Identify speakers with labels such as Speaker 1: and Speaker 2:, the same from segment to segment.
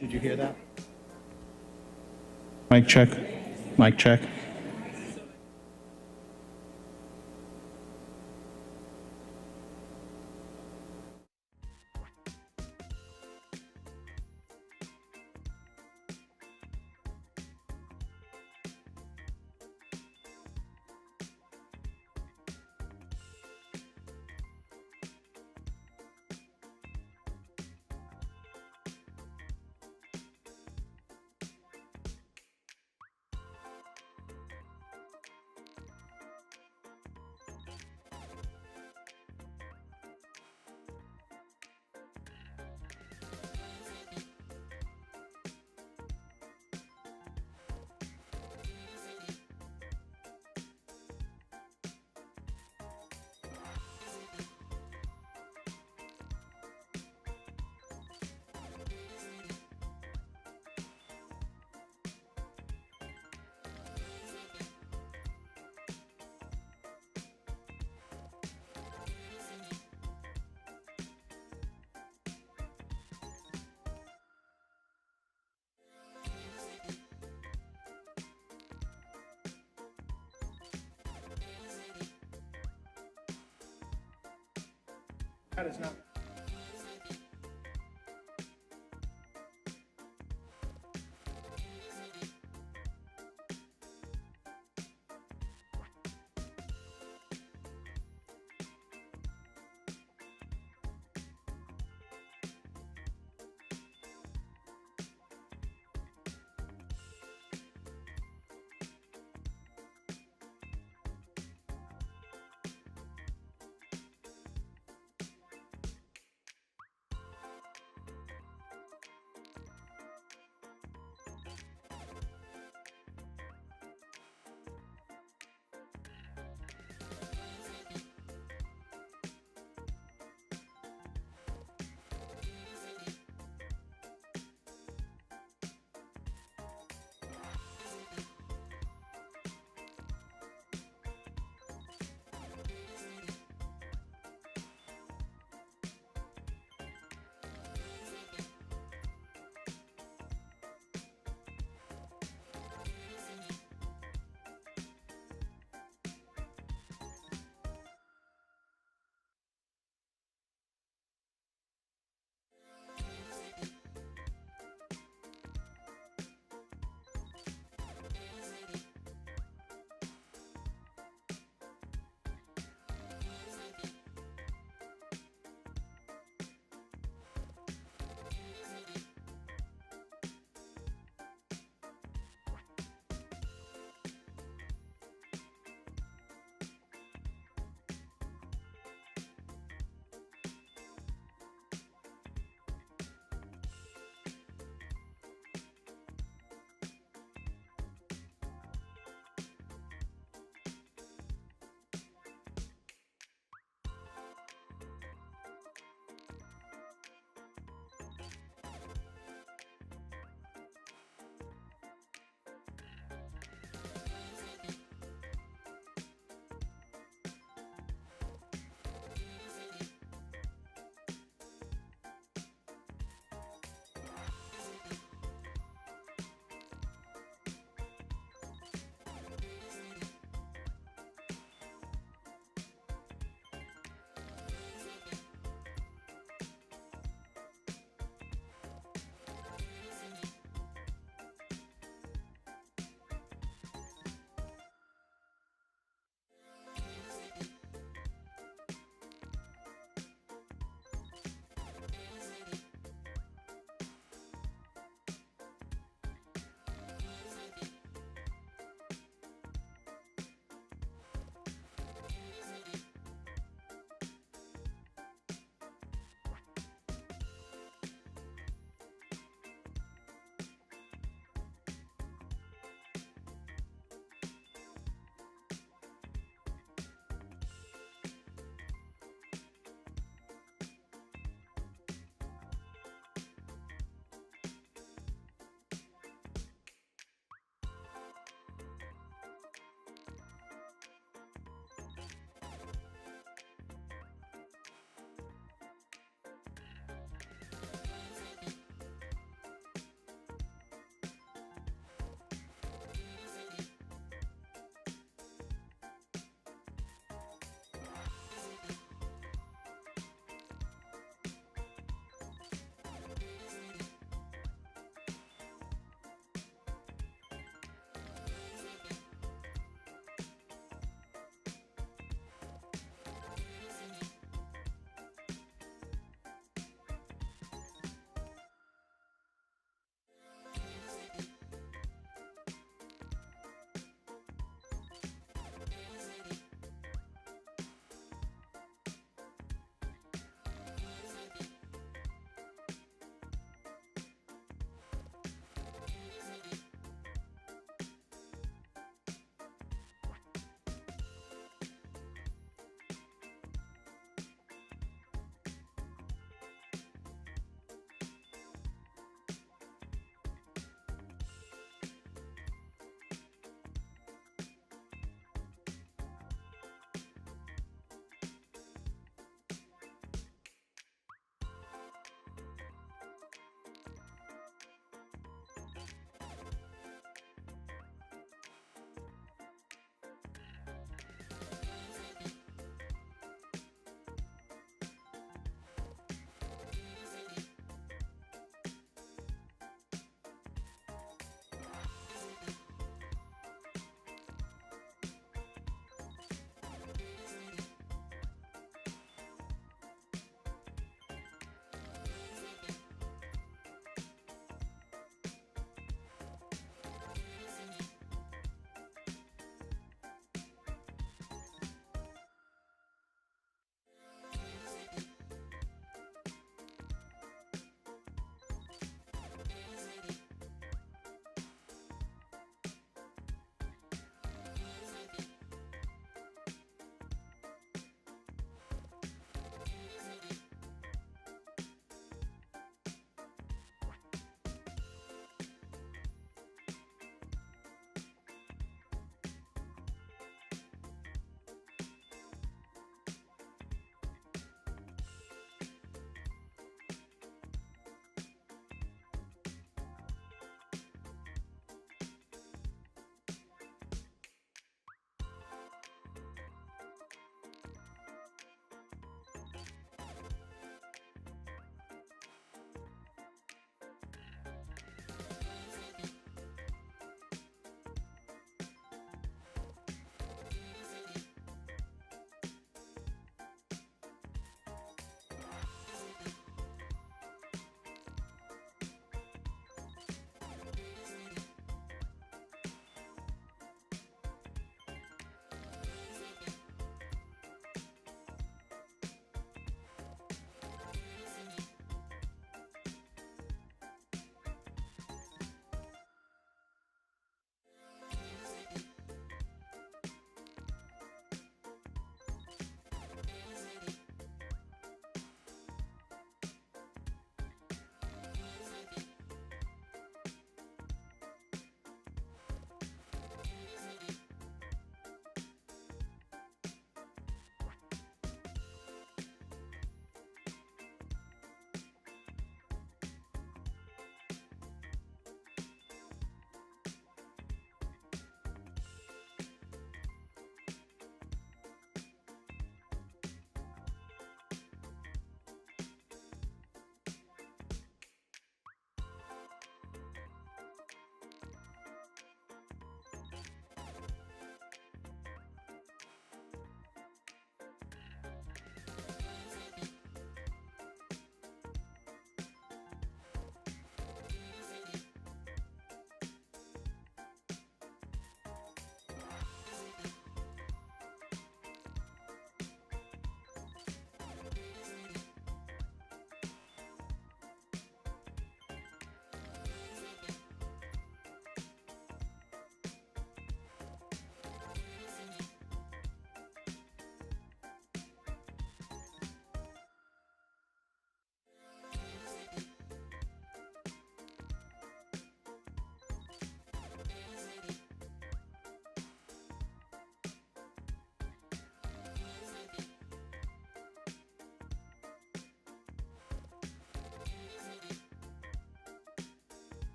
Speaker 1: Did you hear that? Mic check. Mic check. That is not.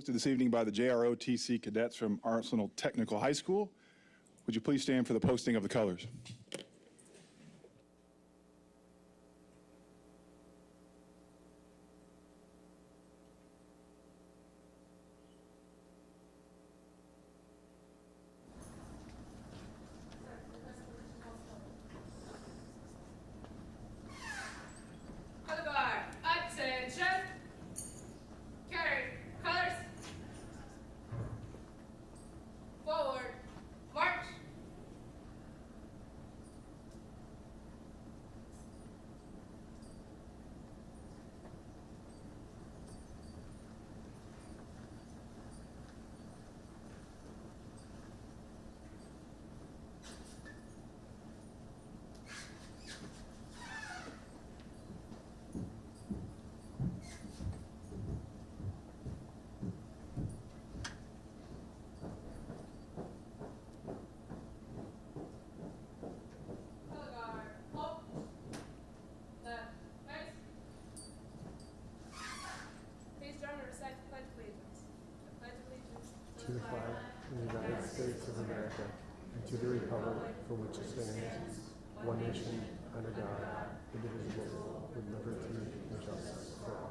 Speaker 2: hosted this evening by the JROTC cadets from Arsenal Technical High School. Would you please stand for the posting of the colors?
Speaker 3: To the flag of the United States of America and to the republic for which it stands, one nation, under God, indivisible, with liberty and justice for all.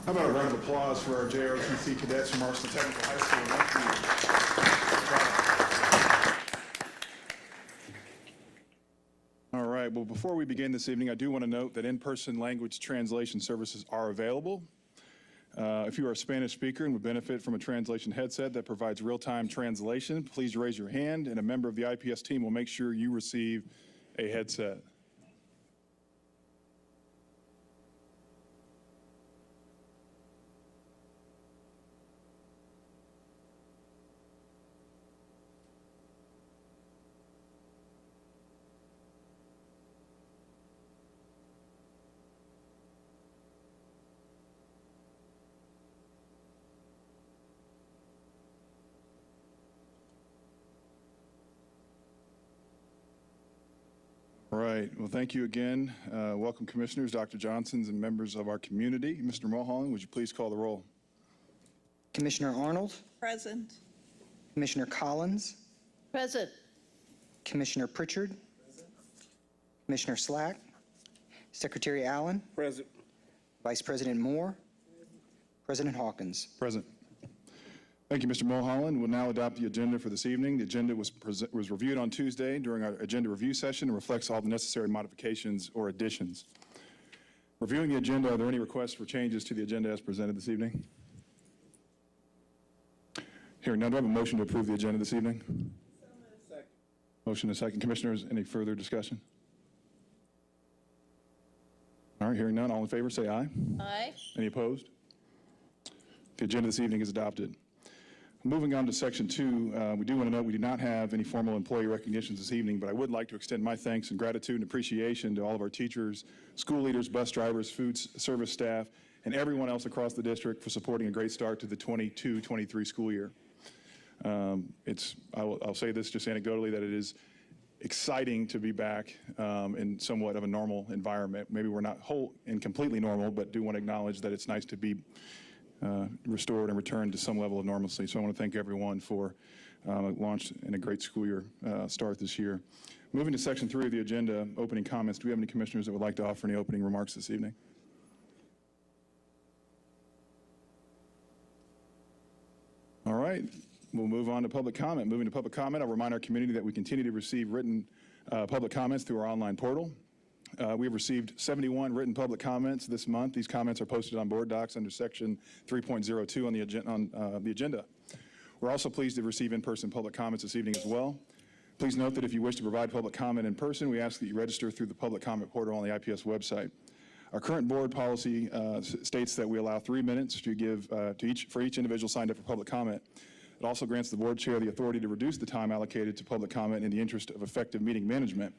Speaker 2: How about a round of applause for our JROTC cadets from Arsenal Technical High School? All right, well, before we begin this evening, I do want to note that in-person language translation services are available. If you are a Spanish speaker and would benefit from a translation headset that provides real-time translation, please raise your hand and a member of the IPS team will make sure you receive a headset. All right, well, thank you again. Welcome, commissioners, Dr. Johnsons, and members of our community. Mr. Mulholland, would you please call the roll?
Speaker 4: Commissioner Arnold,
Speaker 5: Present.
Speaker 4: Commissioner Collins,
Speaker 5: Present.
Speaker 4: Commissioner Pritchard, Commissioner Slack, Secretary Allen,
Speaker 6: Present.
Speaker 4: Vice President Moore, President Hawkins.
Speaker 2: Present. Thank you, Mr. Mulholland. We'll now adopt the agenda for this evening. The agenda was reviewed on Tuesday during our agenda review session and reflects all the necessary modifications or additions. Reviewing the agenda, are there any requests for changes to the agenda as presented this evening? Hearing none, do I have a motion to approve the agenda this evening?
Speaker 6: Second.
Speaker 2: Motion and second. Commissioners, any further discussion? All right, hearing none, all in favor say aye.
Speaker 5: Aye.
Speaker 2: Any opposed? The agenda this evening is adopted. Moving on to section 2, we do want to note we do not have any formal employee recognitions this evening, but I would like to extend my thanks and gratitude and appreciation to all of our teachers, school leaders, bus drivers, food service staff, and everyone else across the district for supporting a great start to the 22-23 school year. I'll say this just anecdotally, that it is exciting to be back in somewhat of a normal environment. Maybe we're not whole and completely normal, but do want to acknowledge that it's nice to be restored and returned to some level of normalcy. So I want to thank everyone for launch in a great school year start this year. Moving to section 3 of the agenda, opening comments. Do we have any commissioners that would like to offer any opening remarks this evening? All right, we'll move on to public comment. Moving to public comment, I'll remind our community that we continue to receive written public comments through our online portal. We have received 71 written public comments this month. These comments are posted on board docs under section 3.02 on the agenda. We're also pleased to receive in-person public comments this evening as well. Please note that if you wish to provide public comment in person, we ask that you register through the public comment portal on the IPS website. Our current board policy states that we allow 3 minutes to give for each individual signed up for public comment. It also grants the board chair the authority to reduce the time allocated to public comment in the interest of effective meeting management.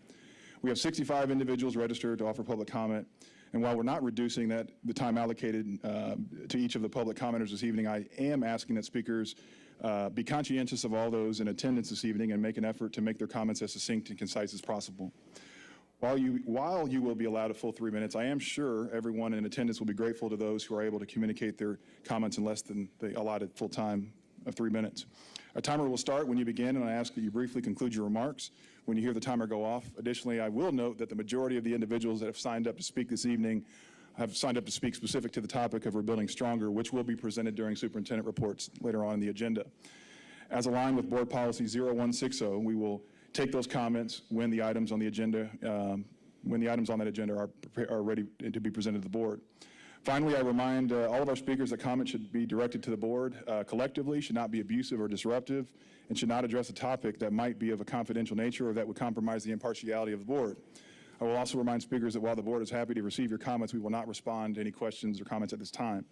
Speaker 2: We have 65 individuals registered to offer public comment, and while we're not reducing the time allocated to each of the public commenters this evening, I am asking that speakers be conscientious of all those in attendance this evening and make an effort to make their comments as succinct and concise as possible. While you will be allowed a full 3 minutes, I am sure everyone in attendance will be grateful to those who are able to communicate their comments in less than the allotted full time of 3 minutes. A timer will start when you begin, and I ask that you briefly conclude your remarks when you hear the timer go off. Additionally, I will note that the majority of the individuals that have signed up to speak this evening have signed up to speak specific to the topic of Rebuilding Stronger, which will be presented during superintendent reports later on in the agenda. As aligned with Board Policy 0160, we will take those comments when the items on the agenda, are ready to be presented to the board. Finally, I remind all of our speakers that comments should be directed to the board collectively, should not be abusive or disruptive, and should not address a topic that might be of a confidential nature or that would compromise the impartiality of the board. I will also remind speakers that while the board is happy to receive your comments, we will not respond to any questions or comments at this time.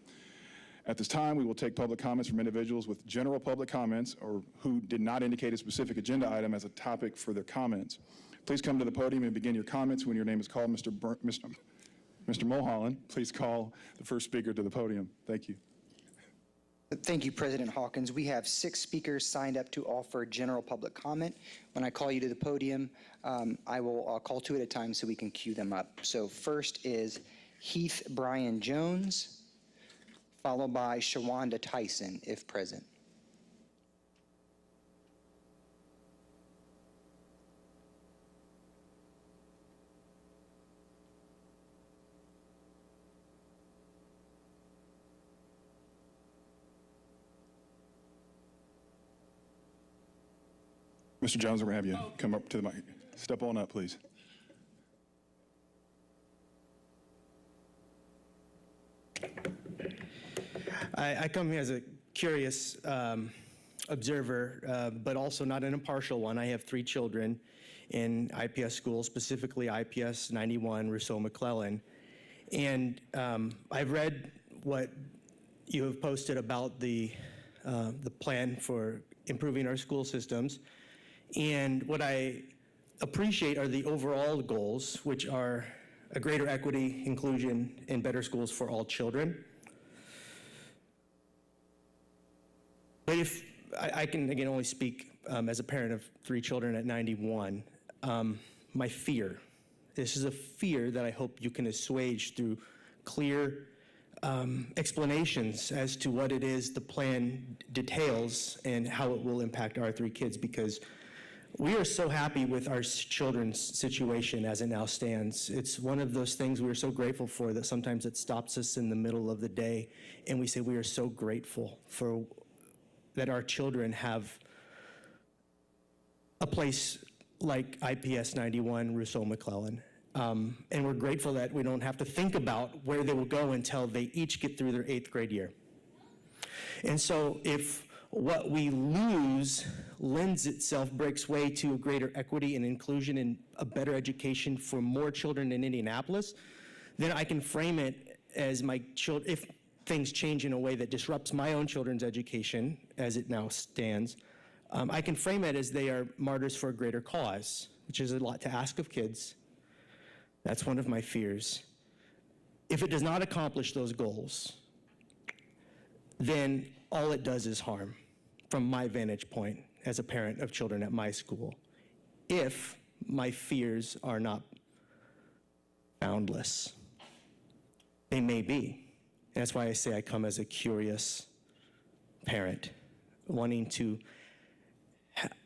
Speaker 2: At this time, we will take public comments from individuals with general public comments or who did not indicate a specific agenda item as a topic for their comments. Please come to the podium and begin your comments when your name is called. Mr. Mulholland, please call the first speaker to the podium. Thank you.
Speaker 4: Thank you, President Hawkins. We have 6 speakers signed up to offer general public comment. When I call you to the podium, I will call 2 at a time so we can queue them up. So first is Heath Brian Jones, followed by Shawanda Tyson, if present.
Speaker 2: Mr. Jones, we're going to have you come up to the mic. Step on up, please.
Speaker 5: I come here as a curious observer, but also not an impartial one. I have 3 children in IPS schools, specifically IPS 91, Rousseau McClellan. And I've read what you have posted about the plan for improving our school systems. And what I appreciate are the overall goals, which are a greater equity, inclusion, and better schools for all children. But if I can, again, only speak as a parent of 3 children at 91, my fear, this is a fear that I hope you can assuage through clear explanations as to what it is the plan details and how it will impact our 3 kids, because we are so happy with our children's situation as it now stands. It's one of those things we are so grateful for that sometimes it stops us in the middle of the day and we say we are so grateful for that our children have a place like IPS 91, Rousseau McClellan. And we're grateful that we don't have to think about where they will go until they each get through their 8th grade year. And so if what we lose lends itself, breaks way to a greater equity and inclusion and a better education for more children in Indianapolis, then I can frame it as my children, if things change in a way that disrupts my own children's education as it now stands, I can frame it as they are martyrs for a greater cause, which is a lot to ask of kids. That's one of my fears. If it does not accomplish those goals, then all it does is harm from my vantage point as a parent of children at my school, if my fears are not boundless. They may be, That's why I say I come as a curious parent, wanting to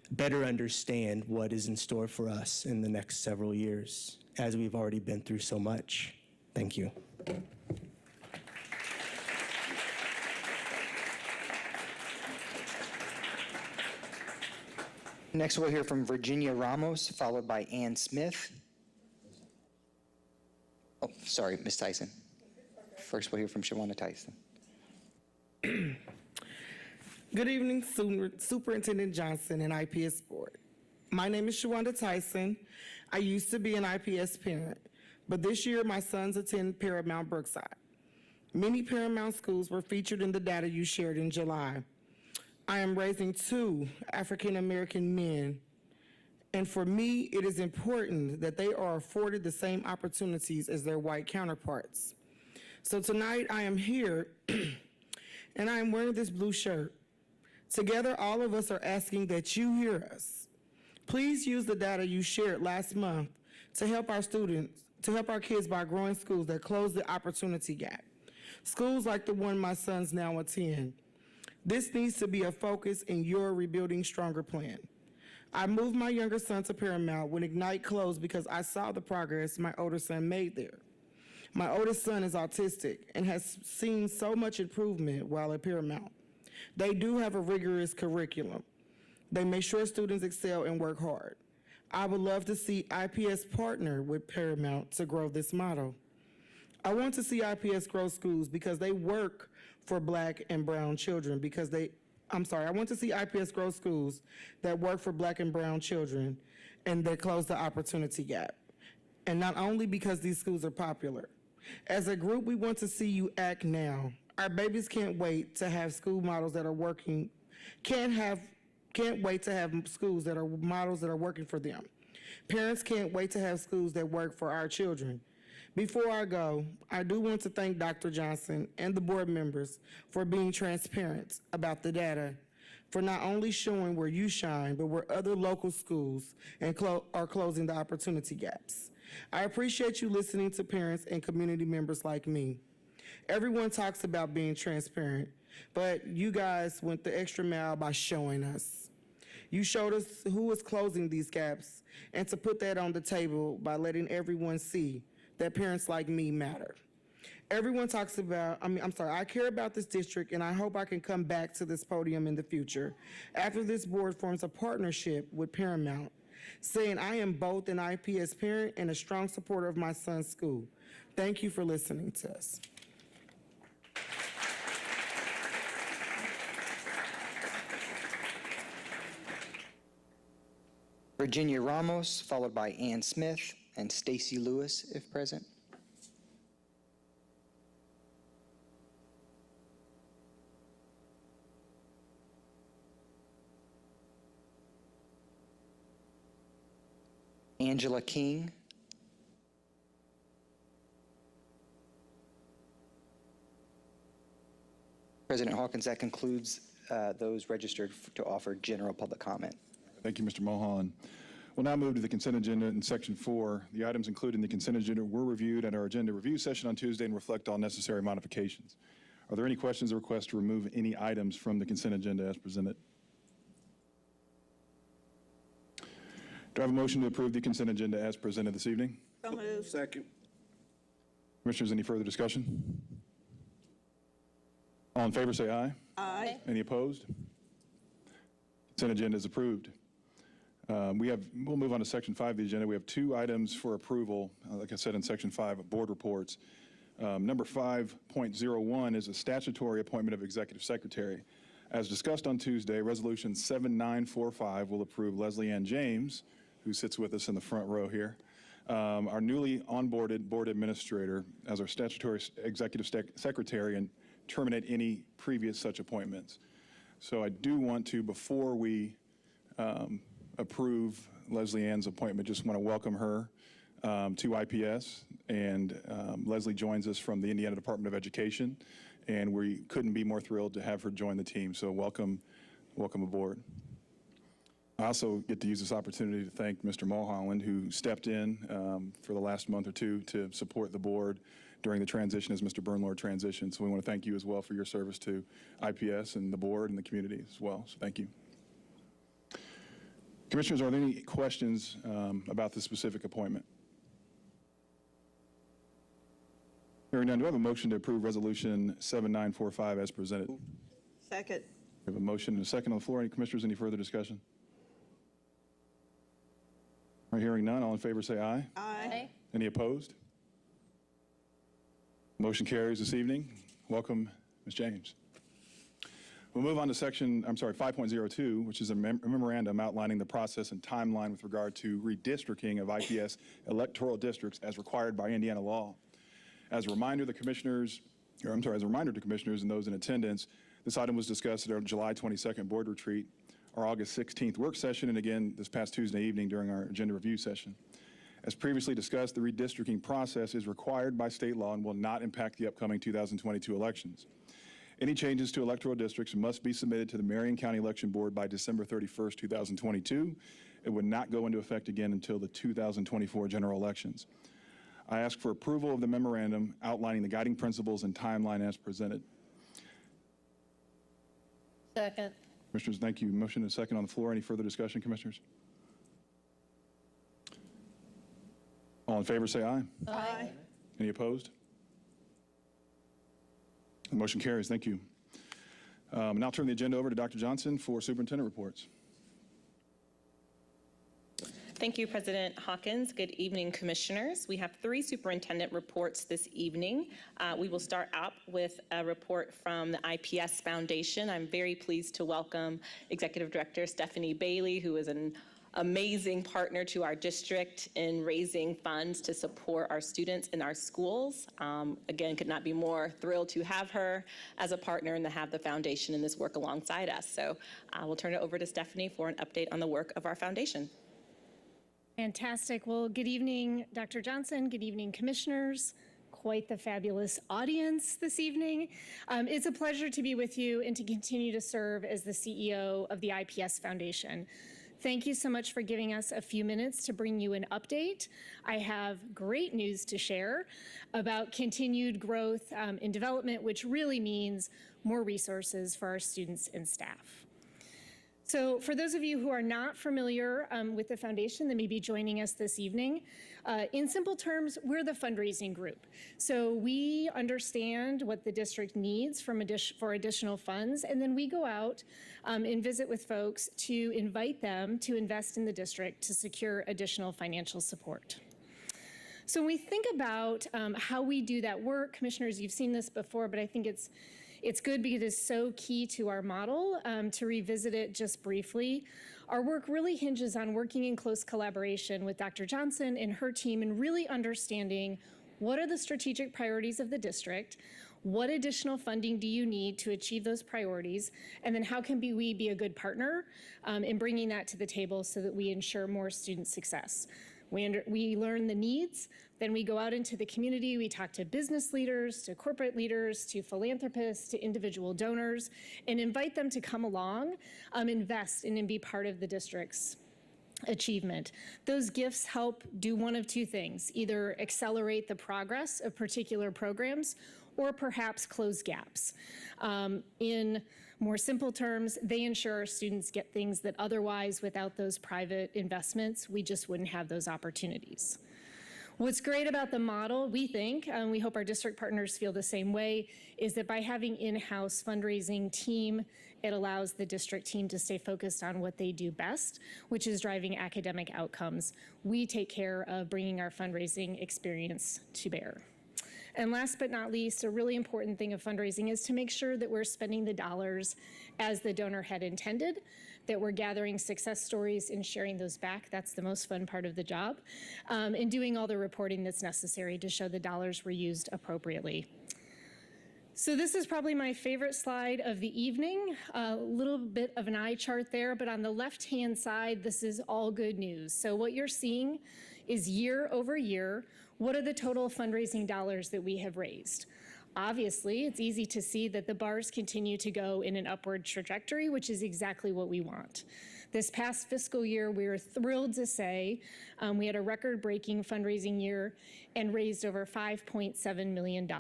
Speaker 5: better understand what is in store for us in the next several years, as we've already been through so much. Thank you.
Speaker 4: Next, we'll hear from Virginia Ramos, followed by Ann Smith. Oh, sorry, Ms. Tyson. First, we'll hear from Shawana Tyson.
Speaker 6: Good evening, Superintendent Johnson and IPS Board. My name is Shawanda Tyson. I used to be an IPS parent, but this year my sons attend Paramount Brookside. Many Paramount schools were featured in the data you shared in July. I am raising 2 African American men, and for me, it is important that they are afforded the same opportunities as their white counterparts. So tonight I am here, and I am wearing this blue shirt. Together, all of us are asking that you hear us. Please use the data you shared last month to help our students, to help our kids by growing schools that close the opportunity gap. Schools like the one my sons now attend. This needs to be a focus in your Rebuilding Stronger plan. I moved my younger son to Paramount when Ignite closed because I saw the progress my older son made there. My oldest son is autistic and has seen so much improvement while at Paramount. They do have a rigorous curriculum. They make sure students excel and work hard. I would love to see IPS partner with Paramount to grow this model. I want to see IPS grow schools because they work for Black and brown children I want to see IPS grow schools that work for Black and brown children and that close the opportunity gap. And not only because these schools are popular. As a group, we want to see you act now. Our babies can't wait to have school models that are working, can't wait to have schools that are models that are working for them. Parents can't wait to have schools that work for our children. Before I go, I do want to thank Dr. Johnson and the board members for being transparent about the data, for not only showing where you shine, but where other local schools are closing the opportunity gaps. I appreciate you listening to parents and community members like me. Everyone talks about being transparent, but you guys went the extra mile by showing us. You showed us who is closing these gaps, and to put that on the table by letting everyone see that parents like me matter. Everyone talks about, I care about this district, and I hope I can come back to this podium in the future after this board forms a partnership with Paramount, saying I am both an IPS parent and a strong supporter of my son's school. Thank you for listening to us.
Speaker 4: Virginia Ramos, followed by Ann Smith and Stacy Lewis, if present. Angela King. President Hawkins, that concludes those registered to offer general public comment.
Speaker 2: Thank you, Mr. Mohan. We'll now move to the consent agenda in Section 4. The items included in the consent agenda were reviewed at our agenda review session on Tuesday and reflect all necessary modifications. Are there any questions or requests to remove any items from the consent agenda as presented? Do I have a motion to approve the consent agenda as presented this evening?
Speaker 7: So moved.
Speaker 1: Second.
Speaker 2: Commissioners, any further discussion? All in favor, say aye.
Speaker 7: Aye.
Speaker 2: Any opposed? Consent agenda is approved. We'll move on to Section 5 of the agenda. We have 2 items for approval, like I said in Section 5 of board reports. Number 5.01 is a statutory appointment of executive secretary. As discussed on Tuesday, Resolution 7945 will approve Leslie Ann James, who sits with us in the front row here, our newly onboarded board administrator as our statutory executive secretary, and terminate any previous such appointments. So I do want to, before we approve Leslie Ann's appointment, just want to welcome her to IPS. And Leslie joins us from the Indiana Department of Education, and we couldn't be more thrilled to have her join the team. So welcome aboard. I also get to use this opportunity to thank Mr. Mulholland, who stepped in for the last month or two to support the board during the transition as Mr. Bernlord transitioned. So we want to thank you as well for your service to IPS and the board and the community as well. So thank you. Commissioners, are there any questions about this specific appointment? Hearing none, do I have a motion to approve Resolution 7945 as presented? We
Speaker 7: Second.
Speaker 2: have a motion and a second on the floor. Any commissioners, any further discussion? All right, hearing none, all in favor say aye.
Speaker 7: Aye.
Speaker 2: Any opposed? Motion carries this evening. Welcome, Ms. James. We'll move on to 5.02, which is a memorandum outlining the process and timeline with regard to redistricting of IPS electoral districts as required by Indiana law. As a reminder, to commissioners and those in attendance, this item was discussed at our July 22nd board retreat, our August 16th work session, and again this past Tuesday evening during our agenda review session. As previously discussed, the redistricting process is required by state law and will not impact the upcoming 2022 elections. Any changes to electoral districts must be submitted to the Marion County Election Board by December 31st, 2022. It would not go into effect again until the 2024 general elections. I ask for approval of the memorandum outlining the guiding principles and timeline as presented.
Speaker 7: Second.
Speaker 2: Commissioners, thank you. Motion and a second on the floor. Any further discussion, commissioners? All in favor say aye.
Speaker 7: Aye.
Speaker 2: Any opposed? The motion carries. Thank you. Now turn the agenda over to Dr. Johnson for superintendent reports.
Speaker 8: Thank you, President Hawkins. Good evening, commissioners. We have 3 superintendent reports this evening. We will start out with a report from the IPS Foundation. I'm very pleased to welcome Executive Director Stephanie Bailey, who is an amazing partner to our district in raising funds to support our students in our schools. Again, could not be more thrilled to have her as a partner and to have the foundation in this work alongside us. So we'll turn it over to Stephanie for an update on the work of our foundation.
Speaker 9: Fantastic. Well, good evening, Dr. Johnson. Good evening, commissioners. Quite the fabulous audience this evening. It's a pleasure to be with you and to continue to serve as the CEO of the IPS Foundation. Thank you so much for giving us a few minutes to bring you an update. I have great news to share about continued growth in development, which really means more resources for our students and staff. So for those of you who are not familiar with the foundation that may be joining us this evening, in simple terms, we're the fundraising group. So we understand what the district needs for additional funds, and then we go out and visit with folks to invite them to invest in the district to secure additional financial support. So when we think about how we do that work, commissioners, you've seen this before, but I think it's good because it's so key to our model to revisit it just briefly. Our work really hinges on working in close collaboration with Dr. Johnson and her team and really understanding what are the strategic priorities of the district, what additional funding do you need to achieve those priorities, and then how can we be a good partner in bringing that to the table so that we ensure more student success. We learn the needs, then we go out into the community, we talk to business leaders, to corporate leaders, to philanthropists, to individual donors, and invite them to come along, invest and be part of the district's achievement. Those gifts help do one of 2 things, either accelerate the progress of particular programs or perhaps close gaps. In more simple terms, they ensure our students get things that otherwise, without those private investments, we just wouldn't have those opportunities. What's great about the model, we think, and we hope our district partners feel the same way, is that by having in-house fundraising team, it allows the district team to stay focused on what they do best, which is driving academic outcomes. We take care of bringing our fundraising experience to bear. And last but not least, a really important thing of fundraising is to make sure that we're spending the dollars as the donor had intended, that we're gathering success stories and sharing those back. That's the most fun part of the job, and doing all the reporting that's necessary to show the dollars were used appropriately. So this is probably my favorite slide of the evening, a little bit of an eye chart there, but on the left-hand side, this is all good news. So what you're seeing is year over year, what are the total fundraising dollars that we have raised? Obviously, it's easy to see that the bars continue to go in an upward trajectory, which is exactly what we want. This past fiscal year, we were thrilled to say we had a record-breaking fundraising year and raised over $5.7 million.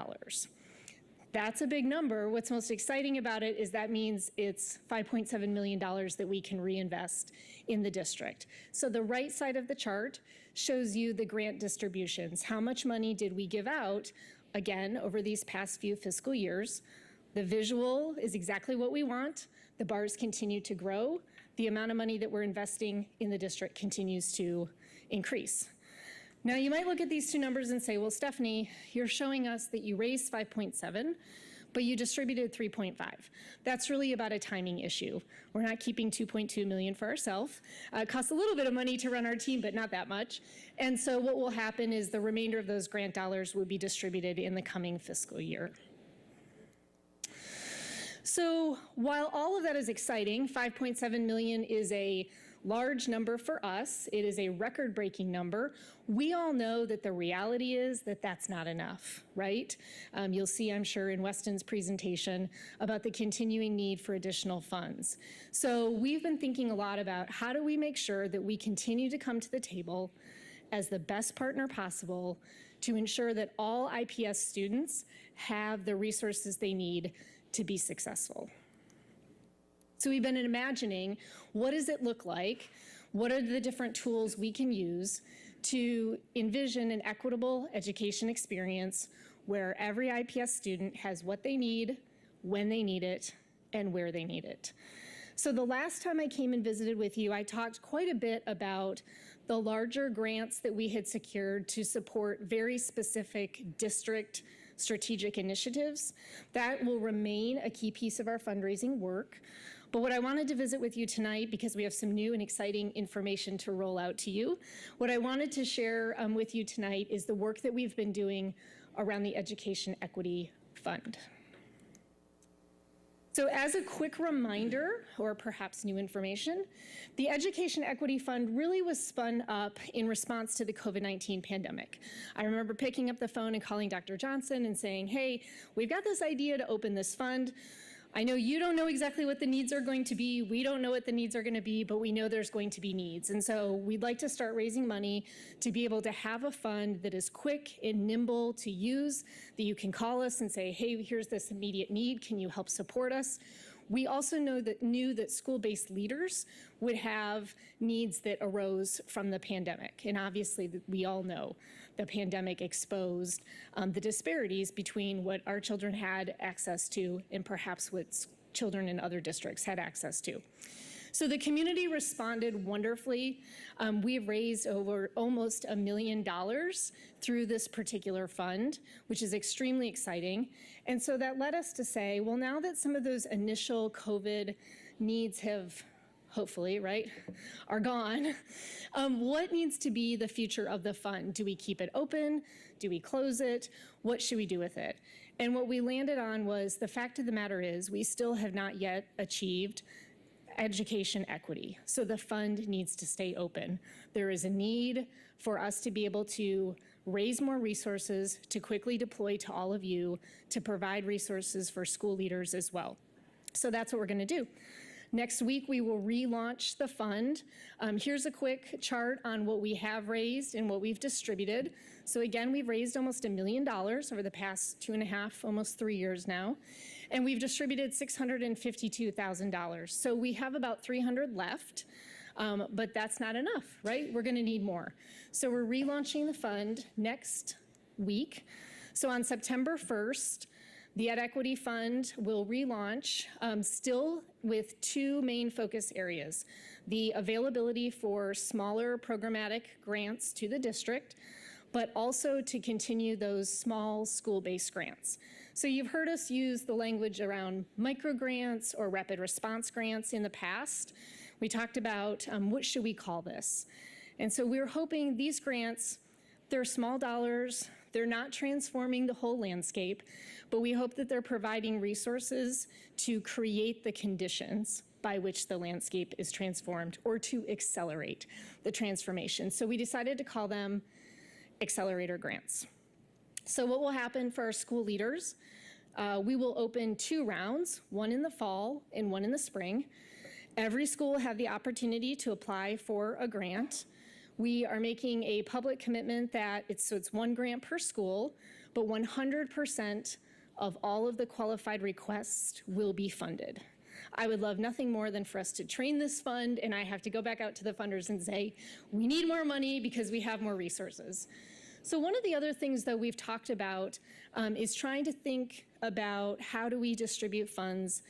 Speaker 9: That's a big number. What's most exciting about it is that means it's $5.7 million that we can reinvest in the district. So the right side of the chart shows you the grant distributions. How much money did we give out, again, over these past few fiscal years? The visual is exactly what we want. The bars continue to grow. The amount of money that we're investing in the district continues to increase. Now, you might look at these two numbers and say, well, Stephanie, you're showing us that you raised 5.7, but you distributed 3.5. That's really about a timing issue. We're not keeping 2.2 million for ourselves. It costs a little bit of money to run our team, but not that much. And so what will happen is the remainder of those grant dollars will be distributed in the coming fiscal year. So while all of that is exciting, 5.7 million is a large number for us. It is a record-breaking number. We all know that the reality is that that's not enough, right? You'll see, I'm sure, in Weston's presentation about the continuing need for additional funds. So we've been thinking a lot about how do we make sure that we continue to come to the table as the best partner possible to ensure that all IPS students have the resources they need to be successful. So we've been imagining, what does it look like? What are the different tools we can use to envision an equitable education experience where every IPS student has what they need, when they need it, and where they need it? So the last time I came and visited with you, I talked quite a bit about the larger grants that we had secured to support very specific district strategic initiatives. That will remain a key piece of our fundraising work. But what I wanted to visit with you tonight, because we have some new and exciting information to roll out to you, what I wanted to share with you tonight is the work that we've been doing around the Education Equity Fund. So as a quick reminder, or perhaps new information, the Education Equity Fund really was spun up in response to the COVID-19 pandemic. I remember picking up the phone and calling Dr. Johnson and saying, hey, we've got this idea to open this fund. I know you don't know exactly what the needs are going to be. We don't know what the needs are going to be, but we know there's going to be needs. And so we'd like to start raising money to be able to have a fund that is quick and nimble to use, that you can call us and say, hey, here's this immediate need. Can you help support us? We also knew that school-based leaders would have needs that arose from the pandemic. And obviously, we all know the pandemic exposed the disparities between what our children had access to and perhaps what children in other districts had access to. So the community responded wonderfully. We have raised over almost $1 million through this particular fund, which is extremely exciting. And so that led us to say, well, now that some of those initial COVID needs have hopefully, right, are gone, what needs to be the future of the fund? Do we keep it open? Do we close it? What should we do with it? And what we landed on was the fact of the matter is we still have not yet achieved education equity. So the fund needs to stay open. There is a need for us to be able to raise more resources to quickly deploy to all of you to provide resources for school leaders as well. So that's what we're going to do. Next week, we will relaunch the fund. Here's a quick chart on what we have raised and what we've distributed. So again, we've raised almost $1 million over the past 2.5, almost 3 years now. And we've distributed $652,000. So we have about 300 left, but that's not enough, right? We're gonna need more. So we're relaunching the fund next week. So on September 1st, the Ed Equity Fund will relaunch, still with two main focus areas: the availability for smaller programmatic grants to the district, but also to continue those small school-based grants. So you've heard us use the language around micro grants or rapid response grants in the past. We talked about what should we call this? And so we're hoping these grants, they're small dollars, they're not transforming the whole landscape, but we hope that they're providing resources to create the conditions by which the landscape is transformed or to accelerate the transformation. So we decided to call them accelerator grants. So what will happen for our school leaders, we will open 2 rounds, one in the fall and one in the spring. Every school had the opportunity to apply for a grant. We are making a public commitment that it's one grant per school, but 100% of all of the qualified requests will be funded. I would love nothing more than for us to train this fund, and I have to go back out to the funders and say, we need more money because we have more resources. So one of the other things that we've talked about is trying to think about how do we distribute funds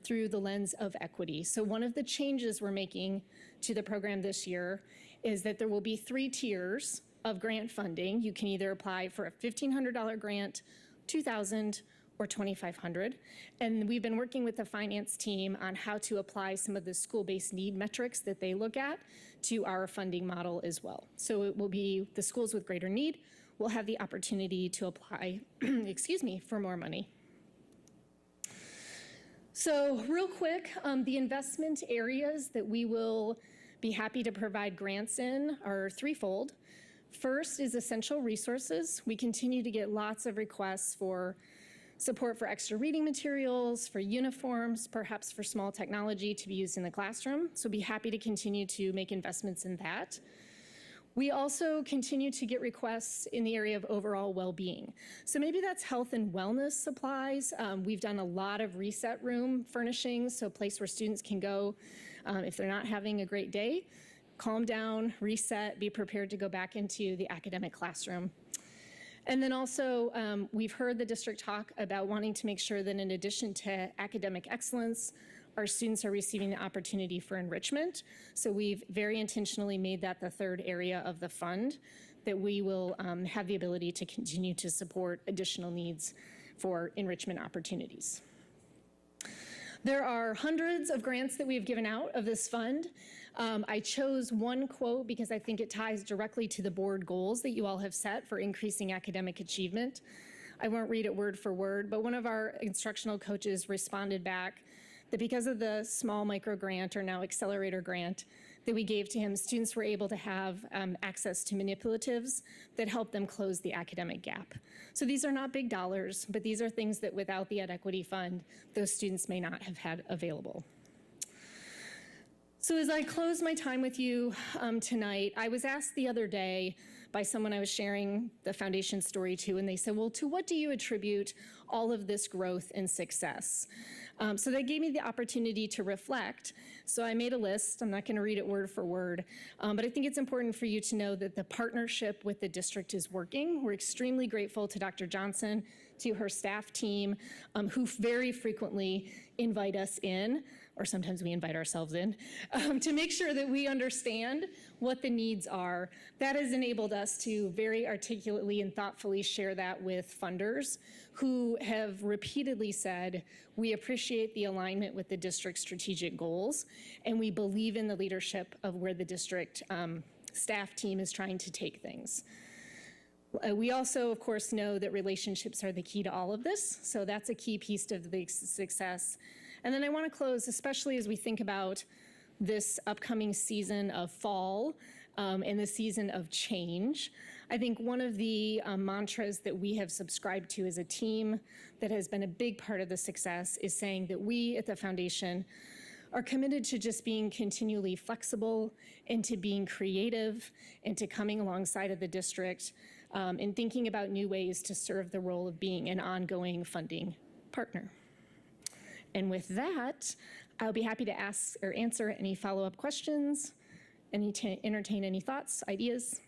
Speaker 9: through the lens of equity. So one of the changes we're making to the program this year is that there will be 3 tiers of grant funding. You can either apply for a $1,500 grant, $2,000, or $2,500. And we've been working with the finance team on how to apply some of the school-based need metrics that they look at to our funding model as well. So it will be the schools with greater need will have the opportunity to apply, excuse me, for more money. So real quick, the investment areas that we will be happy to provide grants in are threefold. First is essential resources. We continue to get lots of requests for support for extra reading materials, for uniforms, perhaps for small technology to be used in the classroom. So be happy to continue to make investments in that. We also continue to get requests in the area of overall well-being. So maybe that's health and wellness supplies. We've done a lot of reset room furnishings, so a place where students can go if they're not having a great day, calm down, reset, be prepared to go back into the academic classroom. And then also, we've heard the district talk about wanting to make sure that in addition to academic excellence, our students are receiving the opportunity for enrichment. So we've very intentionally made that the third area of the fund, that we will have the ability to continue to support additional needs for enrichment opportunities. There are hundreds of grants that we've given out of this fund. I chose one quote because I think it ties directly to the board goals that you all have set for increasing academic achievement. I won't read it word for word, but one of our instructional coaches responded back that because of the small micro grant, or now accelerator grant, that we gave to him, students were able to have access to manipulatives that help them close the academic gap. So these are not big dollars, but these are things that without the Ed Equity Fund, those students may not have had available. So as I close my time with you tonight, I was asked the other day by someone I was sharing the foundation story to, and they said, well, to what do you attribute all of this growth and success? So they gave me the opportunity to reflect. So I made a list. I'm not going to read it word for word, but I think it's important for you to know that the partnership with the district is working. We're extremely grateful to Dr. Johnson, to her staff team, who very frequently invite us in, or sometimes we invite ourselves in, to make sure that we understand what the needs are. That has enabled us to very articulately and thoughtfully share that with funders who have repeatedly said, we appreciate the alignment with the district's strategic goals, and we believe in the leadership of where the district staff team is trying to take things. We also, of course, know that relationships are the key to all of this, so that's a key piece of the success. And then I want to close, especially as we think about this upcoming season of fall and the season of change. I think one of the mantras that we have subscribed to as a team that has been a big part of the success is saying that we at the foundation are committed to just being continually flexible and to being creative and to coming alongside of the district and thinking about new ways to serve the role of being an ongoing funding partner. And with that, I'll be happy to ask or answer any follow-up questions, entertain any thoughts, ideas.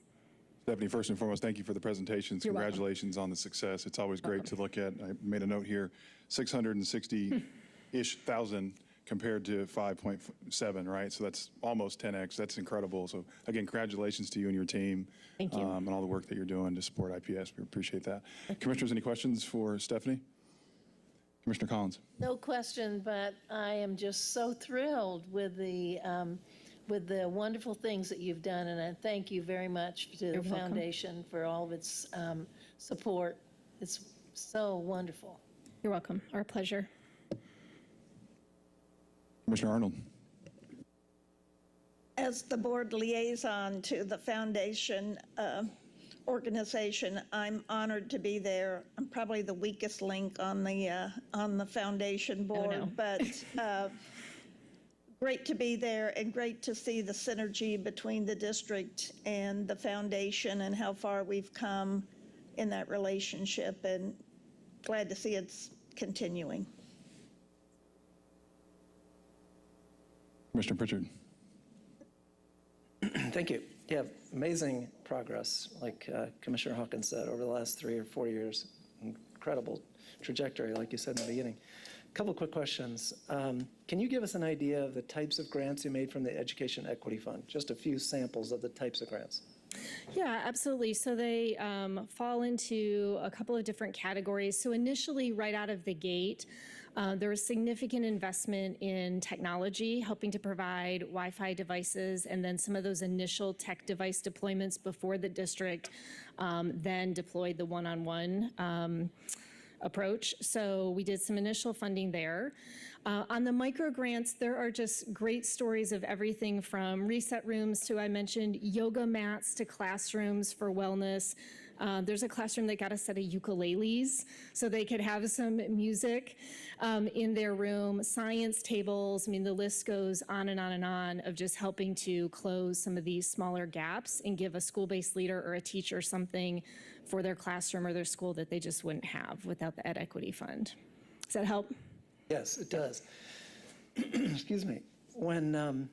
Speaker 2: Stephanie, first and foremost, thank you for the presentations.
Speaker 9: You're welcome.
Speaker 2: Congratulations on the success. It's always great to look at. I made a note here, 660-ish thousand compared to 5.7, right? So that's almost 10x. That's incredible. So again, congratulations to you and your team.
Speaker 9: Thank you.
Speaker 2: And all the work that you're doing to support IPS. We appreciate that. Commissioners, any questions for Stephanie? Commissioner Collins.
Speaker 7: No question, but I am just so thrilled with the wonderful things that you've done, and I thank you very much to the foundation for all of its support. It's so wonderful.
Speaker 9: You're welcome. Our pleasure.
Speaker 2: Commissioner Arnold.
Speaker 10: As the board liaison to the foundation organization, I'm honored to be there. I'm probably the weakest link on the foundation board,
Speaker 9: no.
Speaker 10: but great to be there and great to see the synergy between the district and the foundation and how far we've come in that relationship, and glad to see it's continuing.
Speaker 2: Commissioner Pritchard.
Speaker 11: Thank you. Yeah, amazing progress, like Commissioner Hawkins said, over the last 3 or 4 years. Incredible trajectory, like you said in the beginning. A couple quick questions. Can you give us an idea of the types of grants you made from the Education Equity Fund? Just a few samples of the types of grants.
Speaker 9: Yeah, absolutely. So they fall into a couple of different categories. So initially, right out of the gate, there was significant investment in technology, helping to provide Wi-Fi devices, and then some of those initial tech device deployments before the district then deployed the one-on-one approach. So we did some initial funding there. On the micro grants, there are just great stories of everything from reset rooms to, I mentioned, yoga mats to classrooms for wellness. There's a classroom that got a set of ukuleles so they could have some music in their room, science tables. I mean, the list goes on and on and on of just helping to close some of these smaller gaps and give a school-based leader or a teacher something for their classroom or their school that they just wouldn't have without the Ed Equity Fund. Does that help?
Speaker 11: Yes, it does. Excuse me. When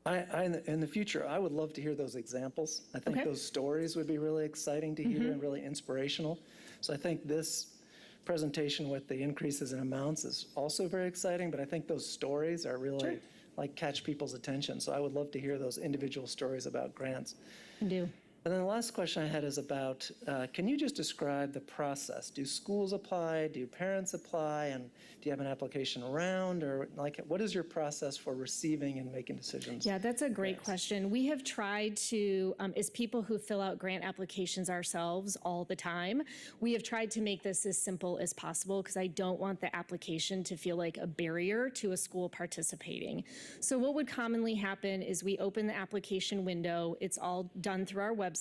Speaker 11: in the future, I would love to hear those examples. I think
Speaker 9: Okay.
Speaker 11: those stories would be really exciting to hear and really inspirational. So I think this presentation with the increases in amounts is also very exciting, but I think those stories are really like catch people's attention. So I would love to hear those individual stories about grants.
Speaker 9: Can do.
Speaker 11: And then the last question I had is about, can you just describe the process? Do schools apply? Do parents apply? And do you have an application round? Or like, what is your process for receiving and making decisions?
Speaker 9: Yeah, that's a great question. We have tried to, as people who fill out grant applications ourselves all the time, we have tried to make this as simple as possible because I don't want the application to feel like a barrier to a school participating. So what would commonly happen is we open the application window. It's all done through our website.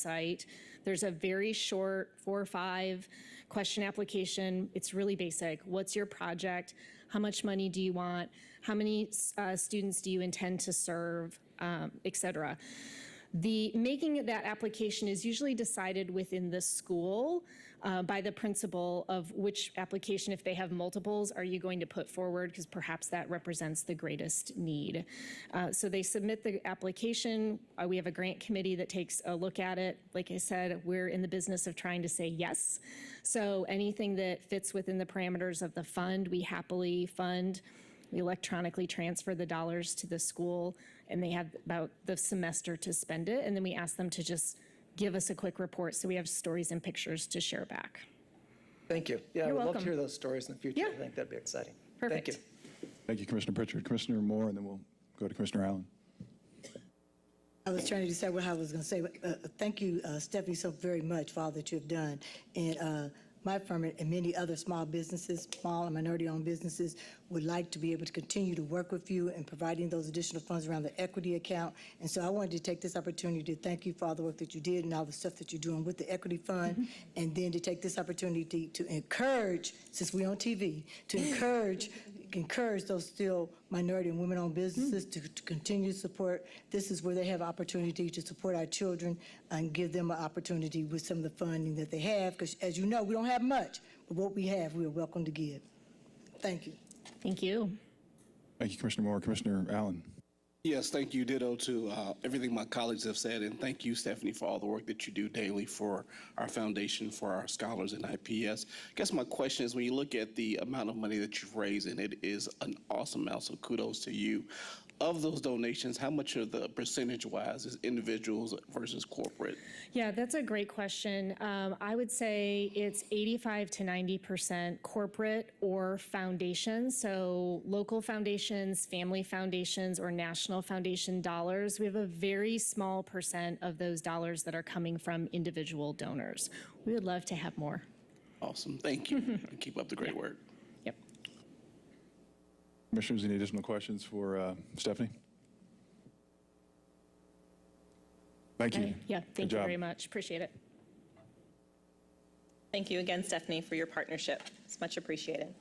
Speaker 9: There's a very short 4 or 5 question application. It's really basic. What's your project? How much money do you want? How many students do you intend to serve, et cetera. The making that application is usually decided within the school by the principal of which application, if they have multiples, are you going to put forward, because perhaps that represents the greatest need. So they submit the application. We have a grant committee that takes a look at it. Like I said, we're in the business of trying to say yes. So anything that fits within the parameters of the fund, we happily fund. We electronically transfer the dollars to the school, and they have about the semester to spend it. And then we ask them to just give us a quick report so we have stories and pictures to share back.
Speaker 11: Thank you. Yeah,
Speaker 9: You're
Speaker 11: I would love to
Speaker 9: welcome.
Speaker 11: hear those stories in the future.
Speaker 9: Yeah.
Speaker 11: I think that'd be exciting.
Speaker 9: Perfect.
Speaker 11: Thank you.
Speaker 2: Thank you, Commissioner Pritchard. Commissioner Moore, and then we'll go to Commissioner Allen.
Speaker 12: I was trying to decide what I was going to say. But, thank you, Stephanie, so very much for all that you have done. And my firm and many other small businesses, small and minority-owned businesses, would like to be able to continue to work with you in providing those additional funds around the equity account. And so I wanted to take this opportunity to thank you for all the work that you did and all the stuff that you're doing with the equity fund, and then to take this opportunity to encourage, since we're on TV, to encourage those still minority and women-owned businesses to continue to support. This is where they have opportunity to support our children and give them an opportunity with some of the funding that they have, because as you know, we don't have much, but what we have, we are welcome to give. Thank you.
Speaker 9: Thank you.
Speaker 2: Thank you, Commissioner Moore. Commissioner Allen.
Speaker 13: Yes, thank you. Ditto to everything my colleagues have said, and thank you, Stephanie, for all the work that you do daily for our foundation, for our scholars in IPS. I guess my question is, when you look at the amount of money that you've raised, and it is an awesome amount, so kudos to you. Of those donations, how much of the percentage-wise is individuals versus corporate?
Speaker 9: Yeah, that's a great question. I would say it's 85 to 90% corporate or foundations. So local foundations, family foundations, or national foundation dollars. We have a very small percent of those dollars that are coming from individual donors. We would love to have more.
Speaker 13: Awesome. Thank you. And keep up the great work.
Speaker 9: Yep.
Speaker 2: Commissioners, any additional questions for Stephanie? Thank you.
Speaker 9: Yeah,
Speaker 2: Good
Speaker 9: thank you
Speaker 2: job.
Speaker 9: very much. Appreciate it.
Speaker 8: Thank you again, Stephanie, for your partnership. It's much appreciated.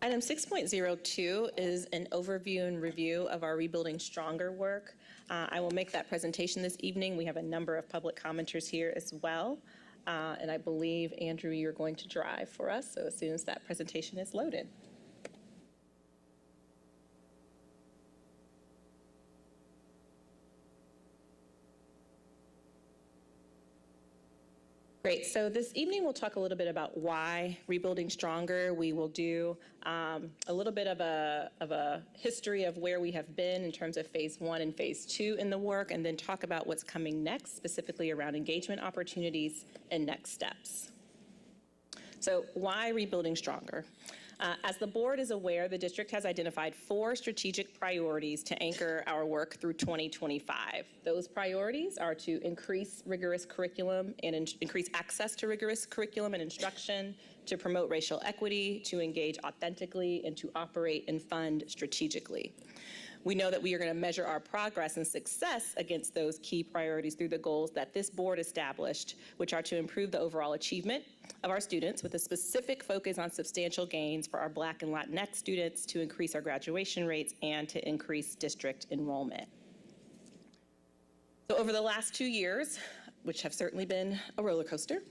Speaker 8: Item 6.02 is an overview and review of our Rebuilding Stronger work. I will make that presentation this evening. We have a number of public commenters here as well. And I believe, Andrew, you're going to drive for us, so as soon as that presentation is loaded. Great, so this evening we'll talk a little bit about why Rebuilding Stronger. We will do a little bit of a history of where we have been in terms of phase 1 and phase 2 in the work, and then talk about what's coming next, specifically around engagement opportunities and next steps. So why Rebuilding Stronger? As the board is aware, the district has identified 4 strategic priorities to anchor our work through 2025. Those priorities are to increase rigorous curriculum and increase access to rigorous curriculum and instruction, to promote racial equity, to engage authentically, and to operate and fund strategically. We know that we are going to measure our progress and success against those key priorities through the goals that this board established, which are to improve the overall achievement of our students with a specific focus on substantial gains for our Black and Latinx students, to increase our graduation rates, and to increase district enrollment. So over the last 2 years, which have certainly been a roller coaster,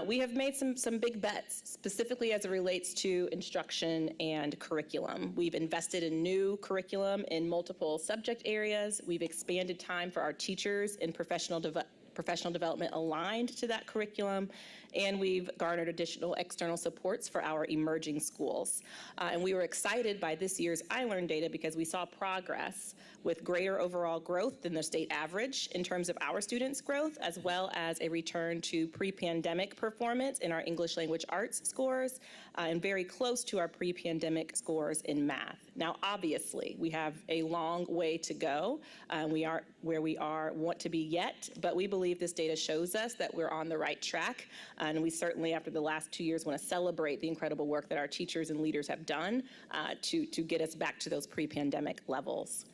Speaker 8: we have made some big bets, specifically as it relates to instruction and curriculum. We've invested in new curriculum in multiple subject areas. We've expanded time for our teachers in professional development aligned to that curriculum, and we've garnered additional external supports for our emerging schools. And we were excited by this year's iLearn data because we saw progress with greater overall growth than the state average in terms of our students' growth, as well as a return to pre-pandemic performance in our English language arts scores, and very close to our pre-pandemic scores in math. Now, obviously, we have a long way to go. We aren't where we want to be yet, but we believe this data shows us that we're on the right track. And we certainly, after the last 2 years, want to celebrate the incredible work that our teachers and leaders have done to get us back to those pre-pandemic levels.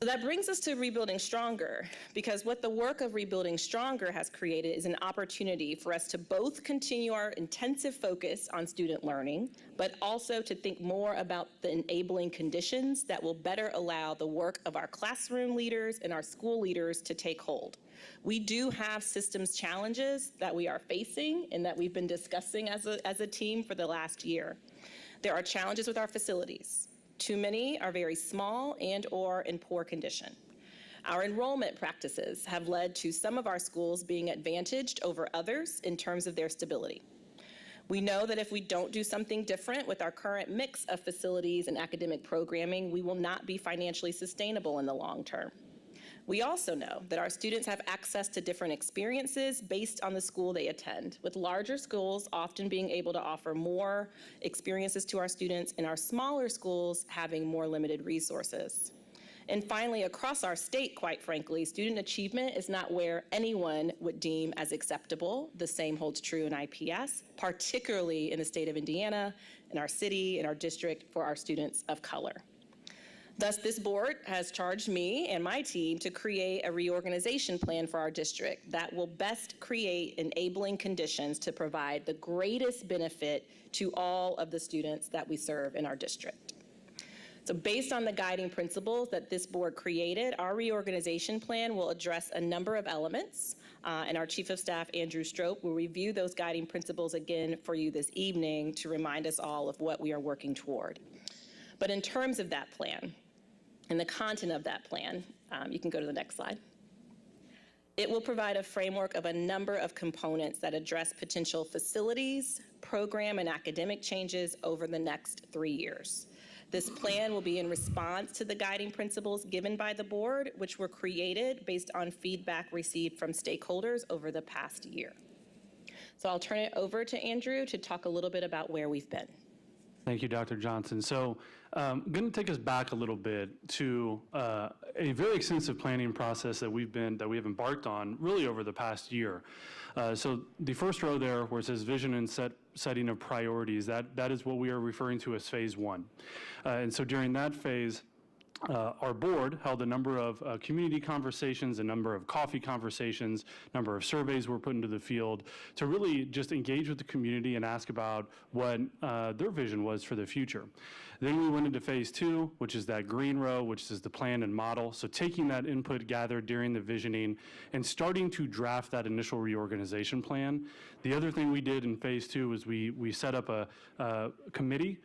Speaker 8: So that brings us to Rebuilding Stronger, because what the work of Rebuilding Stronger has created is an opportunity for us to both continue our intensive focus on student learning, but also to think more about the enabling conditions that will better allow the work of our classroom leaders and our school leaders to take hold. We do have systems challenges that we are facing and that we've been discussing as a team for the last year. There are challenges with our facilities. Too many are very small and or in poor condition. Our enrollment practices have led to some of our schools being advantaged over others in terms of their stability. We know that if we don't do something different with our current mix of facilities and academic programming, we will not be financially sustainable in the long term. We also know that our students have access to different experiences based on the school they attend, with larger schools often being able to offer more experiences to our students and our smaller schools having more limited resources. And finally, across our state, quite frankly, student achievement is not where anyone would deem as acceptable. The same holds true in IPS, particularly in the state of Indiana, in our city, in our district, for our students of color. Thus, this board has charged me and my team to create a reorganization plan for our district that will best create enabling conditions to provide the greatest benefit to all of the students that we serve in our district. So based on the guiding principles that this board created, our reorganization plan will address a number of elements, and our Chief of Staff, Andrew Strope, will review those guiding principles again for you this evening to remind us all of what we are working toward. But in terms of that plan, and the content of that plan, you can go to the next slide. It will provide a framework of a number of components that address potential facilities, program, and academic changes over the next 3 years. This plan will be in response to the guiding principles given by the board, which were created based on feedback received from stakeholders over the past year. So I'll turn it over to Andrew to talk a little bit about where we've been.
Speaker 14: Thank you, Dr. Johnson. So I'm going to take us back a little bit to a very extensive planning process that we have embarked on really over the past year. So the first row there where it says vision and setting of priorities, that is what we are referring to as phase 1. And so during that phase, our board held a number of community conversations, a number of coffee conversations, a number of surveys were put into the field to really just engage with the community and ask about what their vision was for the future. Then we went into phase 2, which is that green row, which is the plan and model. So taking that input gathered during the visioning and starting to draft that initial reorganization plan. The other thing we did in phase 2 was we set up a committee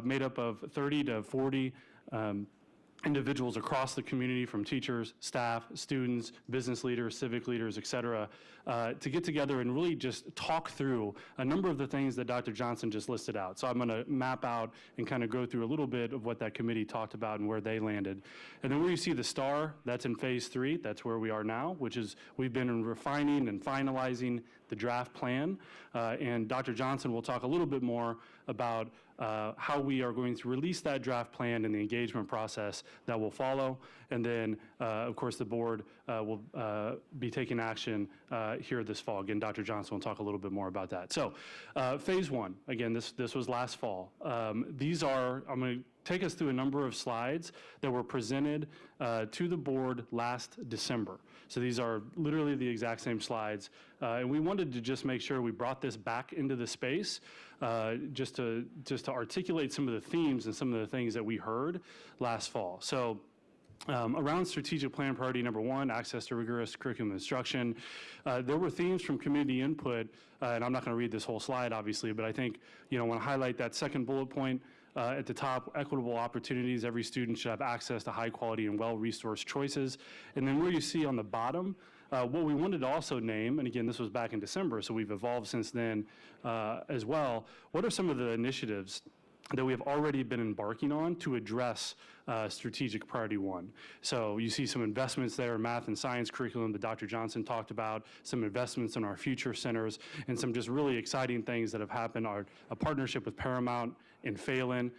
Speaker 14: made up of 30 to 40 individuals across the community, from teachers, staff, students, business leaders, civic leaders, et cetera, to get together and really just talk through a number of the things that Dr. Johnson just listed out. So I'm going to map out and kind of go through a little bit of what that committee talked about and where they landed. And then where you see the star, that's in phase 3. That's where we are now, which is we've been refining and finalizing the draft plan. And Dr. Johnson will talk a little bit more about how we are going to release that draft plan and the engagement process that will follow. And then, of course, the board will be taking action here this fall. Again, Dr. Johnson will talk a little bit more about that. So phase 1, again, this was last fall. These are, I'm going to take us through a number of slides that were presented to the board last December. So these are literally the exact same slides. And we wanted to just make sure we brought this back into the space just to articulate some of the themes and some of the things that we heard last fall. So around strategic plan priority number 1, access to rigorous curriculum instruction, there were themes from community input, and I'm not going to read this whole slide, obviously, but I think, I want to highlight that second bullet point at the top, equitable opportunities. Every student should have access to high quality and well-resourced choices. And then where you see on the bottom, what we wanted to also name, and again, this was back in December, so we've evolved since then as well, what are some of the initiatives that we have already been embarking on to address strategic priority 1. So you see some investments there in math and science curriculum that Dr. Johnson talked about, some investments in our future centers, and some just really exciting things that have happened. A partnership with Paramount and Phelan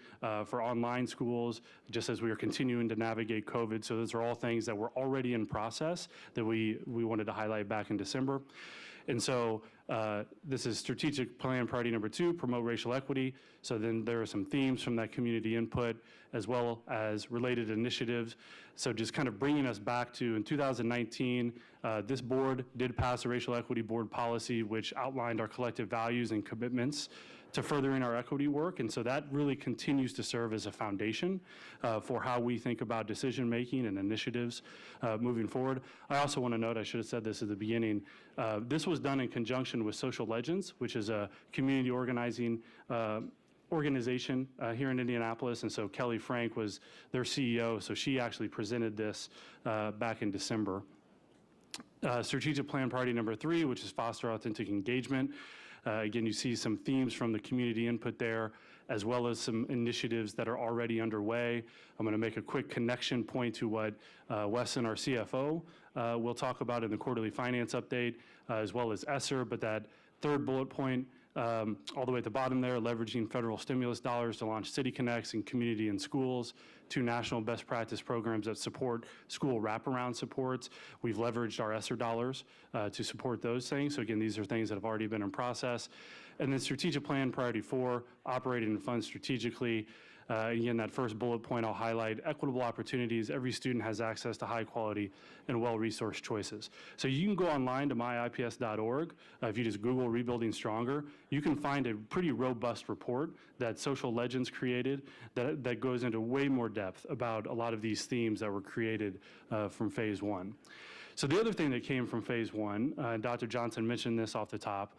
Speaker 14: for online schools, just as we are continuing to navigate COVID. So those are all things that were already in process that we wanted to highlight back in December. And so this is strategic plan priority number 2, promote racial equity. So then there are some themes from that community input as well as related initiatives. So just kind of bringing us back to, in 2019, this board did pass a racial equity board policy which outlined our collective values and commitments to furthering our equity work. And so that really continues to serve as a foundation for how we think about decision-making and initiatives moving forward. I also want to note, I should have said this at the beginning, this was done in conjunction with Social Legends, which is a community organizing organization here in Indianapolis. And so Kelly Frank was their CEO, so she actually presented this back in December. Strategic plan priority number 3, which is foster authentic engagement. Again, you see some themes from the community input there, as well as some initiatives that are already underway. I'm going to make a quick connection point to what Wesson, our CFO, will talk about in the quarterly finance update, as well as ESSER. But that third bullet point, all the way at the bottom there, leveraging federal stimulus dollars to launch City Connects in community and schools, 2 national best practice programs that support school wraparound supports. We've leveraged our ESSER dollars to support those things. So again, these are things that have already been in process. And then strategic plan priority 4, operating and fund strategically. Again, that first bullet point I'll highlight, equitable opportunities. Every student has access to high quality and well-resourced choices. So you can go online to myips.org. If you just Google Rebuilding Stronger, you can find a pretty robust report that Social Legends created that goes into way more depth about a lot of these themes that were created from phase 1. So the other thing that came from phase 1, Dr. Johnson mentioned this off the top,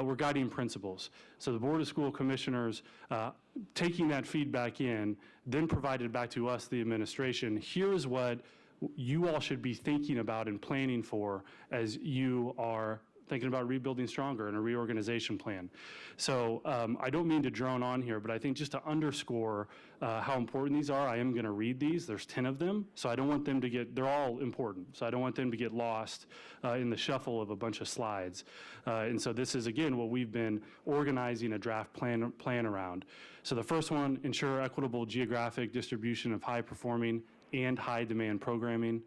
Speaker 14: were guiding principles. So the Board of School Commissioners taking that feedback in, then provided back to us, the administration, here is what you all should be thinking about and planning for as you are thinking about rebuilding stronger and a reorganization plan. So I don't mean to drone on here, but I think just to underscore how important these are, I am going to read these. There's 10 of them, so I don't want them to get, they're all important, so I don't want them to get lost in the shuffle of a bunch of slides. And so this is, again, what we've been organizing a draft plan around. So the first one, ensure equitable geographic distribution of high-performing and high-demand programming.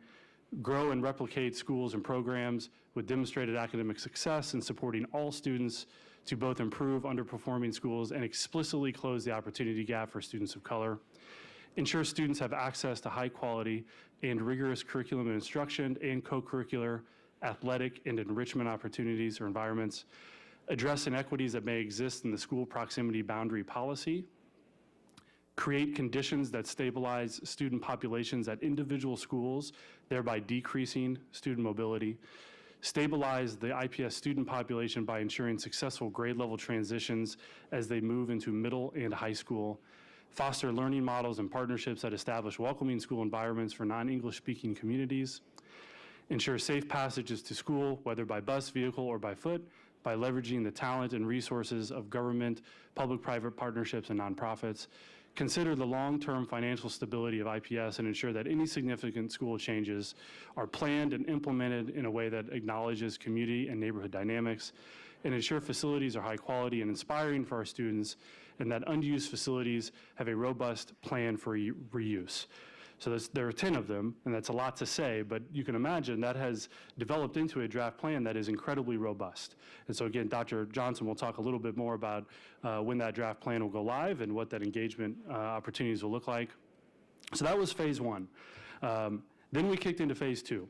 Speaker 14: Grow and replicate schools and programs with demonstrated academic success in supporting all students to both improve underperforming schools and explicitly close the opportunity gap for students of color. ensure students have access to high quality and rigorous curriculum and instruction and co-curricular, athletic, and enrichment opportunities or environments, address inequities that may exist in the school proximity boundary policy, create conditions that stabilize student populations at individual schools, thereby decreasing student mobility, stabilize the IPS student population by ensuring successful grade level transitions as they move into middle and high school, foster learning models and partnerships that establish welcoming school environments for non-English speaking communities, ensure safe passages to school, whether by bus, vehicle, or by foot, by leveraging the talent and resources of government, public-private partnerships, and nonprofits, consider the long-term financial stability of IPS and ensure that any significant school changes are planned and implemented in a way that acknowledges community and neighborhood dynamics, and ensure facilities are high quality and inspiring for our students, and that unused facilities have a robust plan for reuse. So there are 10 of them, and that's a lot to say, but you can imagine that has developed into a draft plan that is incredibly robust. And so again, Dr. Johnson will talk a little bit more about when that draft plan will go live and what that engagement opportunities will look like. So that was phase one. Then we kicked into phase two.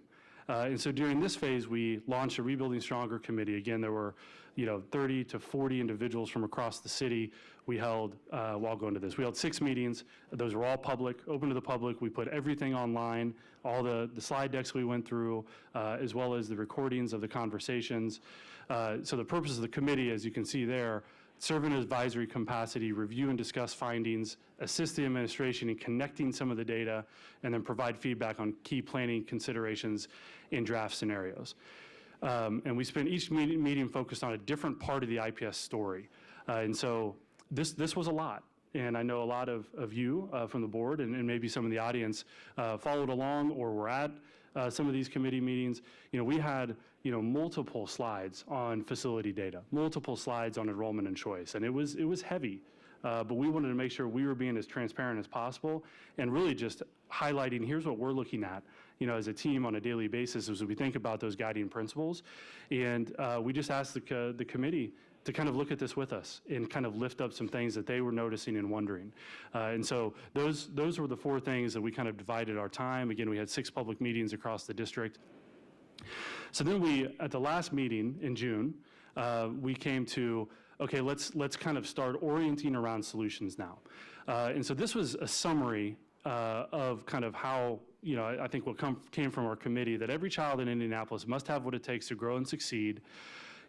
Speaker 14: And so during this phase, we launched a Rebuilding Stronger committee. Again, there were 30 to 40 individuals from across the city. We held, well, I'll go into this. We held 6 meetings. Those were all public, open to the public. We put everything online, all the slide decks we went through, as well as the recordings of the conversations. So the purpose of the committee, as you can see there, serve in an advisory capacity, review and discuss findings, assist the administration in connecting some of the data, and then provide feedback on key planning considerations in draft scenarios. And we spent each meeting focused on a different part of the IPS story. And so this was a lot. And I know a lot of you from the board and maybe some of the audience followed along or were at some of these committee meetings. We had multiple slides on facility data, multiple slides on enrollment and choice, and it was heavy. But we wanted to make sure we were being as transparent as possible and really just highlighting, here's what we're looking at, as a team on a daily basis as we think about those guiding principles. And we just asked the committee to kind of look at this with us and kind of lift up some things that they were noticing and wondering. And so those were the 4 things that we kind of divided our time. Again, we had 6 public meetings across the district. So then at the last meeting in June, we came to, okay, let's kind of start orienting around solutions now. And so this was a summary of kind of how, I think what came from our committee, that every child in Indianapolis must have what it takes to grow and succeed.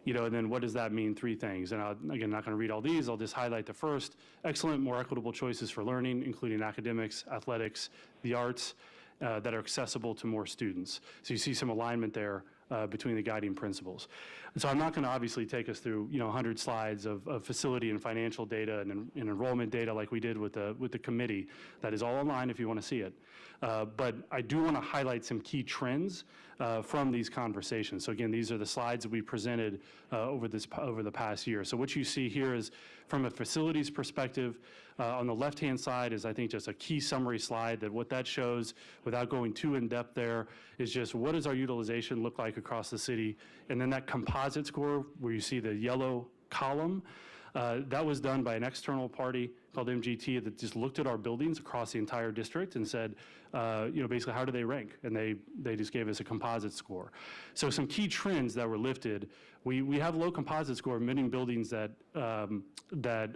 Speaker 14: And then what does that mean? 3 things. And again, not going to read all these. I'll just highlight the first: excellent, more equitable choices for learning, including academics, athletics, the arts, that are accessible to more students. So you see some alignment there between the guiding principles. And so I'm not going to obviously take us through 100 slides of facility and financial data and enrollment data like we did with the committee. That is all online if you want to see it. But I do want to highlight some key trends from these conversations. So again, these are the slides that we presented over the past year. So what you see here is from a facilities perspective. On the left-hand side is, I think, just a key summary slide that what that shows, without going too in-depth there, is just what does our utilization look like across the city. And then that composite score where you see the yellow column, that was done by an external party called MGT that just looked at our buildings across the entire district and said, basically, how do they rank? And they just gave us a composite score. So some key trends that were lifted: we have low composite score, many buildings that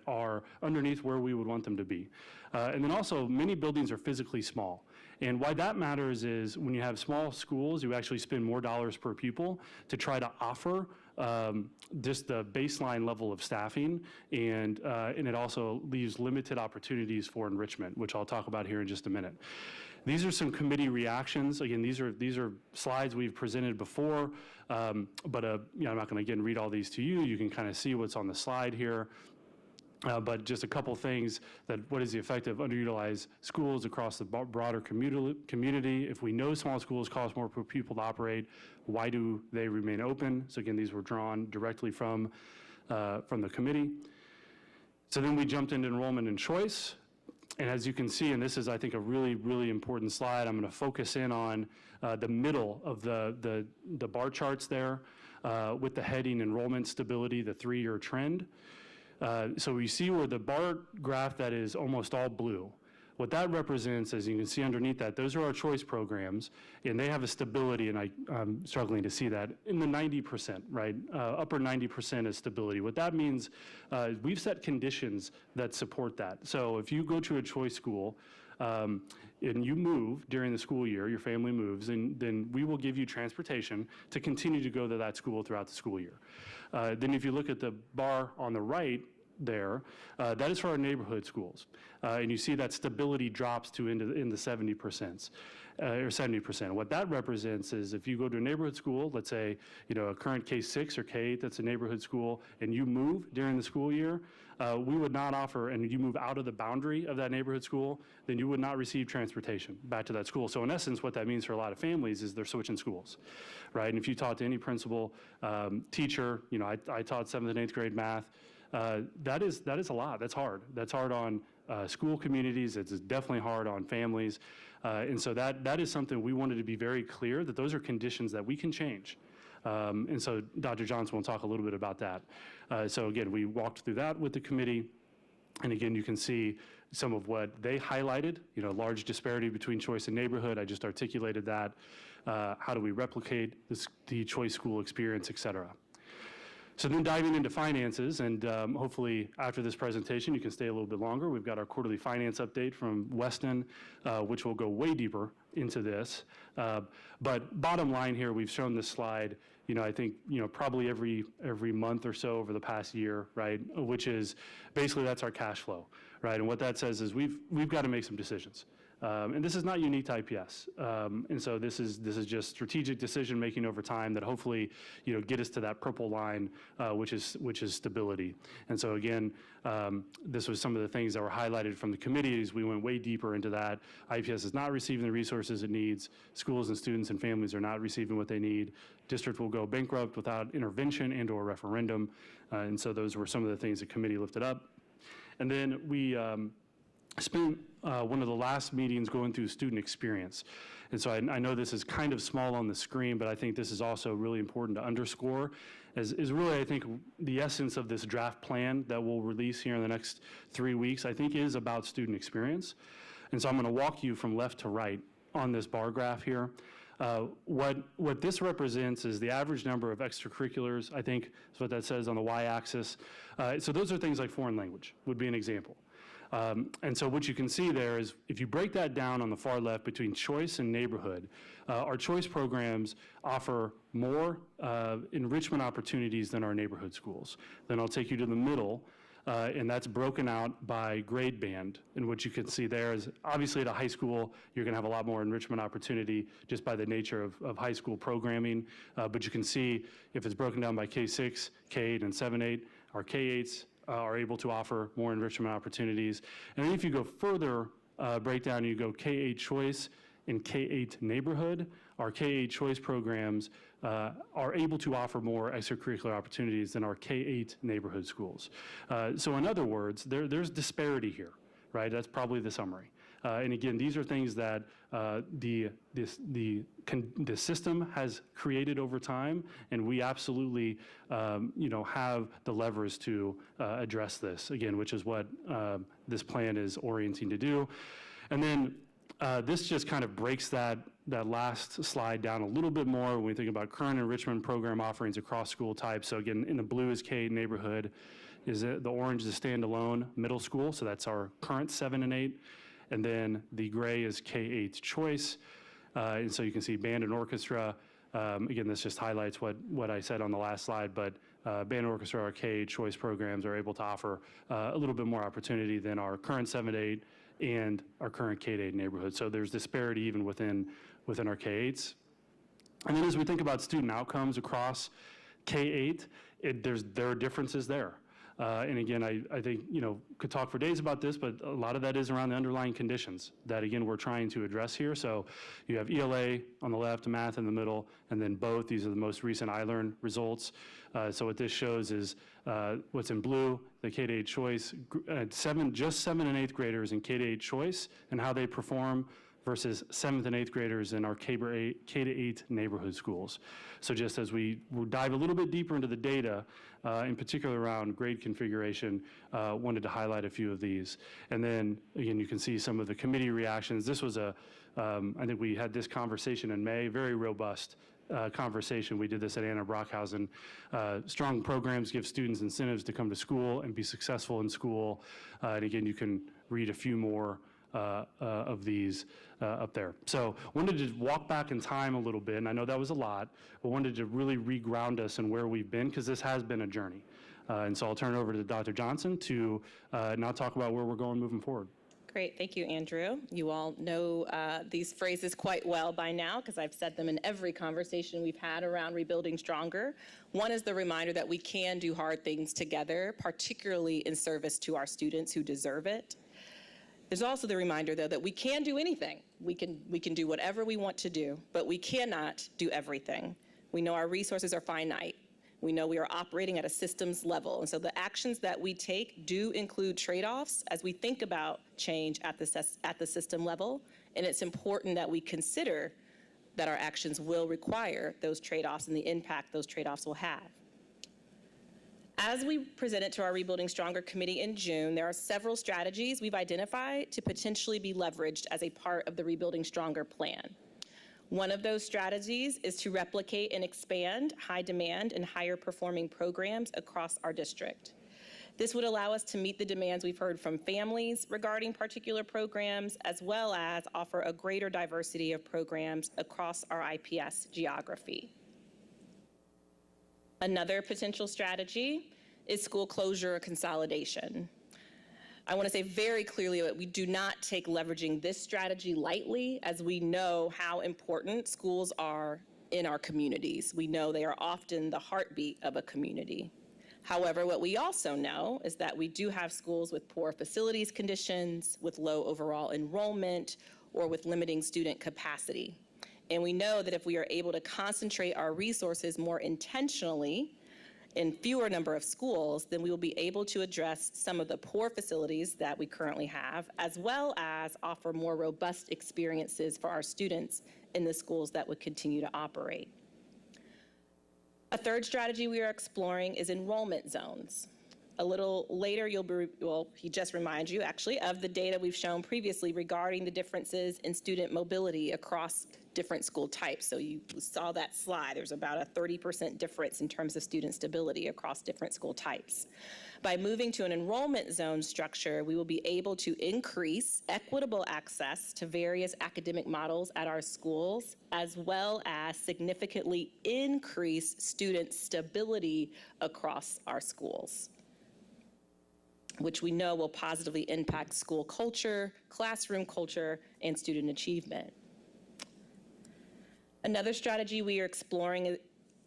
Speaker 14: are underneath where we would want them to be. And then also, many buildings are physically small. And why that matters is when you have small schools, you actually spend more dollars per pupil to try to offer just the baseline level of staffing, and it also leaves limited opportunities for enrichment, which I'll talk about here in just a minute. These are some committee reactions. Again, these are slides we've presented before, but I'm not going to again read all these to you. You can kind of see what's on the slide here. But just a couple things: that what is the effect of underutilized schools across the broader community? If we know small schools cost more per pupil to operate, why do they remain open? So again, these were drawn directly from the committee. So then we jumped into enrollment and choice. And as you can see, and this is, I think, a really, really important slide, I'm going to focus in on the middle of the bar charts there with the heading enrollment stability, the 3-year trend. So we see where the bar graph that is almost all blue, what that represents, as you can see underneath that, those are our choice programs, and they have a stability, and I'm struggling to see that, in the 90%, right? Upper 90% is stability. What that means, we've set conditions that support that. So if you go to a choice school, and you move during the school year, your family moves, and then we will give you transportation to continue to go to that school throughout the school year. Then if you look at the bar on the right there, that is for our neighborhood schools. And you see that stability drops to in the 70%, or 70%. What that represents is if you go to a neighborhood school, let's say, a current K-6 or K-8 that's a neighborhood school, and you move during the school year, we would not offer, and you move out of the boundary of that neighborhood school, then you would not receive transportation back to that school. So in essence, what that means for a lot of families is they're switching schools, right? And if you talk to any principal, teacher, I taught 7th and 8th grade math, that is a lot. That's hard. That's hard on school communities. It's definitely hard on families. And so that is something we wanted to be very clear that those are conditions that we can change. And so Dr. Johnson will talk a little bit about that. So again, we walked through that with the committee. And again, you can see some of what they highlighted, large disparity between choice and neighborhood. I just articulated that. How do we replicate the choice school experience, et cetera. So then diving into finances, and hopefully after this presentation, you can stay a little bit longer. We've got our quarterly finance update from Weston, which will go way deeper into this. But bottom line here, we've shown this slide, I think, probably every month or so over the past year, right? Which is basically that's our cash flow, right? And what that says is we've got to make some decisions. And this is not unique to IPS. And so this is just strategic decision making over time that hopefully, get us to that purple line, which is stability. And so again, this was some of the things that were highlighted from the committees. We went way deeper into that. IPS is not receiving the resources it needs. Schools and students and families are not receiving what they need. District will go bankrupt without intervention and or referendum. And so those were some of the things the committee lifted up. And then we spent one of the last meetings going through student experience. And so I know this is kind of small on the screen, but I think this is also really important to underscore, is really, I think, the essence of this draft plan that we'll release here in the next 3 weeks, I think is about student experience. And so I'm gonna walk you from left to right on this bar graph here. What this represents is the average number of extracurriculars, I think is what that says on the y-axis. So those are things like foreign language would be an example. And so what you can see there is if you break that down on the far left between choice and neighborhood, our choice programs offer more enrichment opportunities than our neighborhood schools. Then I'll take you to the middle, and that's broken out by grade band. And what you can see there is obviously at a high school, you're gonna have a lot more enrichment opportunity just by the nature of high school programming. But you can see if it's broken down by K-6, K-8, and 7-8, our K-8s are able to offer more enrichment opportunities. And then if you go further, breakdown, you go K-8 choice and K-8 neighborhood, our K-8 choice programs are able to offer more extracurricular opportunities than our K-8 neighborhood schools. So in other words, there's disparity here, right? That's probably the summary. And again, these are things that the system has created over time, and we absolutely, have the levers to address this, again, which is what this plan is orienting to do. And then this just kind of breaks that last slide down a little bit more when we think about current enrichment program offerings across school types. So again, in the blue is K neighborhood, the orange is standalone middle school, so that's our current 7 and 8. And then the gray is K-8 choice. And so you can see band and orchestra. Again, this just highlights what I said on the last slide, but band and orchestra, our K-8 choice programs are able to offer a little bit more opportunity than our current 7-8 and our current K-8 neighborhood. So there's disparity even within our K-8s. And then as we think about student outcomes across K-8, there are differences there. And again, I think, could talk for days about this, but a lot of that is around the underlying conditions that, again, we're trying to address here. So you have ELA on the left, math in the middle, and then both. These are the most recent iLearn results. So what this shows is what's in blue, the K-8 choice, just 7 and 8th graders in K-8 choice, and how they perform versus 7th and 8th graders in our K-8 neighborhood schools. So just as we will dive a little bit deeper into the data, in particular around grade configuration, wanted to highlight a few of these. And then, again, you can see some of the committee reactions. This was I think we had this conversation in May, very robust conversation. We did this at Anna Brockhausen. Strong programs give students incentives to come to school and be successful in school. And again, you can read a few more of these up there. So wanted to walk back in time a little bit, and I know that was a lot, but wanted to really reground us in where we've been, because this has been a journey. And so I'll turn it over to Dr. Johnson to now talk about where we're going moving forward.
Speaker 8: Great, thank you, Andrew. You all know these phrases quite well by now, because I've said them in every conversation we've had around Rebuilding Stronger. One is the reminder that we can do hard things together, particularly in service to our students who deserve it. There's also the reminder, though, that we can do anything. We can do whatever we want to do, but we cannot do everything. We know our resources are finite. We know we are operating at a systems level. And so the actions that we take do include trade-offs as we think about change at the system level. And it's important that we consider that our actions will require those trade-offs and the impact those trade-offs will have. As we presented to our Rebuilding Stronger committee in June, there are several strategies we've identified to potentially be leveraged as a part of the Rebuilding Stronger plan. One of those strategies is to replicate and expand high demand and higher performing programs across our district. This would allow us to meet the demands we've heard from families regarding particular programs, as well as offer a greater diversity of programs across our IPS geography. Another potential strategy is school closure or consolidation. I want to say very clearly that we do not take leveraging this strategy lightly, as we know how important schools are in our communities. We know they are often the heartbeat of a community. However, what we also know is that we do have schools with poor facilities conditions, with low overall enrollment, or with limiting student capacity. And we know that if we are able to concentrate our resources more intentionally in fewer number of schools, then we will be able to address some of the poor facilities that we currently have, as well as offer more robust experiences for our students in the schools that would continue to operate. A third strategy we are exploring is enrollment zones. A little later, he just reminds you actually of the data we've shown previously regarding the differences in student mobility across different school types. So you saw that slide. There's about a 30% difference in terms of student stability across different school types. By moving to an enrollment zone structure, we will be able to increase equitable access to various academic models at our schools, as well as significantly increase student stability across our schools, which we know will positively impact school culture, classroom culture, and student achievement. Another strategy we are exploring,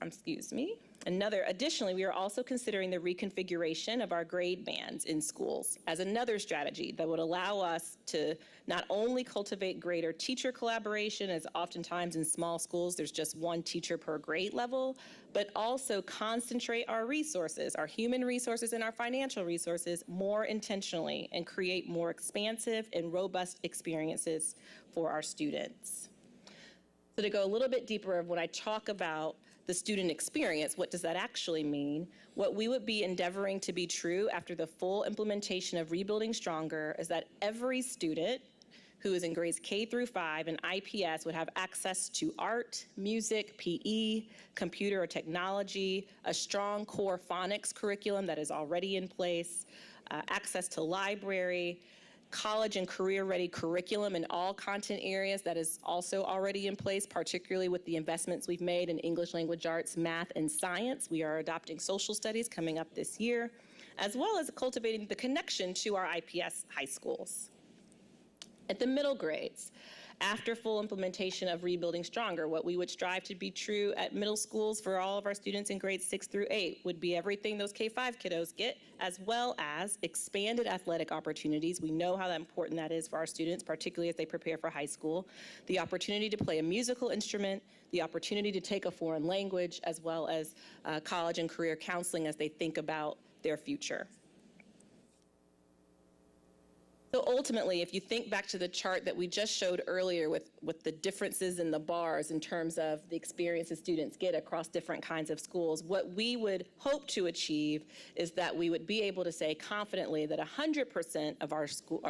Speaker 8: additionally, we are also considering the reconfiguration of our grade bands in schools as another strategy that would allow us to not only cultivate greater teacher collaboration, as oftentimes in small schools there's just one teacher per grade level, but also concentrate our resources, our human resources and our financial resources more intentionally and create more expansive and robust experiences for our students. So to go a little bit deeper of when I talk about the student experience, what does that actually mean? What we would be endeavoring to be true after the full implementation of Rebuilding Stronger is that every student who is in grades K through 5 in IPS would have access to art, music, PE, computer or technology, a strong core phonics curriculum that is already in place, access to library, college and career-ready curriculum in all content areas that is also already in place, particularly with the investments we've made in English language arts, math, and science. We are adopting social studies coming up this year, as well as cultivating the connection to our IPS high schools. At the middle grades, after full implementation of Rebuilding Stronger, what we would strive to be true at middle schools for all of our students in grades 6 through 8 would be everything those K-5 kiddos get, as well as expanded athletic opportunities. We know how important that is for our students, particularly as they prepare for high school. The opportunity to play a musical instrument, the opportunity to take a foreign language, as well as college and career counseling as they think about their future. So ultimately, if you think back to the chart that we just showed earlier with the differences in the bars in terms of the experiences students get across different kinds of schools, what we would hope to achieve is that we would be able to say confidently that 100% of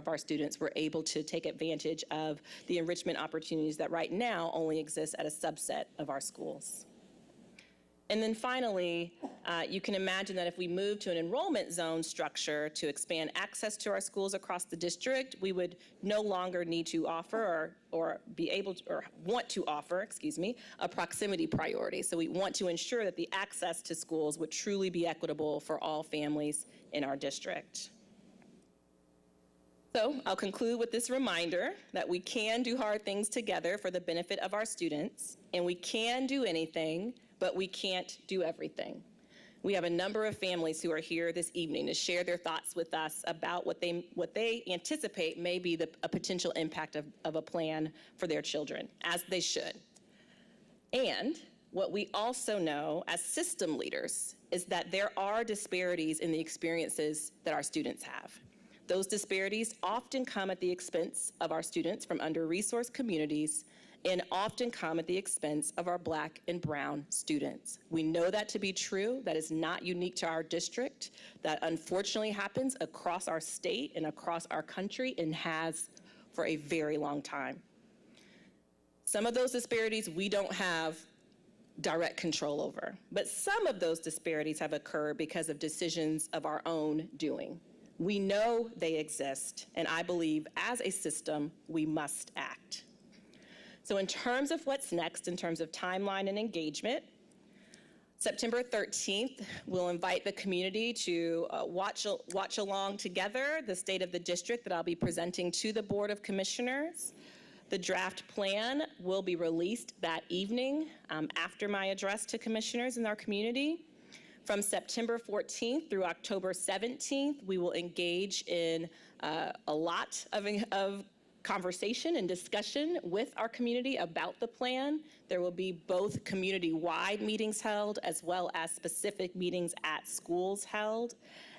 Speaker 8: our students were able to take advantage of the enrichment opportunities that right now only exist at a subset of our schools. And then finally, you can imagine that if we move to an enrollment zone structure to expand access to our schools across the district, we would no longer need to offer or be able to, or want to offer, a proximity priority. So we want to ensure that the access to schools would truly be equitable for all families in our district. So I'll conclude with this reminder that we can do hard things together for the benefit of our students, and we can do anything, but we can't do everything. We have a number of families who are here this evening to share their thoughts with us about what they anticipate may be a potential impact of a plan for their children, as they should. And what we also know as system leaders is that there are disparities in the experiences that our students have. Those disparities often come at the expense of our students from under-resourced communities and often come at the expense of our Black and brown students. We know that to be true. That is not unique to our district. That unfortunately happens across our state and across our country and has for a very long time. Some of those disparities we don't have direct control over, but some of those disparities have occurred because of decisions of our own doing. We know they exist, and I believe as a system, we must act. So in terms of what's next, in terms of timeline and engagement, September 13th, we'll invite the community to watch along together the state of the district that I'll be presenting to the Board of Commissioners. The draft plan will be released that evening after my address to commissioners in our community. From September 14th through October 17th, we will engage in a lot of conversation and discussion with our community about the plan. There will be both community-wide meetings held as well as specific meetings at schools held.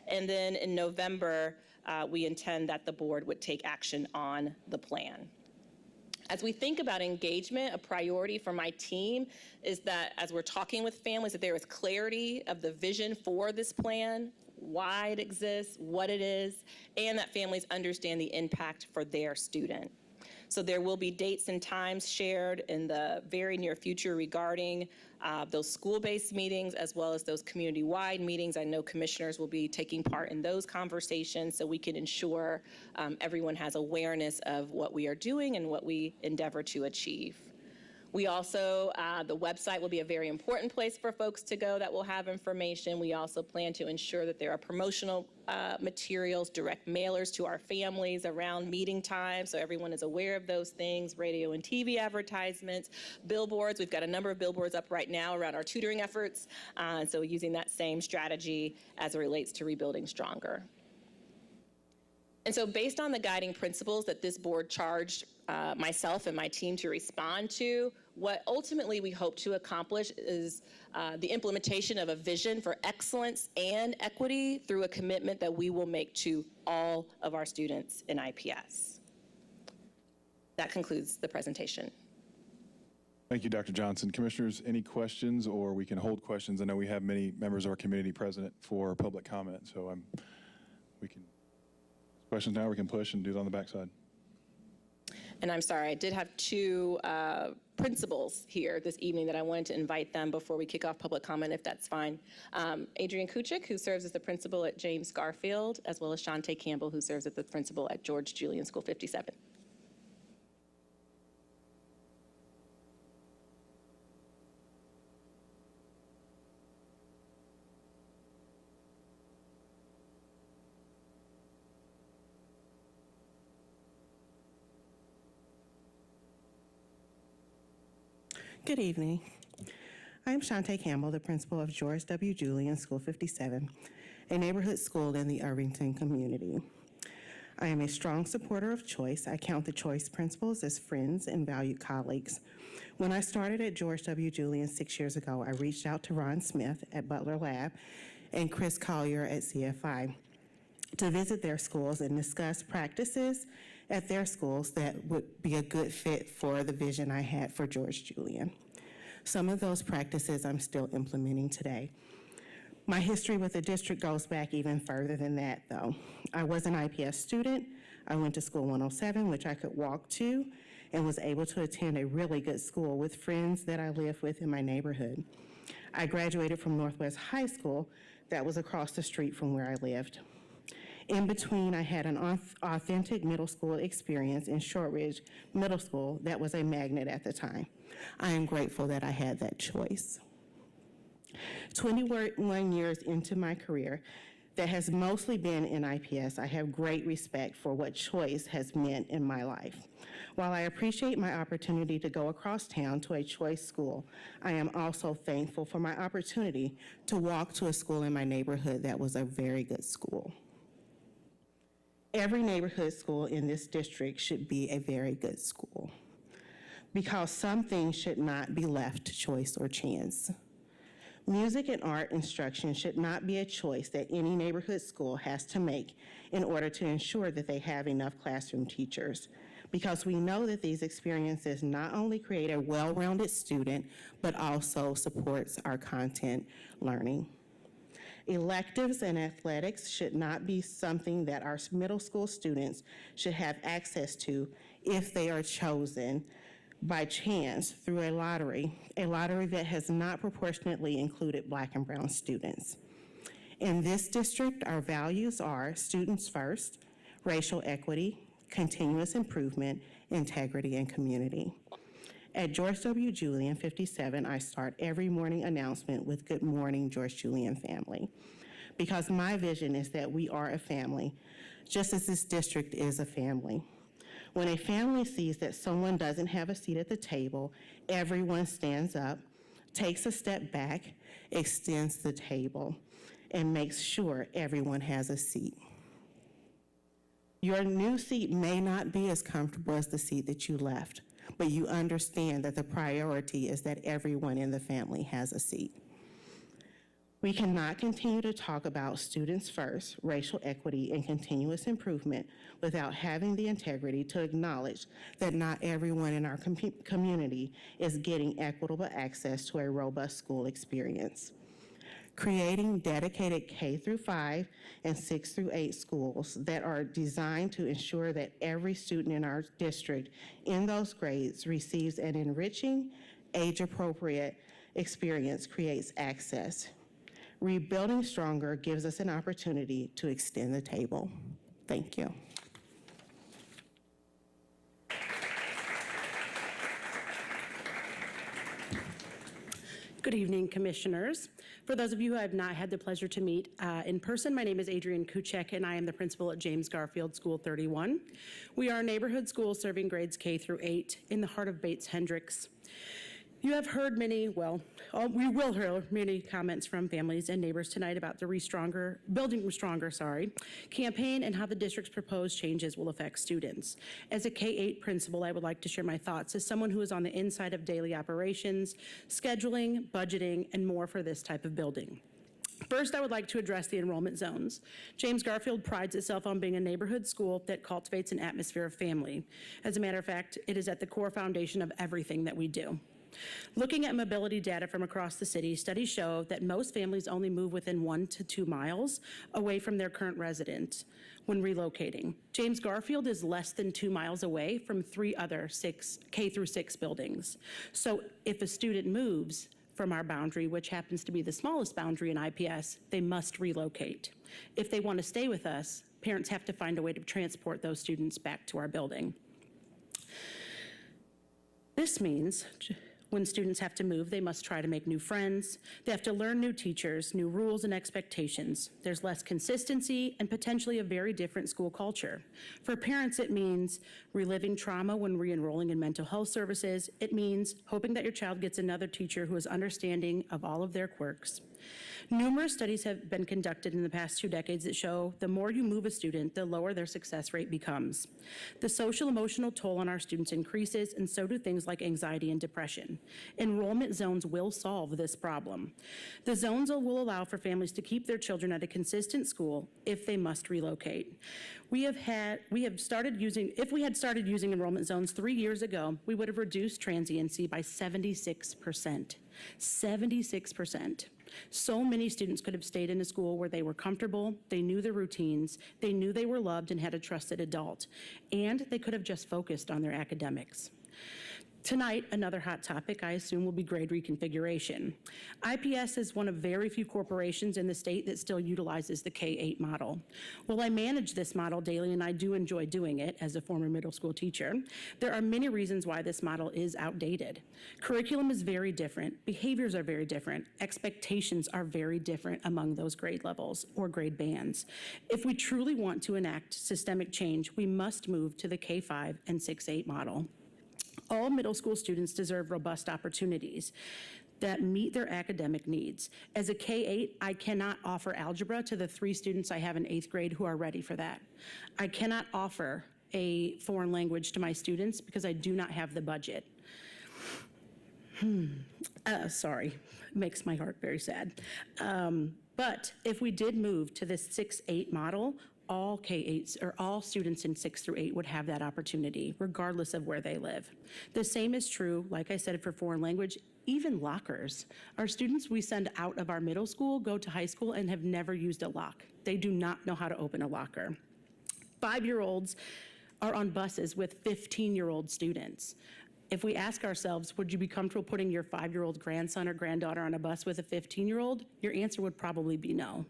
Speaker 8: And then in November, we intend that the board would take action on the plan. As we think about engagement, a priority for my team is that as we're talking with families, that there is clarity of the vision for this plan, why it exists, what it is, and that families understand the impact for their student. So there will be dates and times shared in the very near future regarding those school-based meetings as well as those community-wide meetings. I know commissioners will be taking part in those conversations so we can ensure everyone has awareness of what we are doing and what we endeavor to achieve. We also, the website will be a very important place for folks to go that will have information. We also plan to ensure that there are promotional materials, direct mailers to our families around meeting times, so everyone is aware of those things, radio and TV advertisements, billboards. We've got a number of billboards up right now around our tutoring efforts, so using that same strategy as it relates to rebuilding stronger. And so based on the guiding principles that this board charged myself and my team to respond to, what ultimately we hope to accomplish is the implementation of a vision for excellence and equity through a commitment that we will make to all of our students in IPS. That concludes the presentation.
Speaker 2: Thank you, Dr. Johnson. Commissioners, any questions, or we can hold questions? I know we have many members of our community present for public comment, so we can questions now, we can push and do it on the backside.
Speaker 8: And I'm sorry, I did have two principals here this evening that I wanted to invite them before we kick off public comment, if that's fine. Adrian Kuchik, who serves as the principal at James Garfield, as well as Shantae Campbell, who serves as the principal at George Julian School 57.
Speaker 15: Good evening. I'm Shantae Campbell, the principal of George W. Julian School 57, a neighborhood school in the Irvington community. I am a strong supporter of choice. I count the choice principals as friends and valued colleagues. When I started at George W. Julian 6 years ago, I reached out to Ron Smith at Butler Lab and Chris Collier at CFI. to visit their schools and discuss practices at their schools that would be a good fit for the vision I had for George Julian. Some of those practices I'm still implementing today. My history with the district goes back even further than that, though. I was an IPS student. I went to School 107, which I could walk to, and was able to attend a really good school with friends that I lived with in my neighborhood. I graduated from Northwest High School that was across the street from where I lived. In between, I had an authentic middle school experience in Shortridge Middle School that was a magnet at the time. I am grateful that I had that choice. 21 years into my career that has mostly been in IPS, I have great respect for what choice has meant in my life. While I appreciate my opportunity to go across town to a choice school, I am also thankful for my opportunity to walk to a school in my neighborhood that was a very good school. Every neighborhood school in this district should be a very good school, because some things should not be left to choice or chance. Music and art instruction should not be a choice that any neighborhood school has to make in order to ensure that they have enough classroom teachers, because we know that these experiences not only create a well-rounded student, but also supports our content learning. Electives and athletics should not be something that our middle school students should have access to if they are chosen by chance through a lottery that has not proportionately included Black and brown students. In this district, our values are students first, racial equity, continuous improvement, integrity, and community. At George W. Julian 57, I start every morning announcement with "Good morning, George Julian family," because my vision is that we are a family, just as this district is a family. When a family sees that someone doesn't have a seat at the table, everyone stands up, takes a step back, extends the table, and makes sure everyone has a seat. Your new seat may not be as comfortable as the seat that you left, but you understand that the priority is that everyone in the family has a seat. We cannot continue to talk about students first, racial equity, and continuous improvement without having the integrity to acknowledge that not everyone in our community is getting equitable access to a robust school experience. Creating dedicated K-5 and 6-8 schools that are designed to ensure that every student in our district in those grades receives an enriching, age-appropriate experience creates access. Rebuilding stronger gives us an opportunity to extend the table. Thank you.
Speaker 16: Good evening, commissioners. For those of you who I have not had the pleasure to meet in person, my name is Adrienne Kuchek, and I am the principal at James Garfield School 31. We are a neighborhood school serving grades K-8 in the heart of Bates-Hendricks. You have heard many, we will hear many comments from families and neighbors tonight about the Building Stronger campaign and how the district's proposed changes will affect students. As a K-8 principal, I would like to share my thoughts as someone who is on the inside of daily operations, scheduling, budgeting, and more for this type of building. First, I would like to address the enrollment zones. James Garfield prides itself on being a neighborhood school that cultivates an atmosphere of family. As a matter of fact, it is at the core foundation of everything that we do. Looking at mobility data from across the city, studies show that most families only move within 1 to 2 miles away from their current residence when relocating. James Garfield is less than 2 miles away from 3 other K-6 buildings. So if a student moves from our boundary, which happens to be the smallest boundary in IPS, they must relocate. If they want to stay with us, parents have to find a way to transport those students back to our building. This means when students have to move, they must try to make new friends. They have to learn new teachers, new rules and expectations. There's less consistency and potentially a very different school culture. For parents, it means reliving trauma when re-enrolling in mental health services. It means hoping that your child gets another teacher who is understanding of all of their quirks. Numerous studies have been conducted in the past 2 decades that show the more you move a student, the lower their success rate becomes. The social emotional toll on our students increases, and so do things like anxiety and depression. Enrollment zones will solve this problem. The zones will allow for families to keep their children at a consistent school if they must relocate. If we had started using enrollment zones 3 years ago, we would have reduced transiency by 76%. 76%. So many students could have stayed in a school where they were comfortable, they knew the routines, they knew they were loved and had a trusted adult, and they could have just focused on their academics. Tonight, another hot topic, I assume, will be grade reconfiguration. IPS is one of very few corporations in the state that still utilizes the K-8 model. While I manage this model daily, and I do enjoy doing it as a former middle school teacher, there are many reasons why this model is outdated. Curriculum is very different, behaviors are very different, expectations are very different among those grade levels or grade bands. If we truly want to enact systemic change, we must move to the K-5 and 6-8 model. All middle school students deserve robust opportunities that meet their academic needs. As a K-8, I cannot offer algebra to the 3 students I have in 8th grade who are ready for that. I cannot offer a foreign language to my students because I do not have the budget. Sorry, makes my heart very sad. But if we did move to this 6-8 model, all K-8s or all students in 6 through 8 would have that opportunity, regardless of where they live. The same is true, like I said, for foreign language, even lockers. Our students we send out of our middle school go to high school and have never used a lock. They do not know how to open a locker. 5-year-olds are on buses with 15-year-old students. If we ask ourselves, would you be comfortable putting your 5-year-old grandson or granddaughter on a bus with a 15-year-old? Your answer would probably be no.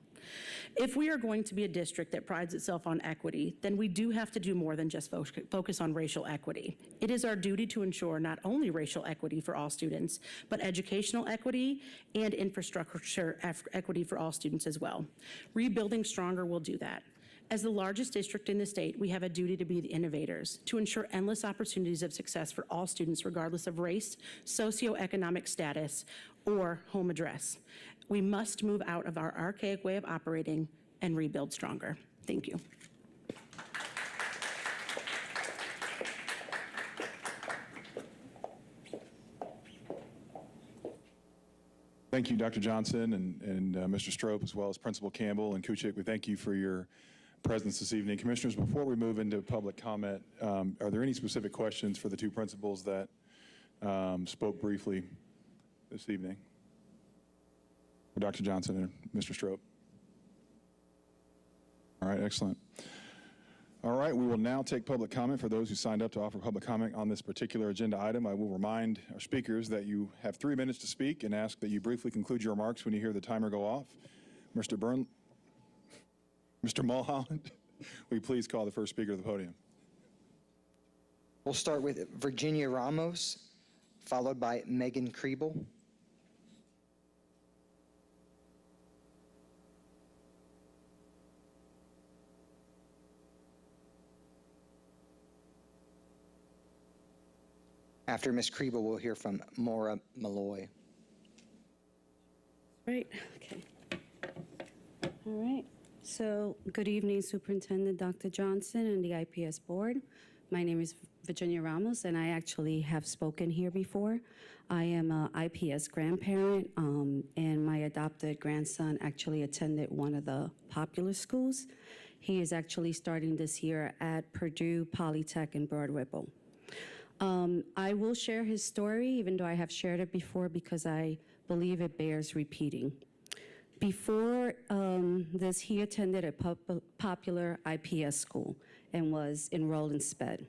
Speaker 16: If we are going to be a district that prides itself on equity, then we do have to do more than just focus on racial equity. It is our duty to ensure not only racial equity for all students, but educational equity and infrastructure equity for all students as well. Rebuilding Stronger will do that. As the largest district in the state, we have a duty to be the innovators, to ensure endless opportunities of success for all students regardless of race, socioeconomic status, or home address. We must move out of our archaic way of operating and rebuild stronger. Thank you.
Speaker 2: Thank you, Dr. Johnson and Mr. Strope, as well as Principal Campbell and Kuchik. We thank you for your presence this evening. Commissioners, before we move into public comment, are there any specific questions for the 2 principals that spoke briefly this evening? For Dr. Johnson and Mr. Strope. All right, excellent. All right, we will now take public comment for those who signed up to offer public comment on this particular agenda item. I will remind our speakers that you have 3 minutes to speak and ask that you briefly conclude your remarks when you hear the timer go off. Mr. Mulholland, will you please call the first speaker to the podium?
Speaker 4: We'll start with Virginia Ramos, followed by Megan Kriebel. After Ms. Kriebel, we'll hear from Maura Malloy.
Speaker 17: Right, okay. All right. So, good evening, Superintendent Dr. Johnson and the IPS Board. My name is Virginia Ramos, and I actually have spoken here before. I am an IPS grandparent, and my adopted grandson actually attended one of the popular schools. He is actually starting this year at Purdue Polytech in Broad Ripple. I will share his story, even though I have shared it before, because I believe it bears repeating. Before this, he attended a popular IPS school and was enrolled in SPED.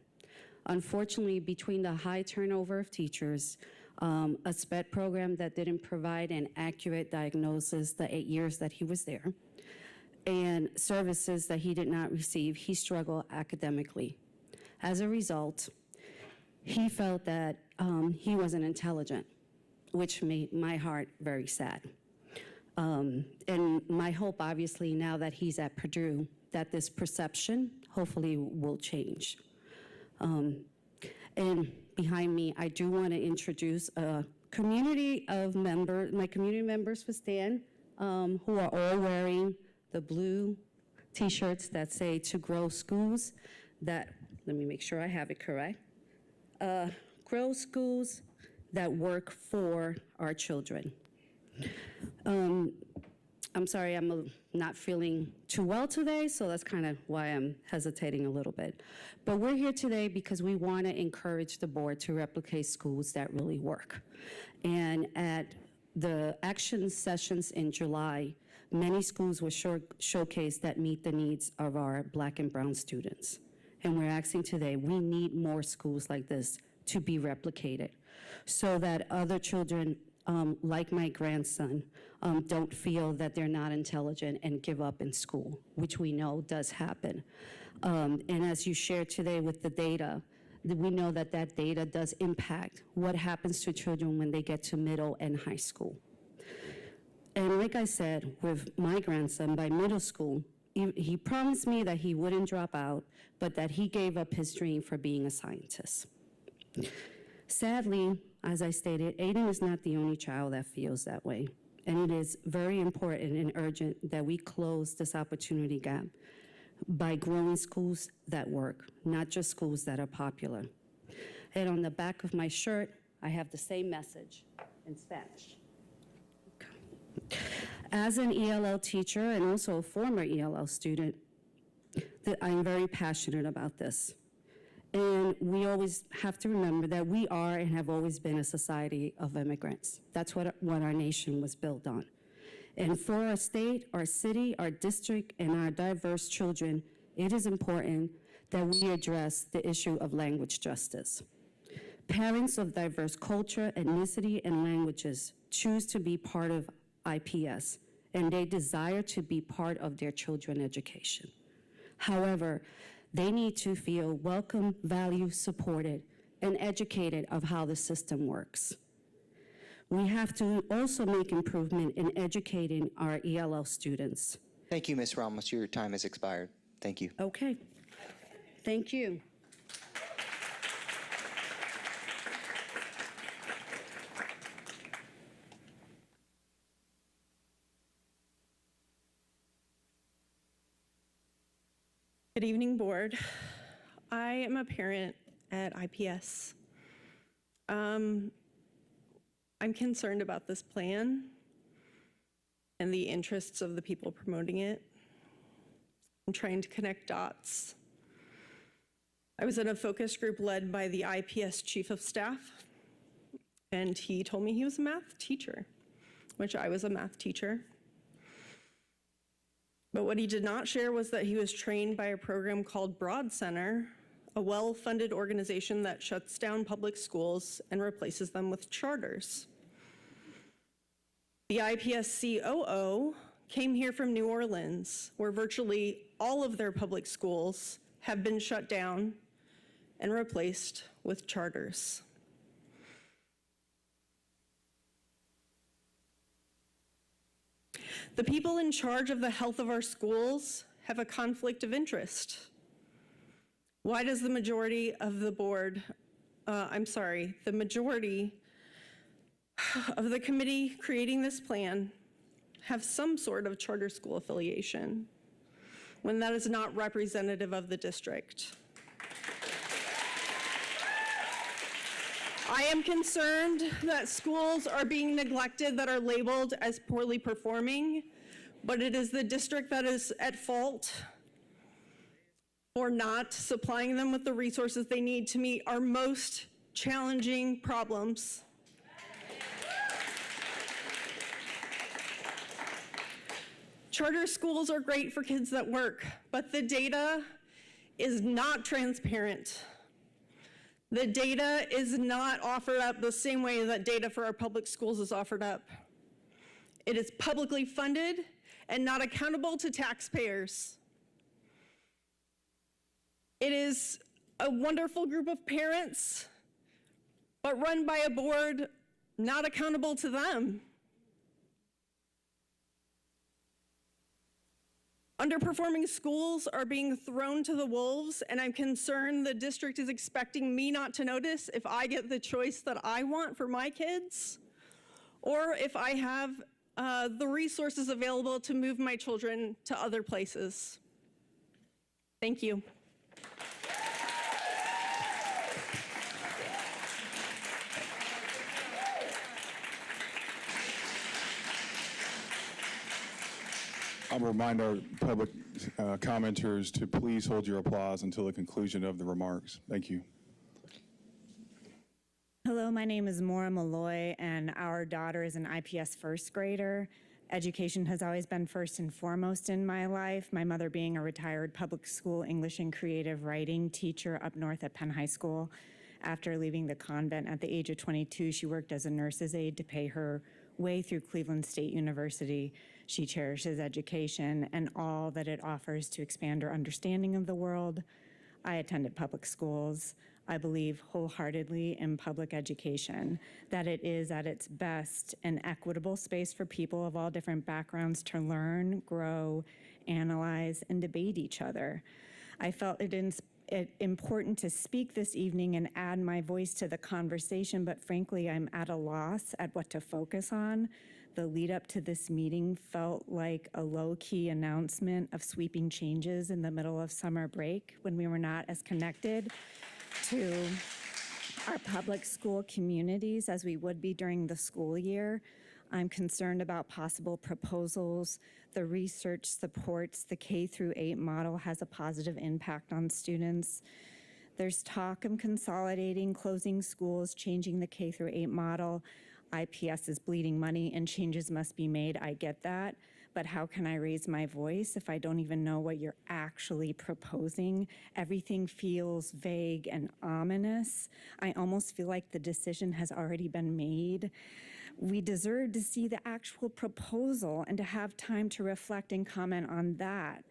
Speaker 17: Unfortunately, between the high turnover of teachers, a SPED program that didn't provide an accurate diagnosis the 8 years that he was there, and services that he did not receive, he struggled academically. As a result, he felt that he wasn't intelligent, which made my heart very sad. And my hope, obviously, now that he's at Purdue, that this perception hopefully will change. And behind me, I do want to introduce a community of members. My community members would stand who are all wearing the blue T-shirts that say "To Grow Schools," that, let me make sure I have it correct, grow schools that work for our children. I'm sorry, I'm not feeling too well today, so that's kind of why I'm hesitating a little bit. But we're here today because we want to encourage the board to replicate schools that really work. And at the action sessions in July, many schools were showcased that meet the needs of our Black and brown students. And we're asking today, we need more schools like this to be replicated so that other children, like my grandson, don't feel that they're not intelligent and give up in school, which we know does happen. And as you shared today with the data, we know that that data does impact what happens to children when they get to middle and high school. And like I said, with my grandson, by middle school, he promised me that he wouldn't drop out, but that he gave up his dream for being a scientist. Sadly, as I stated, Aiden is not the only child that feels that way. And it is very important and urgent that we close this opportunity gap by growing schools that work, not just schools that are popular. And on the back of my shirt, I have the same message in Spanish. As an ELL teacher and also a former ELL student, I'm very passionate about this. And we always have to remember that we are and have always been a society of immigrants. That's what our nation was built on. And for our state, our city, our district, and our diverse children, it is important that we address the issue of language justice. Parents of diverse culture, ethnicity, and languages choose to be part of IPS, and they desire to be part of their children's education. However, they need to feel welcome, valued, supported, and educated of how the system works. We have to also make improvement in educating our ELL students.
Speaker 4: Thank you, Ms. Ramos. Your time has expired. Thank you.
Speaker 17: Okay. Thank you.
Speaker 18: Good evening, board. I am a parent at IPS. I'm concerned about this plan and the interests of the people promoting it. I'm trying to connect dots. I was in a focus group led by the IPS chief of staff, and he told me he was a math teacher, which I was a math teacher. But what he did not share was that he was trained by a program called Broad Center, a well-funded organization that shuts down public schools and replaces them with charters. The IPS COO came here from New Orleans, where virtually all of their public schools have been shut down and replaced with charters. The people in charge of the health of our schools have a conflict of interest. Why does the majority of the board, the majority of the committee creating this plan have some sort of charter school affiliation when that is not representative of the district? I am concerned that schools are being neglected that are labeled as poorly performing, but it is the district that is at fault for not supplying them with the resources they need to meet our most challenging problems. Charter schools are great for kids that work, but the data is not transparent. The data is not offered up the same way that data for our public schools is offered up. It is publicly funded and not accountable to taxpayers. It is a wonderful group of parents, but run by a board not accountable to them. Underperforming schools are being thrown to the wolves, and I'm concerned the district is expecting me not to notice if I get the choice that I want for my kids, or if I have the resources available to move my children to other places. Thank you.
Speaker 2: I will remind our public commenters to please hold your applause until the conclusion of the remarks. Thank you.
Speaker 19: Hello, my name is Maura Malloy, and our daughter is an IPS first grader. Education has always been first and foremost in my life, my mother being a retired public school English and creative writing teacher up north at Penn High School. After leaving the convent at the age of 22, she worked as a nurse's aide to pay her way through Cleveland State University. She cherishes education and all that it offers to expand her understanding of the world. I attended public schools. I believe wholeheartedly in public education, that it is at its best an equitable space for people of all different backgrounds to learn, grow, analyze, and debate each other. I felt it important to speak this evening and add my voice to the conversation, but frankly, I'm at a loss at what to focus on. The lead up to this meeting felt like a low-key announcement of sweeping changes in the middle of summer break when we were not as connected to our public school communities as we would be during the school year. I'm concerned about possible proposals. The research supports the K-8 model has a positive impact on students. There's talk of consolidating, closing schools, changing the K-8 model. IPS is bleeding money and changes must be made. I get that. But how can I raise my voice if I don't even know what you're actually proposing? Everything feels vague and ominous. I almost feel like the decision has already been made. We deserve to see the actual proposal and to have time to reflect and comment on that.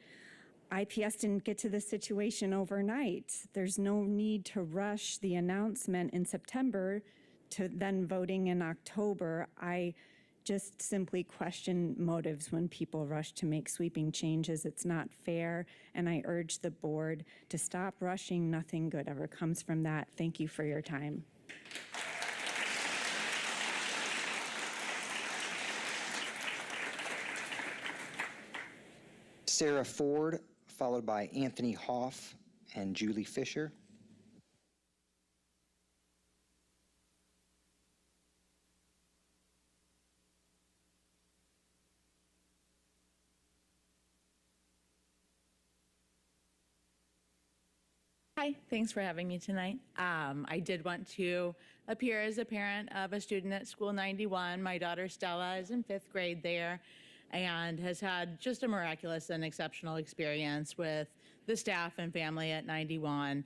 Speaker 19: IPS didn't get to this situation overnight. There's no need to rush the announcement in September to then voting in October. I just simply question motives when people rush to make sweeping changes. It's not fair, and I urge the board to stop rushing. Nothing good ever comes from that. Thank you for your time.
Speaker 4: Sarah Ford, followed by Anthony Hoff and Julie Fisher.
Speaker 20: Hi, thanks for having me tonight. I did want to appear as a parent of a student at School 91. My daughter Stella is in 5th grade there and has had just a miraculous and exceptional experience with the staff and family at 91.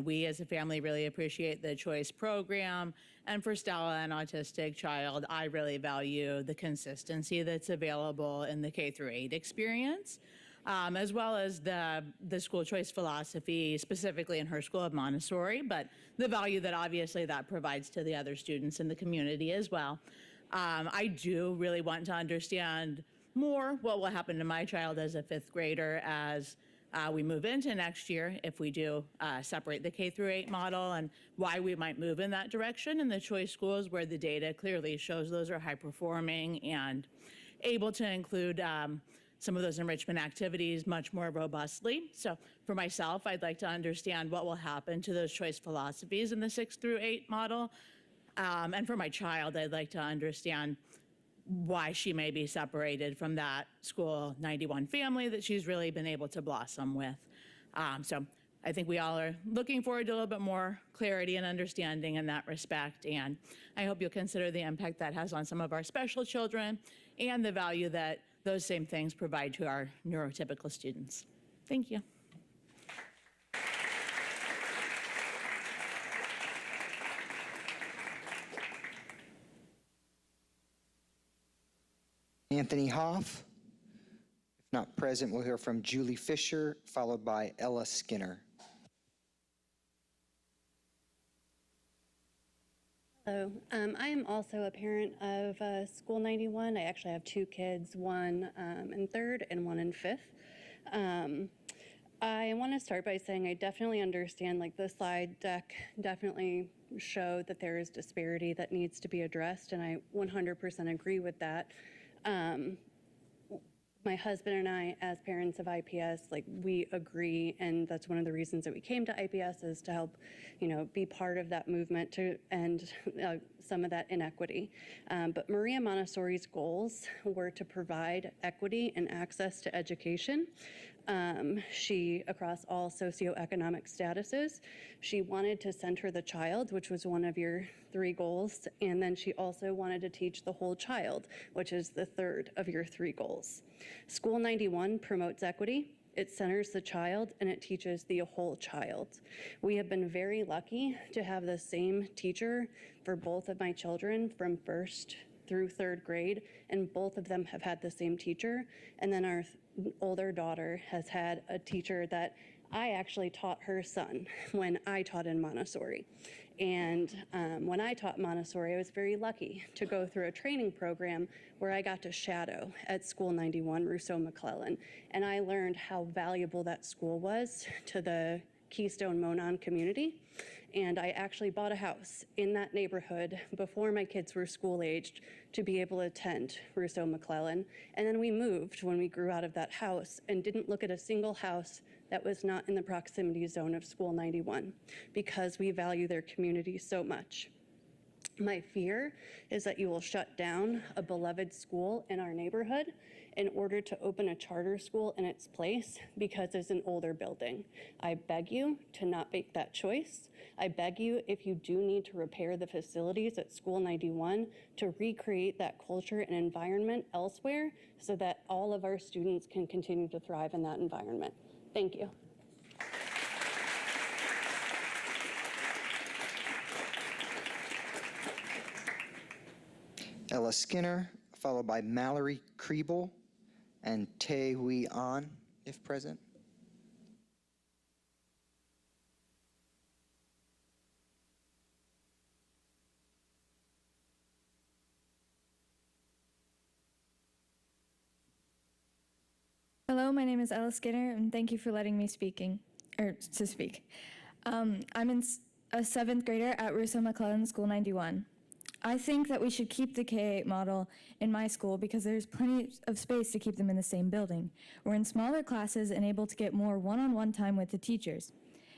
Speaker 20: We as a family really appreciate the choice program. And for Stella, an autistic child, I really value the consistency that's available in the K-8 experience. As well as the school choice philosophy, specifically in her school of Montessori, but the value that obviously that provides to the other students in the community as well. I do really want to understand more what will happen to my child as a 5th grader as we move into next year, if we do separate the K-8 model, and why we might move in that direction in the choice schools where the data clearly shows those are high performing and able to include some of those enrichment activities much more robustly. So for myself, I'd like to understand what will happen to those choice philosophies in the 6-8 model. And for my child, I'd like to understand why she may be separated from that School 91 family that she's really been able to blossom with. So I think we all are looking forward to a little bit more clarity and understanding in that respect. And I hope you'll consider the impact that has on some of our special children and the value that those same things provide to our neurotypical students. Thank you.
Speaker 4: Anthony Hoff. If not present, we'll hear from Julie Fisher, followed by Ella Skinner.
Speaker 21: Hello. I am also a parent of School 91. I actually have 2 kids, one in 3rd and one in 5th. I want to start by saying I definitely understand, like, the slide deck definitely showed that there is disparity that needs to be addressed, and I 100% agree with that. My husband and I, as parents of IPS, like, we agree, and that's one of the reasons that we came to IPS, is to help, be part of that movement to end some of that inequity. But Maria Montessori's goals were to provide equity and access to education. She, across all socioeconomic statuses, she wanted to center the child, which was one of your 3 goals, and then she also wanted to teach the whole child, which is the 3rd of your 3 goals. School 91 promotes equity. It centers the child, and it teaches the whole child. We have been very lucky to have the same teacher for both of my children from 1st through 3rd grade, and both of them have had the same teacher. And then our older daughter has had a teacher that I actually taught her son when I taught in Montessori. And when I taught Montessori, I was very lucky to go through a training program where I got to shadow at School 91, Rousseau McClellan. And I learned how valuable that school was to the Keystone Monon community. And I actually bought a house in that neighborhood before my kids were school-aged to be able to attend Rousseau McClellan. And then we moved when we grew out of that house and didn't look at a single house that was not in the proximity zone of School 91 because we value their community so much. My fear is that you will shut down a beloved school in our neighborhood in order to open a charter school in its place because it's an older building. I beg you to not make that choice. I beg you, if you do need to repair the facilities at School 91, to recreate that culture and environment elsewhere so that all of our students can continue to thrive in that environment. Thank you.
Speaker 4: Ella Skinner, followed by Mallory Kriebel and Tae Hui An, if present.
Speaker 3: Hello, my name is Ella Skinner, and thank you for letting me speak. I'm a 7th grader at Rousseau McClellan School 91. I think that we should keep the K-8 model in my school because there's plenty of space to keep them in the same building. We're in smaller classes and able to get more one-on-one time with the teachers.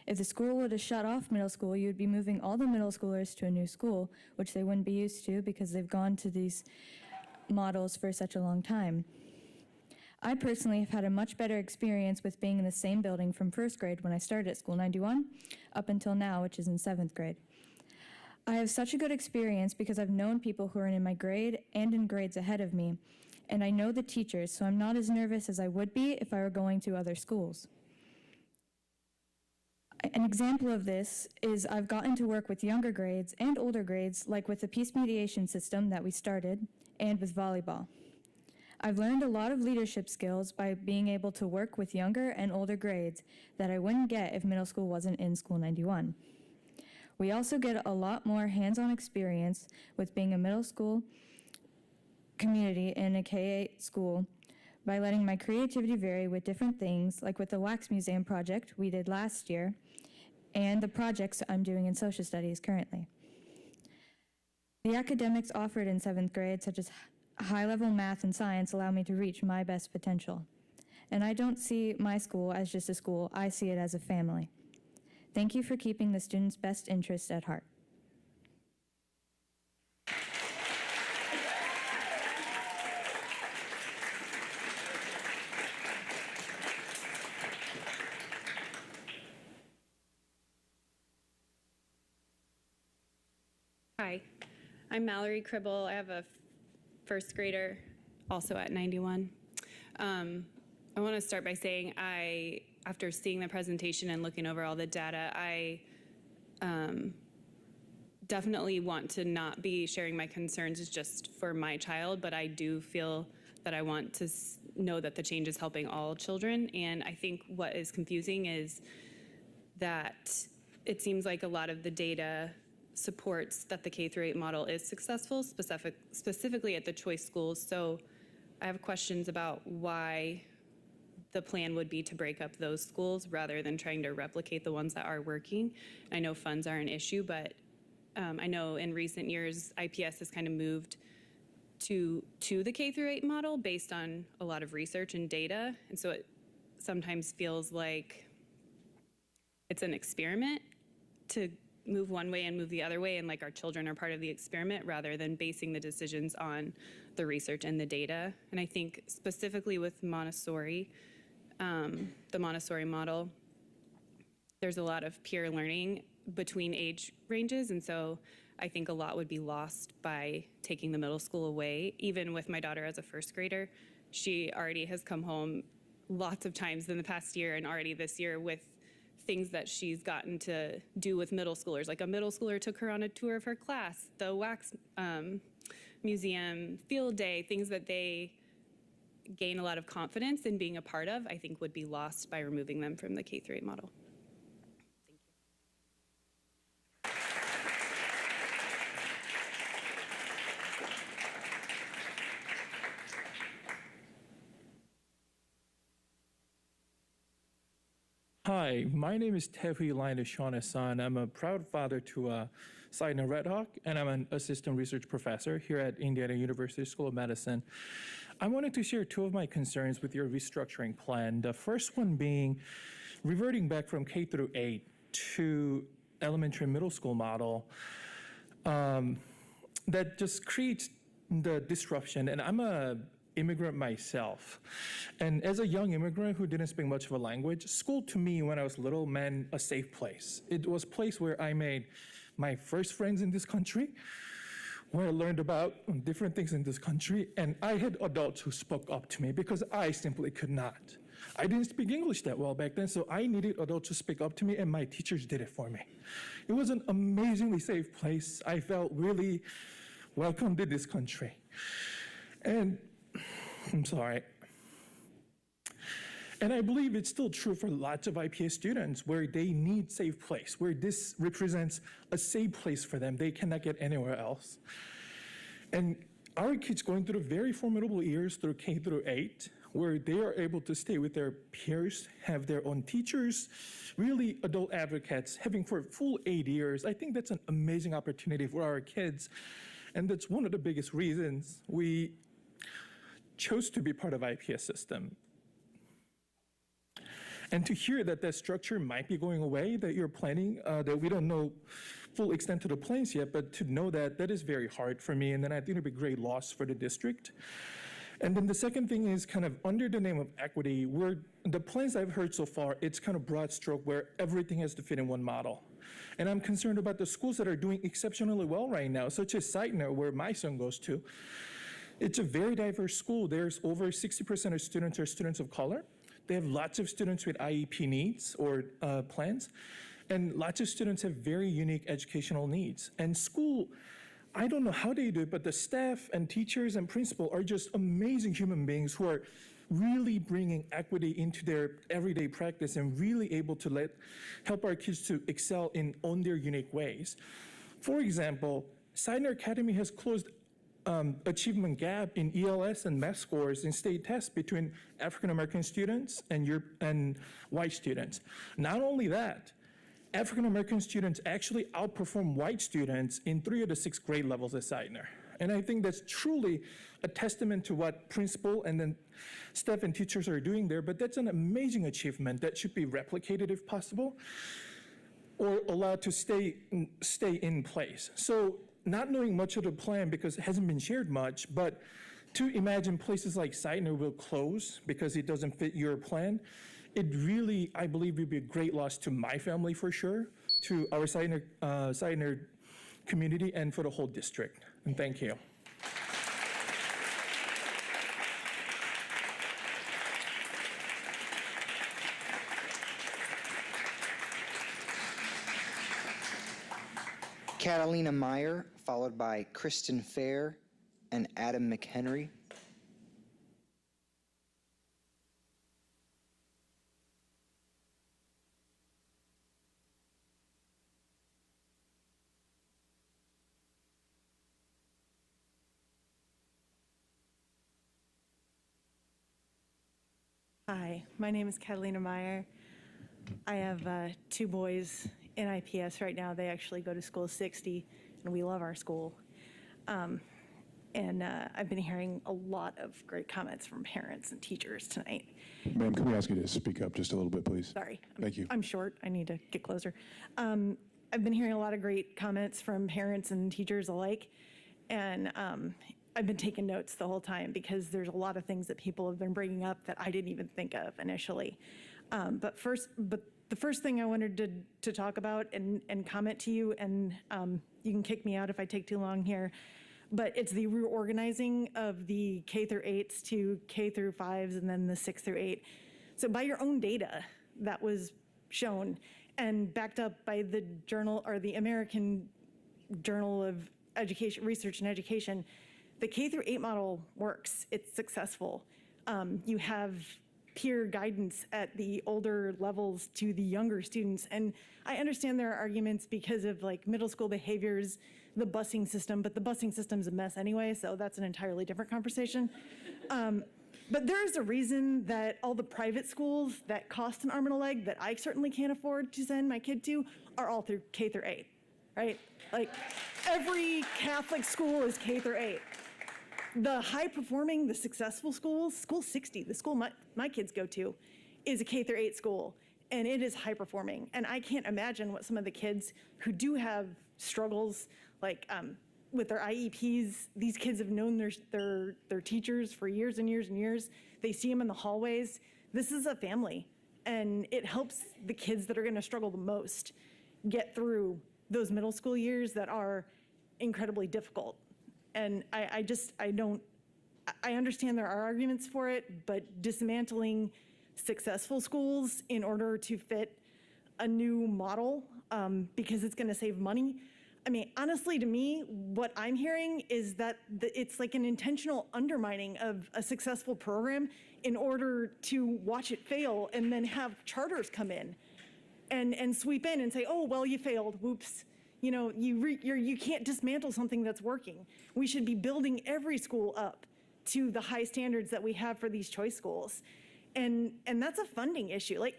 Speaker 3: If the school were to shut off middle school, you'd be moving all the middle schoolers to a new school, which they wouldn't be used to because they've gone to these models for such a long time. I personally have had a much better experience with being in the same building from 1st grade when I started at School 91 up until now, which is in 7th grade. I have such a good experience because I've known people who are in my grade and in grades ahead of me, and I know the teachers, so I'm not as nervous as I would be if I were going to other schools. An example of this is I've gotten to work with younger grades and older grades, like with the peace mediation system that we started, and with volleyball. I've learned a lot of leadership skills by being able to work with younger and older grades that I wouldn't get if middle school wasn't in School 91. We also get a lot more hands-on experience with being a middle school community in a K-8 school by letting my creativity vary with different things, like with the Wax Museum project we did last year, and the projects I'm doing in social studies currently. The academics offered in 7th grade, such as high-level math and science, allow me to reach my best potential. And I don't see my school as just a school, I see it as a family. Thank you for keeping the students' best interests at heart.
Speaker 22: Hi, I'm Mallory Kribble. I have a 1st grader also at 91. I want to start by saying after seeing the presentation and looking over all the data, I definitely want to not be sharing my concerns just for my child, but I do feel that I want to know that the change is helping all children. And I think what is confusing is that it seems like a lot of the data supports that the K-8 model is successful, specifically at the choice schools. So I have questions about why the plan would be to break up those schools rather than trying to replicate the ones that are working. I know funds are an issue, but I know in recent years, IPS has kind of moved to the K through 8 model based on a lot of research and data. And so it sometimes feels like it's an experiment to move one way and move the other way, and like our children are part of the experiment rather than basing the decisions on the research and the data. And I think specifically with Montessori, the Montessori model, there's a lot of peer learning between age ranges, and so I think a lot would be lost by taking the middle school away. Even with my daughter as a first grader, she already has come home lots of times in the past year and already this year with things that she's gotten to do with middle schoolers. Like a middle schooler took her on a tour of her class, the wax museum, field day, things that they gain a lot of confidence in being a part of, I think would be lost by removing them from the K through 8 model.
Speaker 5: Hi, my name is Tevi Lainashanasan. I'm a proud father to a Sidner Red Hawk, and I'm an assistant research professor here at Indiana University School of Medicine. I wanted to share two of my concerns with your restructuring plan. The first one being reverting back from K through 8 to elementary and middle school model that just creates the disruption. And I'm a immigrant myself. And as a young immigrant who didn't speak much of a language, school to me when I was little meant a safe place. It was a place where I made my first friends in this country, where I learned about different things in this country, and I had adults who spoke up to me because I simply could not. I didn't speak English that well back then, so I needed adults to speak up to me, and my teachers did it for me. It was an amazingly safe place. I felt really welcomed in this country. And I'm sorry. And I believe it's still true for lots of IPS students where they need safe place, where this represents a safe place for them. They cannot get anywhere else. And our kids going through very formidable years through K through 8, where they are able to stay with their peers, have their own teachers, really adult advocates, having for full 8 years. I think that's an amazing opportunity for our kids. And that's one of the biggest reasons we chose to be part of IPS system. And to hear that that structure might be going away, that you're planning, that we don't know full extent to the plans yet, but to know that, that is very hard for me, and then I think it'd be a great loss for the district. And then the second thing is kind of under the name of equity, where the plans I've heard so far, it's kind of broad stroke where everything has to fit in one model. And I'm concerned about the schools that are doing exceptionally well right now, such as Sidner, where my son goes to. It's a very diverse school. There's over 60% of students are students of color. They have lots of students with IEP needs or plans, and lots of students have very unique educational needs. And school, I don't know how they do it, but the staff and teachers and principal are just amazing human beings who are really bringing equity into their everyday practice and really able to help our kids to excel on their unique ways. For example, Sidner Academy has closed achievement gap in ELS and math scores in state tests between African American students and white students. Not only that, African American students actually outperform white students in 3 of the 6 grade levels at Sidner. And I think that's truly a testament to what principal and then staff and teachers are doing there, but that's an amazing achievement that should be replicated if possible, or allowed to stay in place. So not knowing much of the plan because it hasn't been shared much, but to imagine places like Sidner will close because it doesn't fit your plan, it really, I believe, would be a great loss to my family for sure, to our Sidner community, and for the whole district. And thank you.
Speaker 4: Catalina Meyer, followed by Kristen Fair and Adam McHenry.
Speaker 6: Hi, my name is Catalina Meyer. I have 2 boys in IPS right now. They actually go to school 60, and we love our school. And I've been hearing a lot of great comments from parents and teachers tonight.
Speaker 2: Ma'am, can we ask you to speak up just a little bit, please?
Speaker 6: Sorry.
Speaker 2: Thank you.
Speaker 6: I'm short. I need to get closer. I've been hearing a lot of great comments from parents and teachers alike. And I've been taking notes the whole time because there's a lot of things that people have been bringing up that I didn't even think of initially. But the first thing I wanted to talk about and comment to you, and you can kick me out if I take too long here, but it's the reorganizing of the K through 8s to K through 5s and then the 6 through 8. So by your own data that was shown and backed up by the journal or the American Journal of Education, Research and Education, the K through 8 model works. It's successful. You have peer guidance at the older levels to the younger students. And I understand there are arguments because of like middle school behaviors, the busing system, but the busing system's a mess anyway, so that's an entirely different conversation. But there's a reason that all the private schools that cost an arm and a leg that I certainly can't afford to send my kid to are all through K through 8, right? Like every Catholic school is K through 8. The high performing, the successful schools, School 60, the school my kids go to, is a K through 8 school, and it is high performing. And I can't imagine what some of the kids who do have struggles, like with their IEPs, these kids have known their teachers for years and years and years. They see them in the hallways. This is a family, and it helps the kids that are gonna struggle the most get through those middle school years that are incredibly difficult. And I understand there are arguments for it, but dismantling successful schools in order to fit a new model because it's gonna save money. I mean, honestly, to me, what I'm hearing is that it's like an intentional undermining of a successful program in order to watch it fail and then have charters come in and sweep in and say, oh, well, you failed, whoops. You know, you can't dismantle something that's working. We should be building every school up to the high standards that we have for these choice schools. And that's a funding issue. Like,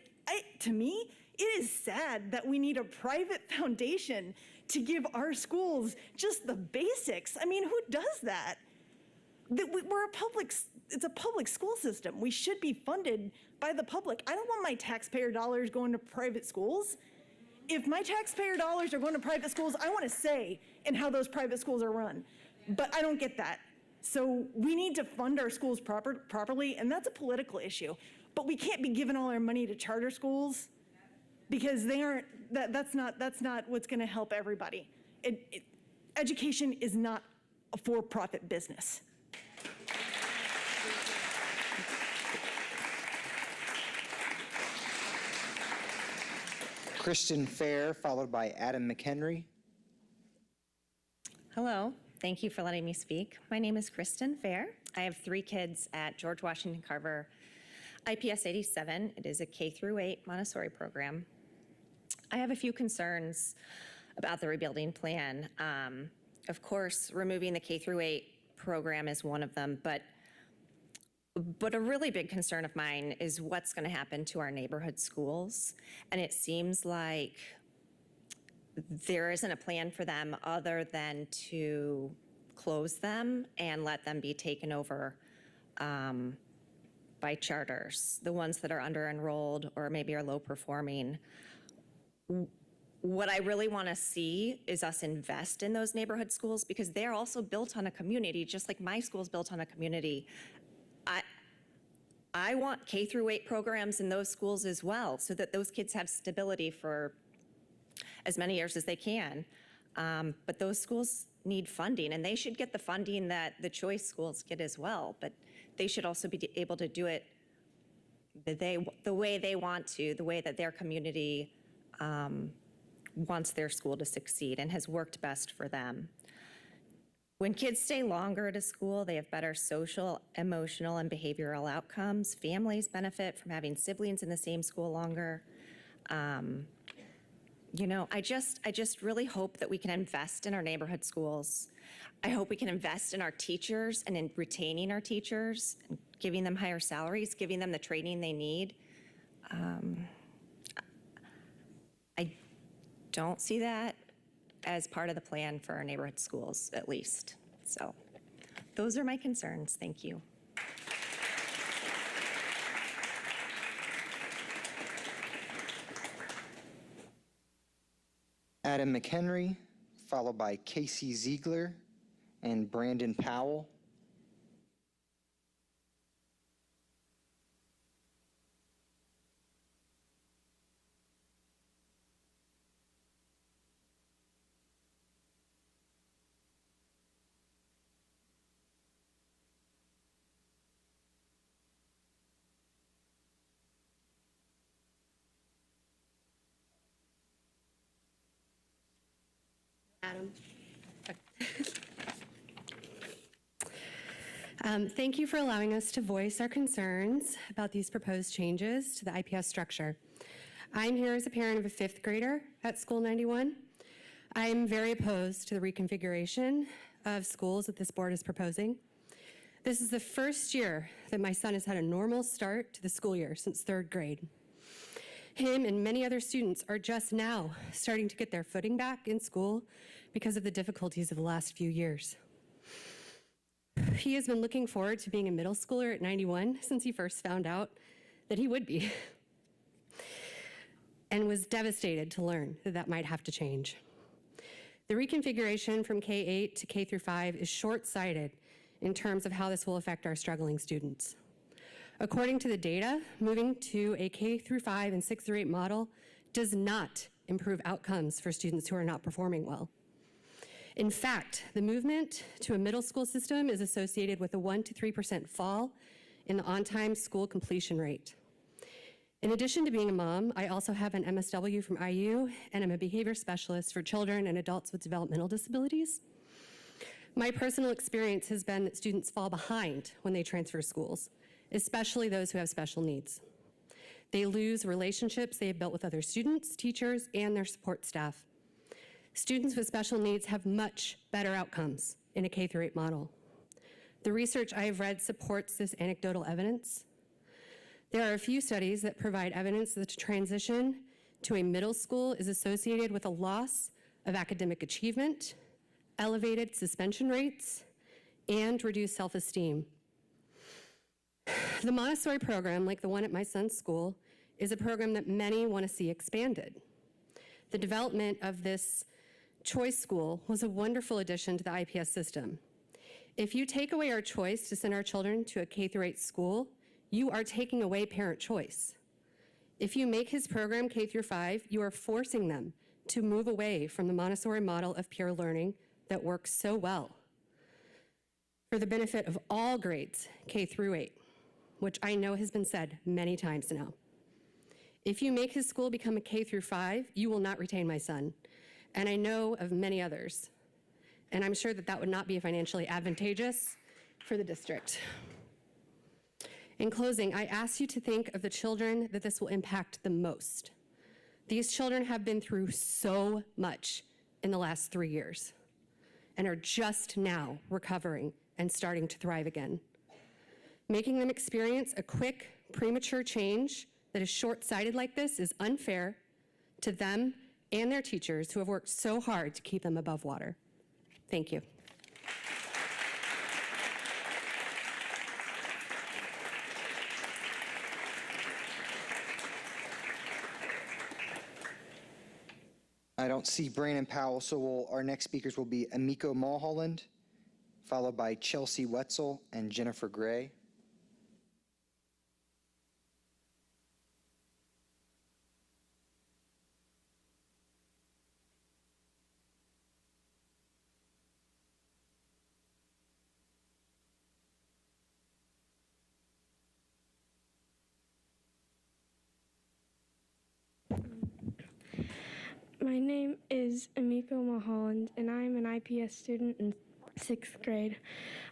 Speaker 6: to me, it is sad that we need a private foundation to give our schools just the basics. I mean, who does that? It's a public school system. We should be funded by the public. I don't want my taxpayer dollars going to private schools. If my taxpayer dollars are going to private schools, I want to say in how those private schools are run. But I don't get that. So we need to fund our schools properly, and that's a political issue. But we can't be giving all our money to charter schools because they aren't. That's not what's going to help everybody. Education is not a for-profit business.
Speaker 4: Kristen Fair, followed by Adam McHenry.
Speaker 1: Hello, thank you for letting me speak. My name is Kristen Fair. I have 3 kids at George Washington Carver IPS 87. It is a K through 8 Montessori program. I have a few concerns about the rebuilding plan. Of course, removing the K through 8 program is one of them, but a really big concern of mine is what's going to happen to our neighborhood schools. And it seems like there isn't a plan for them other than to close them and let them be taken over by charters, the ones that are under-enrolled or maybe are low-performing. What I really want to see is us invest in those neighborhood schools because they're also built on a community, just like my school's built on a community. I want K through 8 programs in those schools as well so that those kids have stability for as many years as they can. But those schools need funding, and they should get the funding that the choice schools get as well. But they should also be able to do it the way they want to, the way that their community wants their school to succeed and has worked best for them. When kids stay longer at a school, they have better social, emotional, and behavioral outcomes. Families benefit from having siblings in the same school longer. You know, I just really hope that we can invest in our neighborhood schools. I hope we can invest in our teachers and in retaining our teachers, and giving them higher salaries, giving them the training they need. I don't see that as part of the plan for our neighborhood schools, at least. So Those are my concerns. Thank you.
Speaker 4: Adam McHenry, followed by Casey Ziegler and Brandon Powell.
Speaker 7: Adam. Thank you for allowing us to voice our concerns about these proposed changes to the IPS structure. I'm here as a parent of a fifth grader at School 91. I am very opposed to the reconfiguration of schools that this board is proposing. This is the first year that my son has had a normal start to the school year since third grade. Him and many other students are just now starting to get their footing back in school because of the difficulties of the last few years. He has been looking forward to being a middle schooler at 91 since he first found out that he would be, and was devastated to learn that that might have to change. The reconfiguration from K-8 to K-5 is short-sighted in terms of how this will affect our struggling students. According to the data, moving to a K-5 and 6-8 model does not improve outcomes for students who are not performing well. In fact, the movement to a middle school system is associated with a 1% to 3% fall in the on-time school completion rate. In addition to being a mom, I also have an MSW from IU, and I'm a behavior specialist for children and adults with developmental disabilities. My personal experience has been that students fall behind when they transfer schools, especially those who have special needs. They lose relationships they have built with other students, teachers, and their support staff. Students with special needs have much better outcomes in a K-8 model. The research I have read supports this anecdotal evidence. There are a few studies that provide evidence that the transition to a middle school is associated with a loss of academic achievement, elevated suspension rates, and reduced self-esteem. The Montessori program, like the one at my son's school, is a program that many want to see expanded. The development of this choice school was a wonderful addition to the IPS system. If you take away our choice to send our children to a K-8 school, you are taking away parent choice. If you make his program K-5, you are forcing them to move away from the Montessori model of peer learning that works so well for the benefit of all grades, K-8, which I know has been said many times now. If you make his school become a K-5, you will not retain my son. And I know of many others. And I'm sure that that would not be financially advantageous for the district. In closing, I ask you to think of the children that this will impact the most. These children have been through so much in the last 3 years and are just now recovering and starting to thrive again. Making them experience a quick, premature change that is short-sighted like this is unfair to them and their teachers who have worked so hard to keep them above water. Thank you.
Speaker 4: I don't see Brandon Powell, so our next speakers will be Amiko Mulholland, followed by Chelsea Wetzel and Jennifer Gray.
Speaker 10: My name is Amiko Mulholland, and I am an IPS student in 6th grade.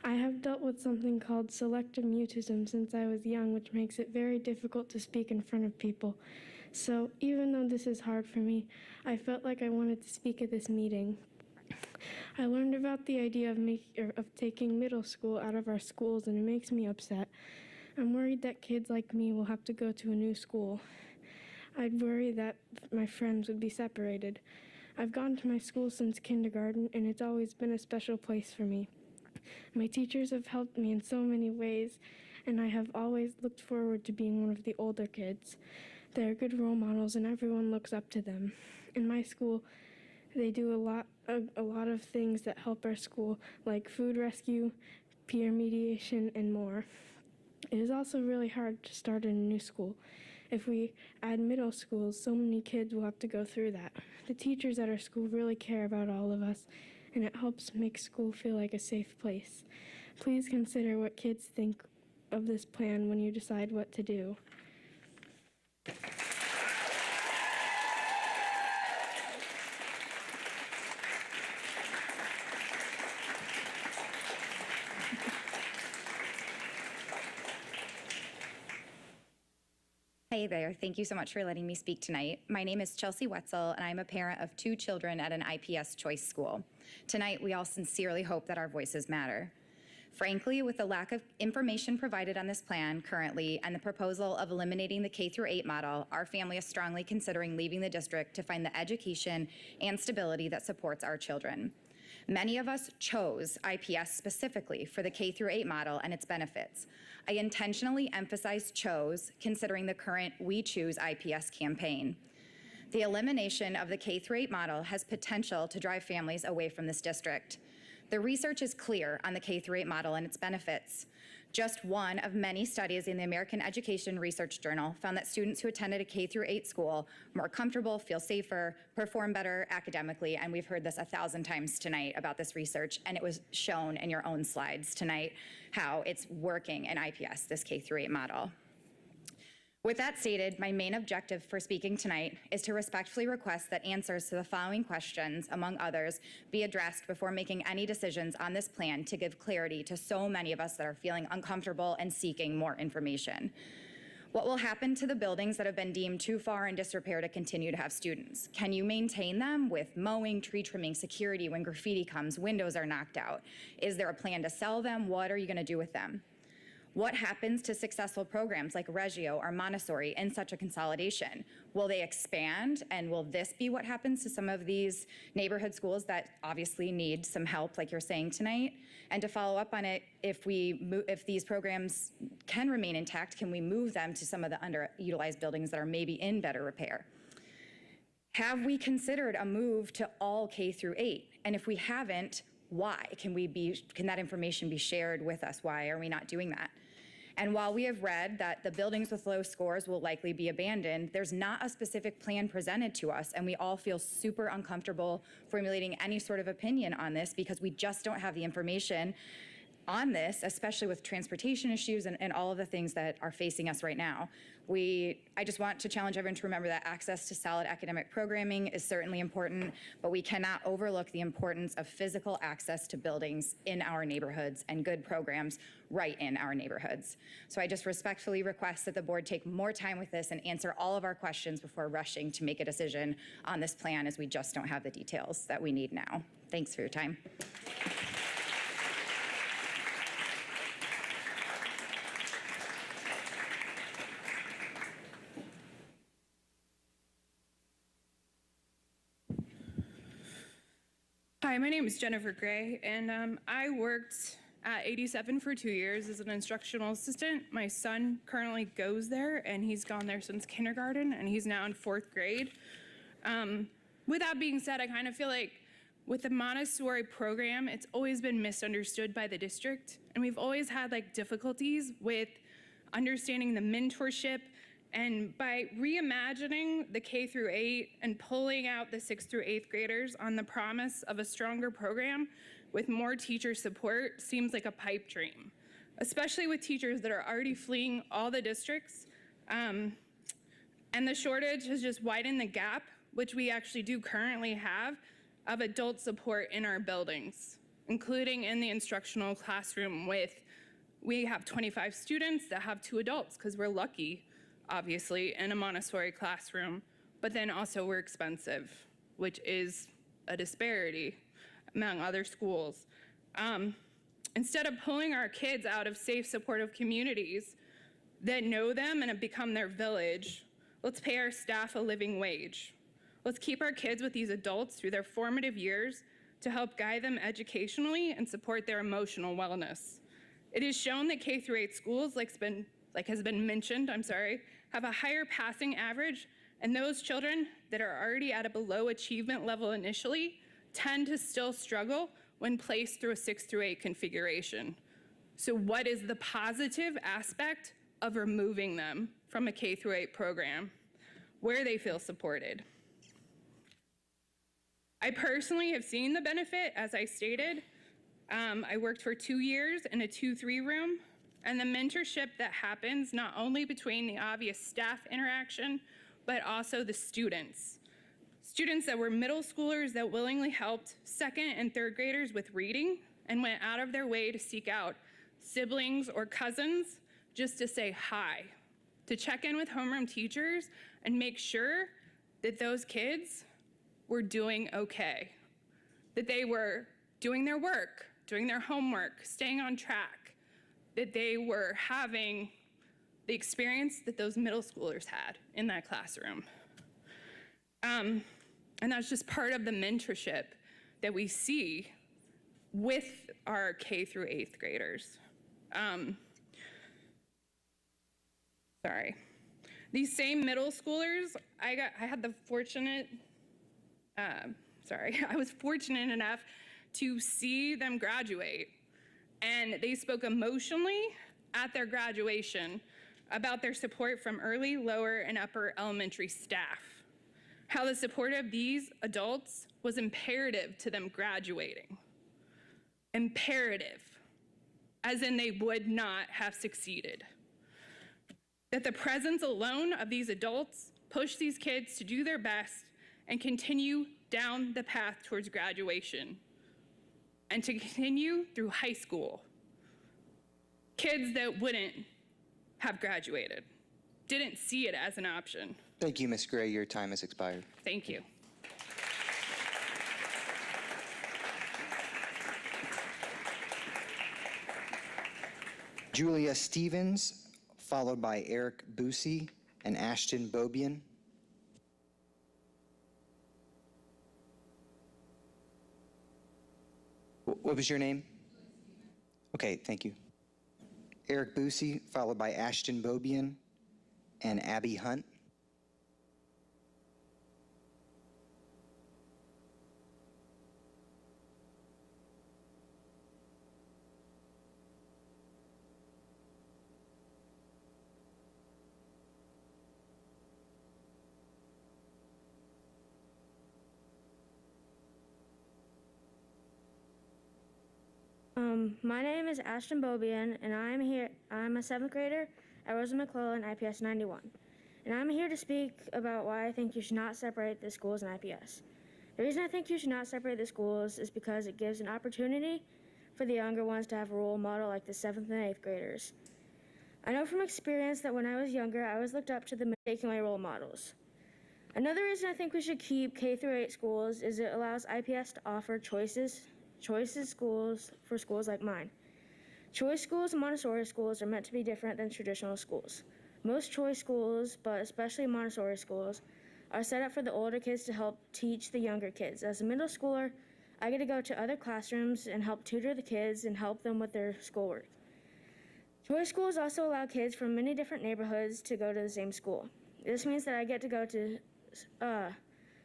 Speaker 10: I have dealt with something called selective mutism since I was young, which makes it very difficult to speak in front of people. So even though this is hard for me, I felt like I wanted to speak at this meeting. I learned about the idea of taking middle school out of our schools, and it makes me upset. I'm worried that kids like me will have to go to a new school. I'd worry that my friends would be separated. I've gone to my school since kindergarten, and it's always been a special place for me. My teachers have helped me in so many ways, and I have always looked forward to being one of the older kids. They are good role models, and everyone looks up to them. In my school, they do a lot of things that help our school, like food rescue, peer mediation, and more. It is also really hard to start in a new school. If we add middle schools, so many kids will have to go through that. The teachers at our school really care about all of us, and it helps make school feel like a safe place. Please consider what kids think of this plan when you decide what to do.
Speaker 11: Hey there, thank you so much for letting me speak tonight. My name is Chelsea Wetzel, and I'm a parent of 2 children at an IPS choice school. Tonight, we all sincerely hope that our voices matter. Frankly, with the lack of information provided on this plan currently and the proposal of eliminating the K-8 model, our family is strongly considering leaving the district to find the education and stability that supports our children. Many of us chose IPS specifically for the K-8 model and its benefits. I intentionally emphasized chose, considering the current We Choose IPS campaign. The elimination of the K-8 model has potential to drive families away from this district. The research is clear on the K-8 model and its benefits. Just one of many studies in the American Education Research Journal found that students who attended a K-8 school were more comfortable, feel safer, perform better academically, and we've heard this 1,000 times tonight about this research, and it was shown in your own slides tonight how it's working in IPS, this K-8 model. With that stated, my main objective for speaking tonight is to respectfully request that answers to the following questions, among others, be addressed before making any decisions on this plan to give clarity to so many of us that are feeling uncomfortable and seeking more information. What will happen to the buildings that have been deemed too far in disrepair to continue to have students? Can you maintain them with mowing, tree trimming, security when graffiti comes, windows are knocked out? Is there a plan to sell them? What are you going to do with them? What happens to successful programs like Reggio or Montessori in such a consolidation? Will they expand, and will this be what happens to some of these neighborhood schools that obviously need some help, like you're saying tonight? And to follow up on it, if these programs can remain intact, can we move them to some of the underutilized buildings that are maybe in better repair? Have we considered a move to all K-8? And if we haven't, why? Can that information be shared with us? Why are we not doing that? And while we have read that the buildings with low scores will likely be abandoned, there's not a specific plan presented to us, and we all feel super uncomfortable formulating any sort of opinion on this because we just don't have the information on this, especially with transportation issues and all of the things that are facing us right now. I just want to challenge everyone to remember that access to solid academic programming is certainly important, but we cannot overlook the importance of physical access to buildings in our neighborhoods and good programs right in our neighborhoods. So I just respectfully request that the board take more time with this and answer all of our questions before rushing to make a decision on this plan, as we just don't have the details that we need now. Thanks for your time.
Speaker 12: Hi, my name is Jennifer Gray, and I worked at 87 for 2 years as an instructional assistant. My son currently goes there, and he's gone there since kindergarten, and he's now in 4th grade. With that being said, I kind of feel like with the Montessori program, it's always been misunderstood by the district, and we've always had difficulties with understanding the mentorship. And by reimagining the K-8 and pulling out the 6th through 8th graders on the promise of a stronger program with more teacher support seems like a pipe dream, especially with teachers that are already fleeing all the districts. And the shortage has just widened the gap, which we actually do currently have, of adult support in our buildings, including in the instructional classroom we have 25 students that have 2 adults because we're lucky, obviously, in a Montessori classroom, but then also we're expensive, which is a disparity among other schools. Instead of pulling our kids out of safe, supportive communities that know them and have become their village, let's pay our staff a living wage. Let's keep our kids with these adults through their formative years to help guide them educationally and support their emotional wellness. It is shown that K-8 schools, like has been mentioned, have a higher passing average, and those children that are already at a below achievement level initially tend to still struggle when placed through a 6-8 configuration. So what is the positive aspect of removing them from a K-8 program where they feel supported? I personally have seen the benefit, as I stated. I worked for 2 years in a 2-3 room, and the mentorship that happens not only between the obvious staff interaction, but also the students. Students that were middle schoolers that willingly helped 2nd and 3rd graders with reading and went out of their way to seek out siblings or cousins just to say hi, to check in with homeroom teachers and make sure that those kids were doing okay, that they were doing their work, doing their homework, staying on track, that they were having the experience that those middle schoolers had in that classroom. And that's just part of the mentorship that we see with our K-8 graders. These same middle schoolers, I was fortunate enough to see them graduate, and they spoke emotionally at their graduation about their support from early, lower, and upper elementary staff, how the support of these adults was imperative to them graduating. Imperative, as in they would not have succeeded. That the presence alone of these adults pushed these kids to do their best and continue down the path towards graduation and to continue through high school. Kids that wouldn't have graduated, didn't see it as an option.
Speaker 4: Thank you, Ms. Gray. Your time has expired.
Speaker 12: Thank you.
Speaker 4: Julia Stevens, followed by Eric Busey and Ashton Bobian. What was your name? Okay, thank you. Eric Busey, followed by Ashton Bobian and Abby Hunt.
Speaker 9: My name is Ashton Bobian, and I'm a 7th grader at Rosa McClellan IPS 91. And I'm here to speak about why I think you should not separate the schools and IPS. The reason I think you should not separate the schools is because it gives an opportunity for the younger ones to have a role model like the 7th and 8th graders. I know from experience that when I was younger, I was looked up to the mistakenly role models. Another reason I think we should keep K-8 schools is it allows IPS to offer choices schools for schools like mine. Choice schools and Montessori schools are meant to be different than traditional schools. Most choice schools, but especially Montessori schools, are set up for the older kids to help teach the younger kids. As a middle schooler, I get to go to other classrooms and help tutor the kids and help them with their schoolwork. Choice schools also allow kids from many different neighborhoods to go to the same school. This means that I get to go to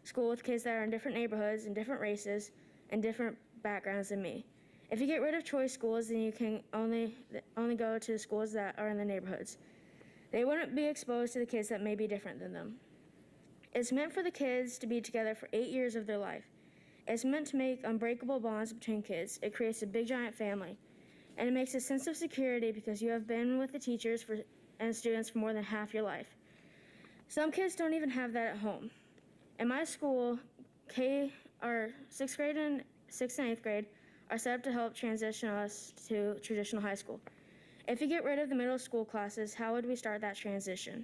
Speaker 9: school with kids that are in different neighborhoods and different races and different backgrounds than me. If you get rid of choice schools, then you can only go to schools that are in the neighborhoods. They wouldn't be exposed to the kids that may be different than them. It's meant for the kids to be together for 8 years of their life. It's meant to make unbreakable bonds between kids. It creates a big giant family. And it makes a sense of security because you have been with the teachers and students for more than half your life. Some kids don't even have that at home. In my school, our 6th grade and 6th and 8th grade are set up to help transition us to traditional high school. If you get rid of the middle school classes, how would we start that transition?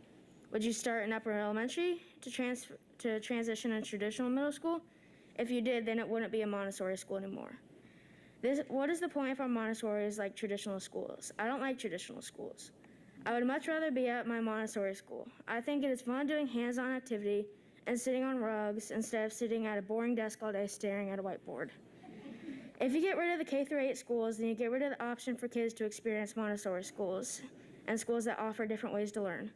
Speaker 9: Would you start in upper elementary to transition in traditional middle school? If you did, then it wouldn't be a Montessori school anymore. What is the point if our Montessori is like traditional schools? I don't like traditional schools. I would much rather be at my Montessori school. I think it is fun doing hands-on activity and sitting on rugs instead of sitting at a boring desk all day staring at a whiteboard. If you get rid of the K through 8 schools, then you get rid of the option for kids to experience Montessori schools and schools that offer different ways to learn.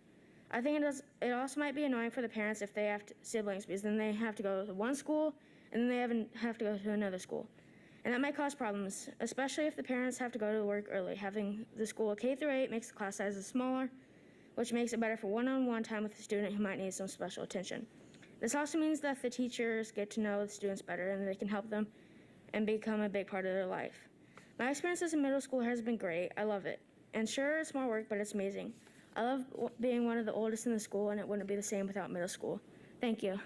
Speaker 9: I think it also might be annoying for the parents if they have siblings, because then they have to go to one school and then they have to go to another school. And that might cause problems, especially if the parents have to go to work early. Having the school K through 8 makes the class sizes smaller, which makes it better for one-on-one time with a student who might need some special attention. This also means that the teachers get to know the students better and they can help them and become a big part of their life. My experiences in middle school has been great. I love it. And sure, it's more work, but it's amazing. I love being one of the oldest in the school, and it wouldn't be the same without middle school. Thank you.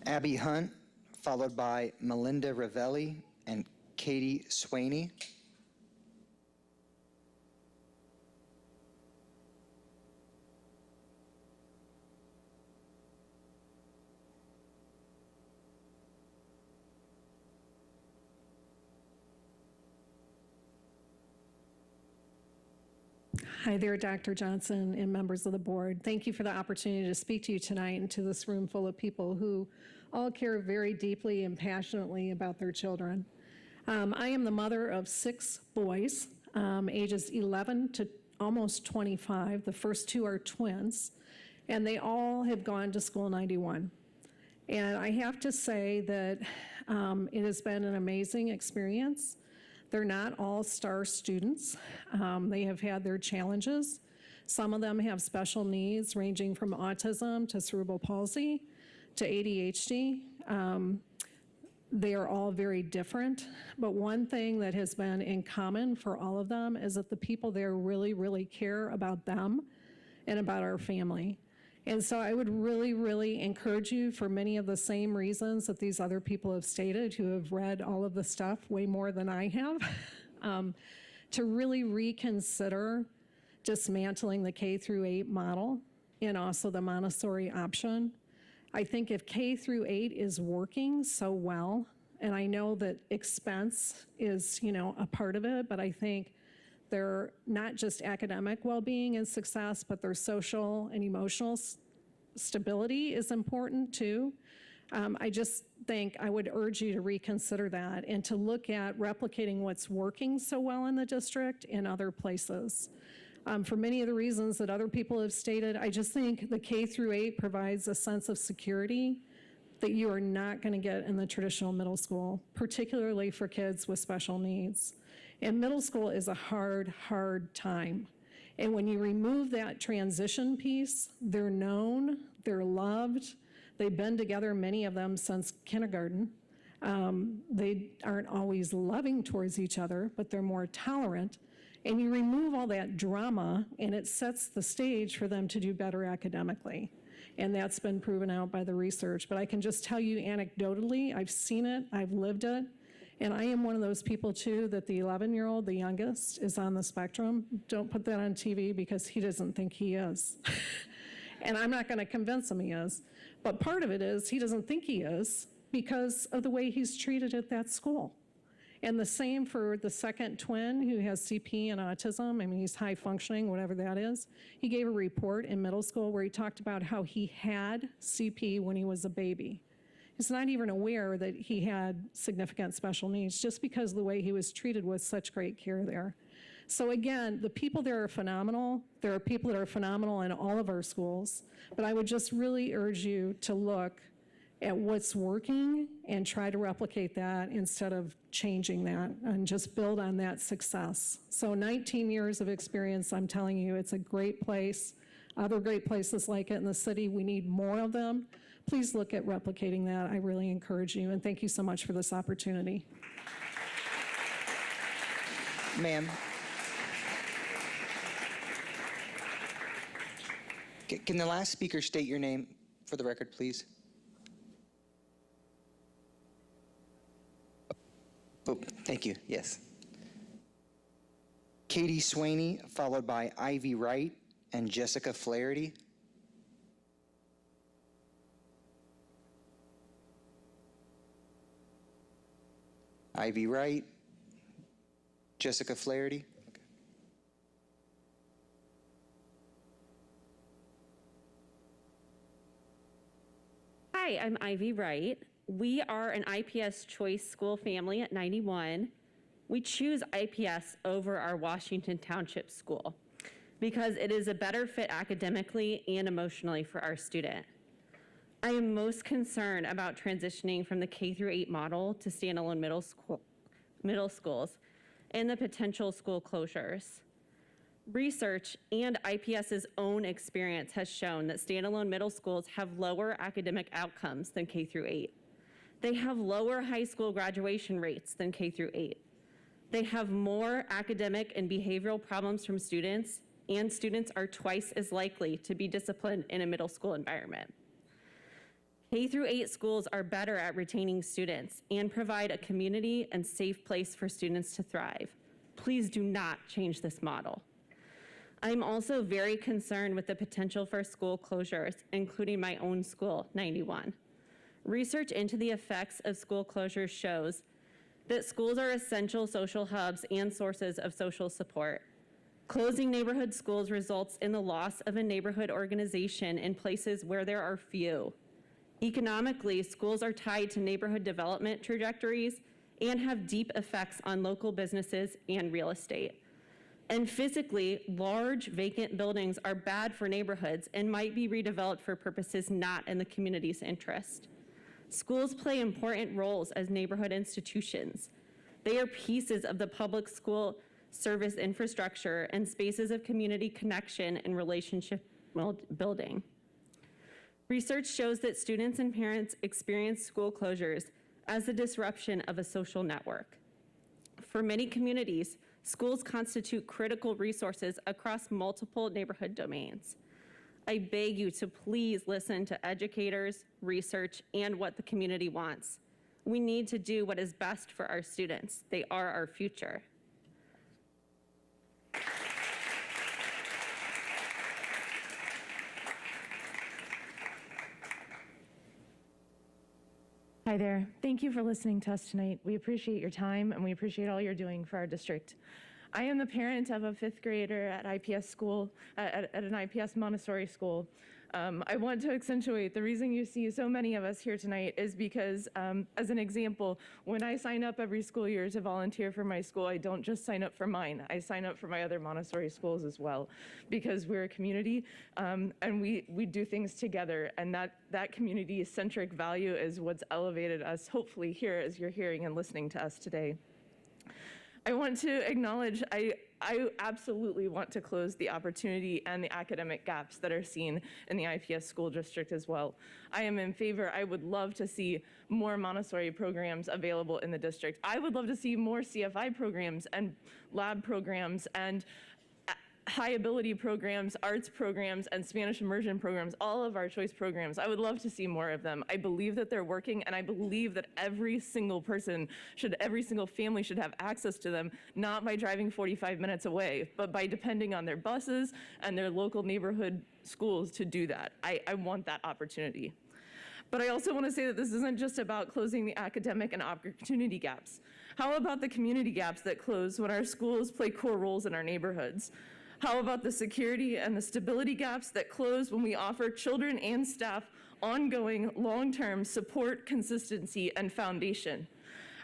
Speaker 4: Abby Hunt, followed by Melinda Ravelli and Katie Swaney.
Speaker 13: Hi there, Dr. Johnson and members of the board. Thank you for the opportunity to speak to you tonight and to this room full of people who all care very deeply and passionately about their children. I am the mother of 6 boys, ages 11 to almost 25. The first 2 are twins, and they all have gone to School 91. And I have to say that it has been an amazing experience. They're not all star students. They have had their challenges. Some of them have special needs ranging from autism to cerebral palsy to ADHD. They are all very different, but one thing that has been in common for all of them is that the people there really, really care about them and about our family. And so I would really, really encourage you, for many of the same reasons that these other people have stated who have read all of the stuff way more than I have, to really reconsider dismantling the K through 8 model and also the Montessori option. I think if K through 8 is working so well, and I know that expense is, a part of it, but I think their not just academic well-being and success, but their social and emotional stability is important too. I just think I would urge you to reconsider that and to look at replicating what's working so well in the district in other places. For many of the reasons that other people have stated, I just think the K through 8 provides a sense of security that you are not going to get in the traditional middle school, particularly for kids with special needs. And middle school is a hard, hard time. And when you remove that transition piece, they're known, they're loved, they've been together, many of them, since kindergarten. They aren't always loving towards each other, but they're more tolerant. And you remove all that drama, and it sets the stage for them to do better academically. And that's been proven out by the research. But I can just tell you anecdotally, I've seen it, I've lived it. And I am one of those people too, that the 11-year-old, the youngest, is on the spectrum. Don't put that on TV because he doesn't think he is. And I'm not going to convince him he is. But part of it is he doesn't think he is because of the way he's treated at that school. And the same for the second twin who has CP and autism. I mean, he's high functioning, whatever that is. He gave a report in middle school where he talked about how he had CP when he was a baby. He's not even aware that he had significant special needs just because of the way he was treated with such great care there. So again, the people there are phenomenal. There are people that are phenomenal in all of our schools, but I would just really urge you to look at what's working and try to replicate that instead of changing that and just build on that success. So 19 years of experience, I'm telling you, it's a great place. Other great places like it in the city, we need more of them. Please look at replicating that. I really encourage you, and thank you so much for this opportunity.
Speaker 4: Ma'am. Can the last speaker state your name for the record, please? Oh, thank you, yes. Katie Swaney, followed by Ivy Wright and Jessica Flaherty. Ivy Wright, Jessica Flaherty.
Speaker 8: Hi, I'm Ivy Wright. We are an IPS choice school family at 91. We choose IPS over our Washington Township school because it is a better fit academically and emotionally for our student. I am most concerned about transitioning from the K-8 model to standalone middle schools and the potential school closures. Research and IPS's own experience has shown that standalone middle schools have lower academic outcomes than K-8. They have lower high school graduation rates than K-8. They have more academic and behavioral problems from students, and students are twice as likely to be disciplined in a middle school environment. K-8 schools are better at retaining students and provide a community and safe place for students to thrive. Please do not change this model. I'm also very concerned with the potential for school closures, including my own school, 91. Research into the effects of school closures shows that schools are essential social hubs and sources of social support. Closing neighborhood schools results in the loss of a neighborhood organization in places where there are few. Economically, schools are tied to neighborhood development trajectories and have deep effects on local businesses and real estate. And physically, large vacant buildings are bad for neighborhoods and might be redeveloped for purposes not in the community's interest. Schools play important roles as neighborhood institutions. They are pieces of the public school service infrastructure and spaces of community connection and relationship building. Research shows that students and parents experience school closures as a disruption of a social network. For many communities, schools constitute critical resources across multiple neighborhood domains. I beg you to please listen to educators, research, and what the community wants. We need to do what is best for our students. They are our future.
Speaker 6: Hi there. Thank you for listening to us tonight. We appreciate your time and we appreciate all you're doing for our district. I am the parent of a 5th grader at IPS school, at an IPS Montessori school. I want to accentuate the reason you see so many of us here tonight is because, as an example, when I sign up every school year to volunteer for my school, I don't just sign up for mine. I sign up for my other Montessori schools as well, because we're a community and we do things together, and that community-centric value is what's elevated us, hopefully here as you're hearing and listening to us today. I want to acknowledge, I absolutely want to close the opportunity and the academic gaps that are seen in the IPS school district as well. I am in favor, I would love to see more Montessori programs available in the district. I would love to see more CFI programs and lab programs and high ability programs, arts programs, and Spanish immersion programs, all of our choice programs. I would love to see more of them. I believe that they're working, and I believe that every single family should have access to them, not by driving 45 minutes away, but by depending on their buses and their local neighborhood schools to do that. I want that opportunity. But I also want to say that this isn't just about closing the academic and opportunity gaps. How about the community gaps that close when our schools play core roles in our neighborhoods? How about the security and the stability gaps that close when we offer children and staff ongoing, long-term support, consistency, and foundation?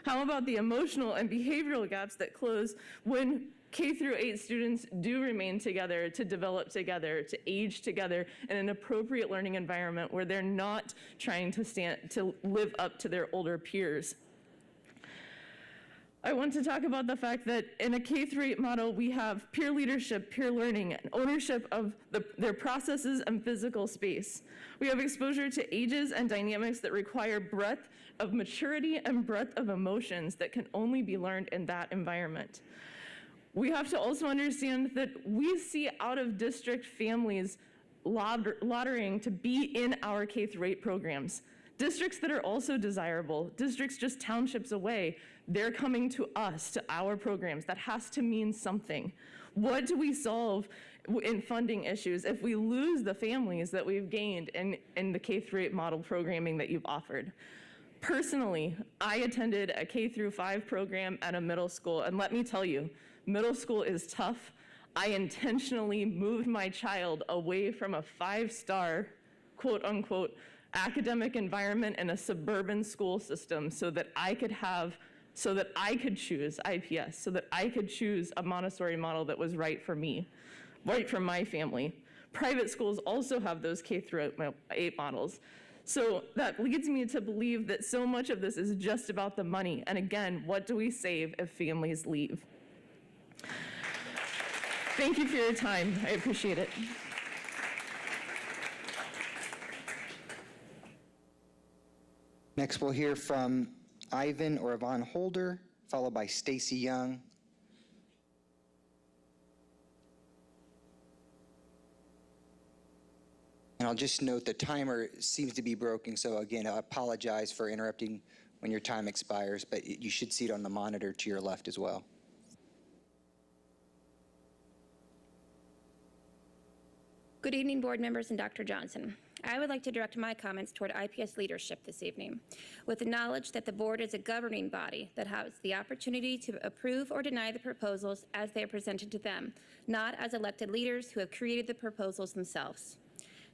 Speaker 6: How about the emotional and behavioral gaps that close when K-8 students do remain together, to develop together, to age together in an appropriate learning environment where they're not trying to live up to their older peers? I want to talk about the fact that in a K-8 model, we have peer leadership, peer learning, and ownership of their processes and physical space. We have exposure to ages and dynamics that require breadth of maturity and breadth of emotions that can only be learned in that environment. We have to also understand that we see out-of-district families lotterying to be in our K-8 programs. Districts that are also desirable, districts just townships away, they're coming to us, to our programs. That has to mean something. What do we solve in funding issues if we lose the families that we've gained in the K-8 model programming that you've offered? Personally, I attended a K-5 program at a middle school, and let me tell you, middle school is tough. I intentionally moved my child away from a 5-star, quote unquote,
Speaker 14: academic environment in a suburban school system so that I could choose IPS, so that I could choose a Montessori model that was right for me, right for my family. Private schools also have those K-8 models. So that leads me to believe that so much of this is just about the money. And again, what do we save if families leave? Thank you for your time. I appreciate it.
Speaker 4: Next, we'll hear from Ivan or Yvonne Holder, followed by Stacy Young. And I'll just note the timer seems to be broken, so again, I apologize for interrupting when your time expires, but you should see it on the monitor to your left as well.
Speaker 15: Good evening, board members and Dr. Johnson. I would like to direct my comments toward IPS leadership this evening, with the knowledge that the board is a governing body that has the opportunity to approve or deny the proposals as they are presented to them, not as elected leaders who have created the proposals themselves.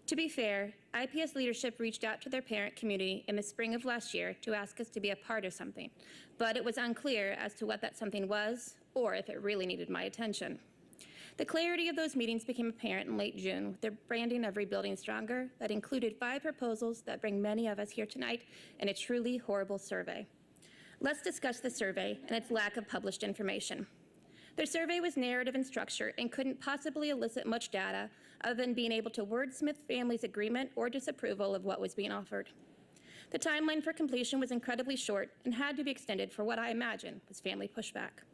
Speaker 15: To be fair, IPS leadership reached out to their parent community in the spring of last year to ask us to be a part of something, but it was unclear as to what that something was or if it really needed my attention. The clarity of those meetings became apparent in late June with their branding of Rebuilding Stronger that included 5 proposals that bring many of us here tonight and a truly horrible survey. Let's discuss the survey and its lack of published information. Their survey was narrative in structure and couldn't possibly elicit much data other than being able to wordsmith families' agreement or disapproval of what was being offered. The timeline for completion was incredibly short and had to be extended for what I imagine was family pushback.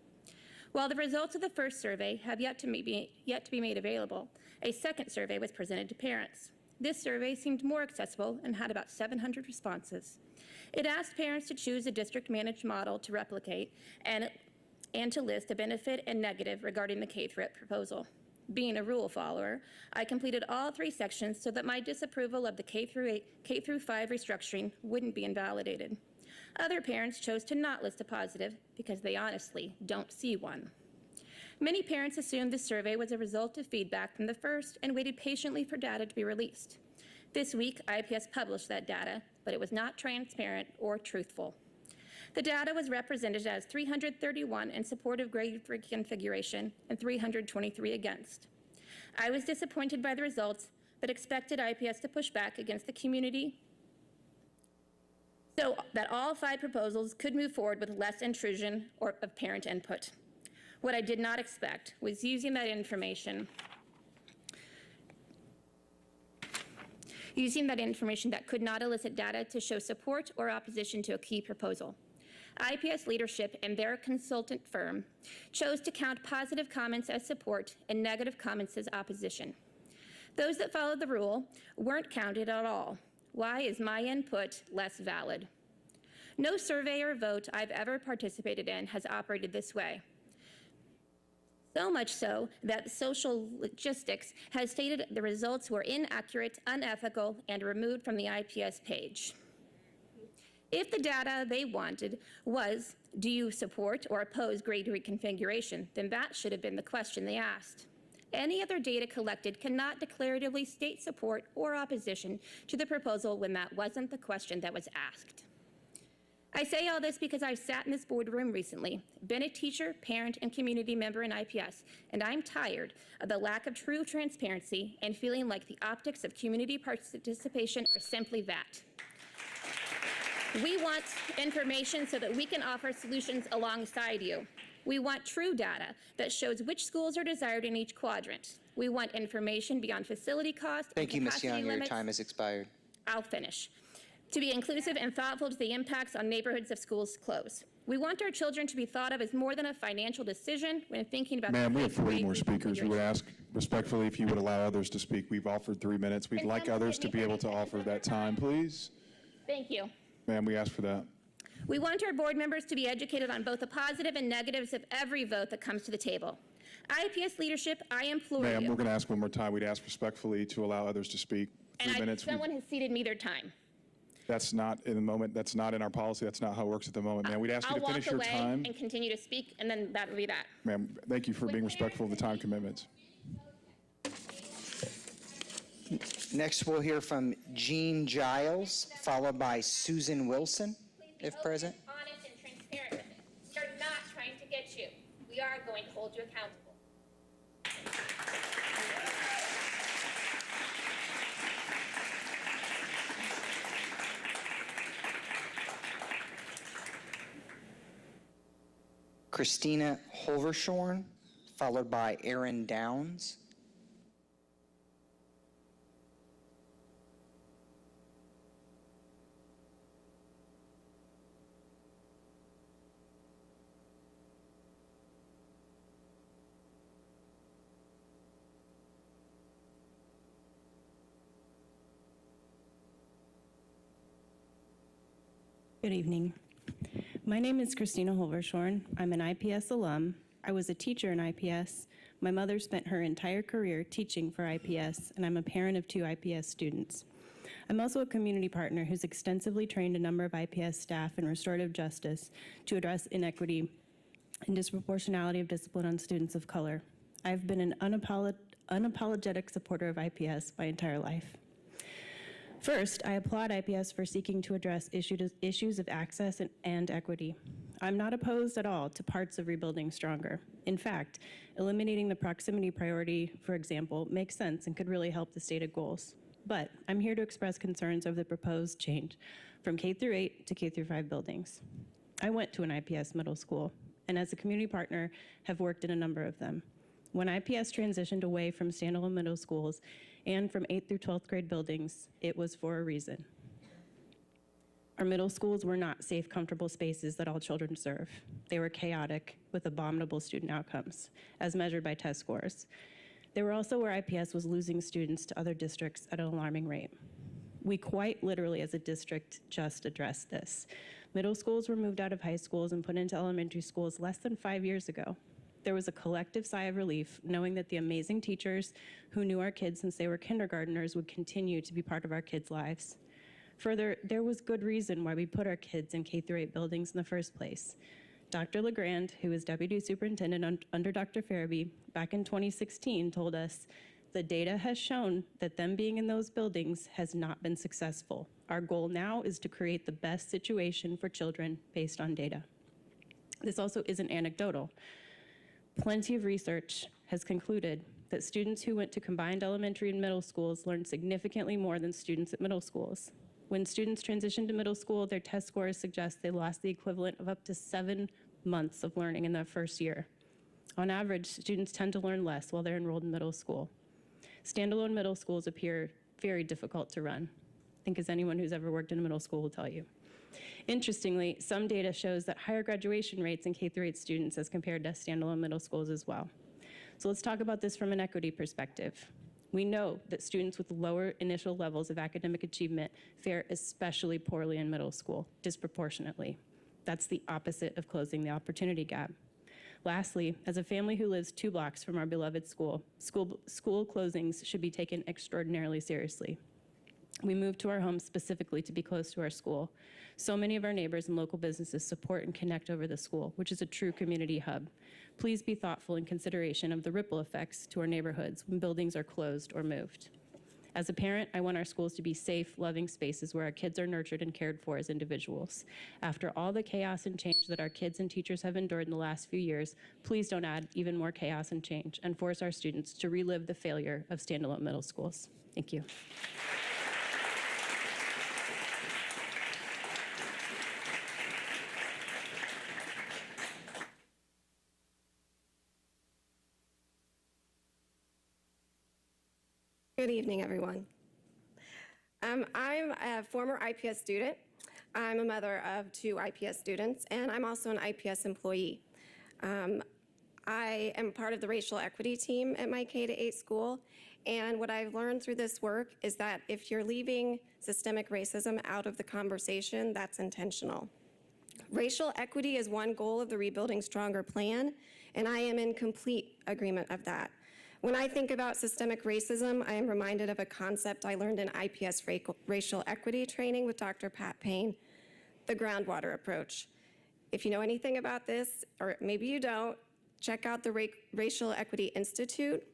Speaker 15: While the results of the first survey have yet to be made available, a second survey was presented to parents. This survey seemed more accessible and had about 700 responses. It asked parents to choose a district-managed model to replicate and to list a benefit and negative regarding the K-8 proposal. Being a rule follower, I completed all 3 sections so that my disapproval of the K-5 restructuring wouldn't be invalidated. Other parents chose to not list a positive because they honestly don't see one. Many parents assumed this survey was a result of feedback from the first and waited patiently for data to be released. This week, IPS published that data, but it was not transparent or truthful. The data was represented as 331 in support of grade reconfiguration and 323 against. I was disappointed by the results, but expected IPS to push back against the community so that all 5 proposals could move forward with less intrusion of parent input. What I did not expect was using that information that could not elicit data to show support or opposition to a key proposal. IPS leadership and their consultant firm chose to count positive comments as support and negative comments as opposition. Those that followed the rule weren't counted at all. Why is my input less valid? No survey or vote I've ever participated in has operated this way. So much so that Social Logistics has stated the results were inaccurate, unethical, and removed from the IPS page. If the data they wanted was, do you support or oppose grade reconfiguration, then that should have been the question they asked. Any other data collected cannot declaratively state support or opposition to the proposal when that wasn't the question that was asked. I say all this because I've sat in this boardroom recently, been a teacher, parent, and community member in IPS, and I'm tired of the lack of true transparency and feeling like the optics of community participation are simply that. We want information so that we can offer solutions alongside you. We want true data that shows which schools are desired in each quadrant. We want information beyond facility cost and
Speaker 4: Thank you, Ms. Young. Your
Speaker 15: limits.
Speaker 4: time has expired.
Speaker 15: I'll finish. To be inclusive and thoughtful to the impacts on neighborhoods if schools close. We want our children to be thought of as more than a financial decision when thinking about
Speaker 2: Ma'am,
Speaker 15: the
Speaker 2: we have 40
Speaker 15: grade
Speaker 2: more speakers. We would ask respectfully if you would allow others to speak. We've offered 3 minutes. We'd like others to be able to offer that time, please.
Speaker 15: Thank you.
Speaker 2: Ma'am, we ask for that.
Speaker 15: We want our board members to be educated on both the positive and negatives of every vote that comes to the table. IPS leadership, I implore you.
Speaker 2: Ma'am, we're going to ask one more time. We'd ask respectfully to allow others to speak. 3 minutes.
Speaker 15: Someone has ceded me their time.
Speaker 2: That's not in the moment. That's not in our policy. That's not how it works at the moment, ma'am. We'd ask you to finish your time.
Speaker 15: I'll walk away and continue to speak, and then that would be that.
Speaker 2: Ma'am, thank you for being respectful of the time commitments.
Speaker 4: Next, we'll hear from Jean Giles, followed by Susan Wilson, if present.
Speaker 15: Honest and transparent with it. We are not trying to get you. We are going to hold you accountable.
Speaker 4: Christina Holvershorn, followed by Aaron Downs.
Speaker 16: Good evening. My name is Christina Holvershorn. I'm an IPS alum. I was a teacher in IPS. My mother spent her entire career teaching for IPS, and I'm a parent of 2 IPS students. I'm also a community partner who's extensively trained a number of IPS staff in restorative justice to address inequity and disproportionality of discipline on students of color. I've been an unapologetic supporter of IPS my entire life. First, I applaud IPS for seeking to address issues of access and equity. I'm not opposed at all to parts of Rebuilding Stronger. In fact, eliminating the proximity priority, for example, makes sense and could really help the stated goals. But I'm here to express concerns over the proposed change from K-8 to K-5 buildings. I went to an IPS middle school, and as a community partner, have worked in a number of them. When IPS transitioned away from standalone middle schools and from 8th through 12th grade buildings, it was for a reason. Our middle schools were not safe, comfortable spaces that all children deserve. They were chaotic with abominable student outcomes, as measured by test scores. They were also where IPS was losing students to other districts at an alarming rate. We quite literally, as a district, just addressed this. Middle schools were moved out of high schools and put into elementary schools less than 5 years ago. There was a collective sigh of relief knowing that the amazing teachers who knew our kids since they were kindergartners would continue to be part of our kids' lives. Further, there was good reason why we put our kids in K-8 buildings in the first place. Dr. LeGrand, who was deputy superintendent under Dr. Farabee back in 2016, told us, the data has shown that them being in those buildings has not been successful. Our goal now is to create the best situation for children based on data. This also isn't anecdotal. Plenty of research has concluded that students who went to combined elementary and middle schools learned significantly more than students at middle schools. When students transition to middle school, their test scores suggest they lost the equivalent of up to 7 months of learning in their first year. On average, students tend to learn less while they're enrolled in middle school. Standalone middle schools appear very difficult to run. I think as anyone who's ever worked in a middle school will tell you. Interestingly, some data shows that higher graduation rates in K-8 students as compared to standalone middle schools as well. So let's talk about this from an equity perspective. We know that students with lower initial levels of academic achievement fare especially poorly in middle school, disproportionately. That's the opposite of closing the opportunity gap. Lastly, as a family who lives 2 blocks from our beloved school closings should be taken extraordinarily seriously. We moved to our home specifically to be close to our school. So many of our neighbors and local businesses support and connect over the school, which is a true community hub. Please be thoughtful in consideration of the ripple effects to our neighborhoods when buildings are closed or moved. As a parent, I want our schools to be safe, loving spaces where our kids are nurtured and cared for as individuals. After all the chaos and change that our kids and teachers have endured in the last few years, please don't add even more chaos and change and force our students to relive the failure of standalone middle schools. Thank you.
Speaker 17: Good evening, everyone. I'm a former IPS student. I'm a mother of 2 IPS students, and I'm also an IPS employee. I am part of the racial equity team at my K-8 school, and what I've learned through this work is that if you're leaving systemic racism out of the conversation, that's intentional. Racial equity is one goal of the Rebuilding Stronger plan, and I am in complete agreement of that. When I think about systemic racism, I am reminded of a concept I learned in IPS racial equity training with Dr. Pat Payne, the groundwater approach. If you know anything about this, or maybe you don't, check out the Racial Equity Institute.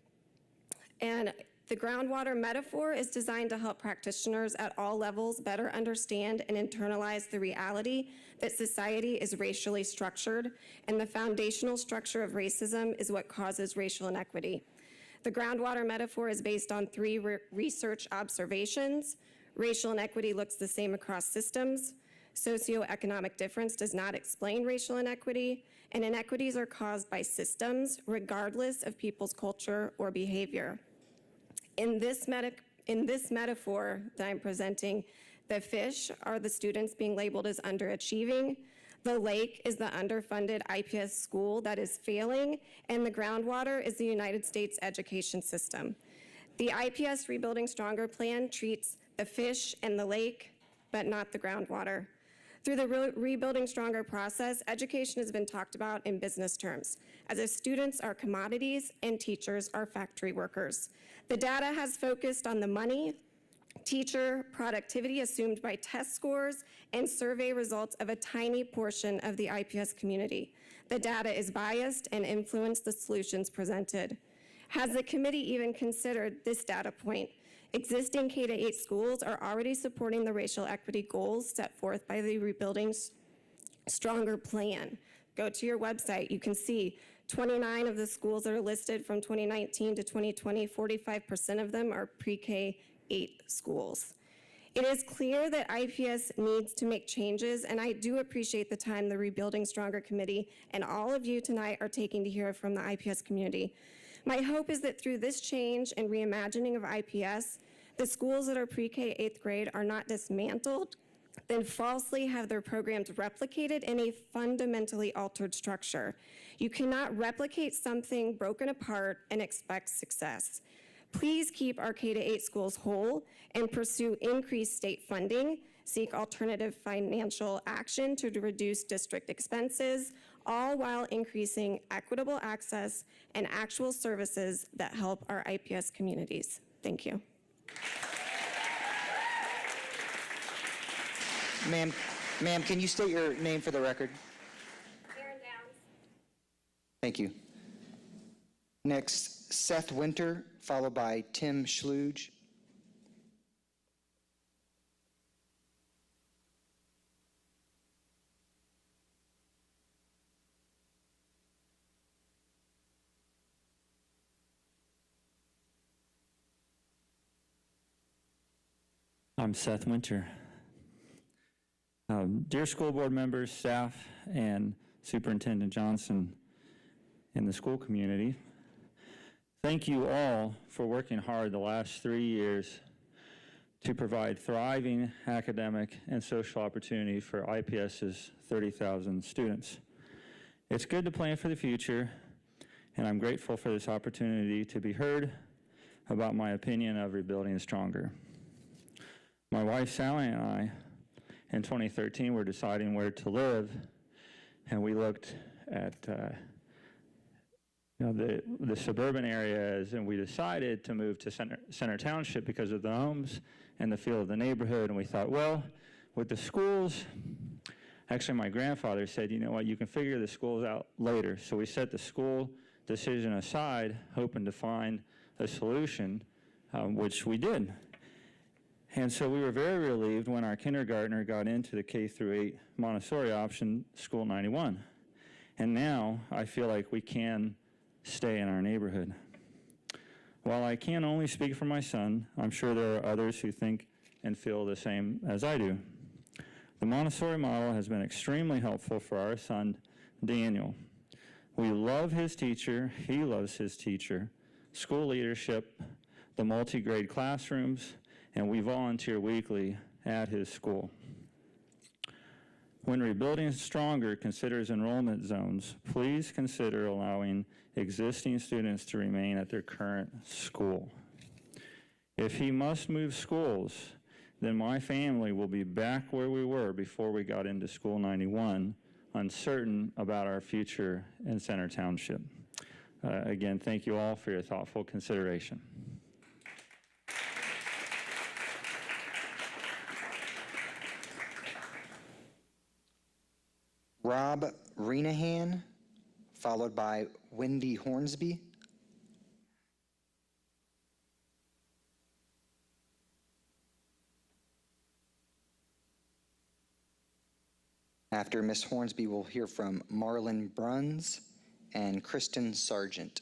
Speaker 17: And The groundwater metaphor is designed to help practitioners at all levels better understand and internalize the reality that society is racially structured, and the foundational structure of racism is what causes racial inequity. The groundwater metaphor is based on three research observations. Racial inequity looks the same across systems. Socioeconomic difference does not explain racial inequity, and inequities are caused by systems, regardless of people's culture or behavior. In this metaphor that I'm presenting, the fish are the students being labeled as underachieving, the lake is the underfunded IPS school that is failing, and the groundwater is the United States education system. The IPS Rebuilding Stronger plan treats the fish and the lake, but not the groundwater. Through the Rebuilding Stronger process, education has been talked about in business terms, as if students are commodities and teachers are factory workers. The data has focused on the money, teacher productivity assumed by test scores, and survey results of a tiny portion of the IPS community. The data is biased and influenced the solutions presented. Has the committee even considered this data point? Existing K-8 schools are already supporting the racial equity goals set forth by the Rebuilding Stronger plan. Go to your website, you can see 29 of the schools that are listed from 2019 to 2020, 45% of them are pre-K-8 schools. It is clear that IPS needs to make changes, and I do appreciate the time the Rebuilding Stronger Committee and all of you tonight are taking to hear from the IPS community. My hope is that through this change and reimagining of IPS, the schools that are pre-K 8th grade are not dismantled, then falsely have their programs replicated in a fundamentally altered structure. You cannot replicate something broken apart and expect success. Please keep our K-8 schools whole and pursue increased state funding, seek alternative financial action to reduce district expenses, all while increasing equitable access and actual services that help our IPS communities. Thank you.
Speaker 4: Ma'am, can you state your name for the record?
Speaker 17: Aaron Downs.
Speaker 4: Thank you. Next, Seth Winter, followed by Tim Schluge.
Speaker 18: I'm Seth Winter. Dear school board members, staff, and Superintendent Johnson and the school community, thank you all for working hard the last 3 years to provide thriving academic and social opportunity for IPS's 30,000 students. It's good to plan for the future, and I'm grateful for this opportunity to be heard about my opinion of rebuilding stronger. My wife Sally and I, in 2013, were deciding where to live, and we looked at the suburban areas, and we decided to move to Center Township because of the homes and the feel of the neighborhood. And we thought, well, with the schools, actually my grandfather said, you know what, you can figure the schools out later. So we set the school decision aside, hoping to find a solution, which we did. And so we were very relieved when our kindergartner got into the K-8 Montessori option, School 91. And now I feel like we can stay in our neighborhood. While I can only speak for my son, I'm sure there are others who think and feel the same as I do. The Montessori model has been extremely helpful for our son, Daniel. We love his teacher, he loves his teacher, school leadership, the multi-grade classrooms, and we volunteer weekly at his school. When Rebuilding Stronger considers enrollment zones, please consider allowing existing students to remain at their current school. If he must move schools, then my family will be back where we were before we got into School 91, uncertain about our future in Center Township. Again, thank you all for your thoughtful consideration.
Speaker 4: Rob Renahan, followed by Wendy Hornsby. After Ms. Hornsby, we'll hear from Marlon Bruns and Kristen Sargent.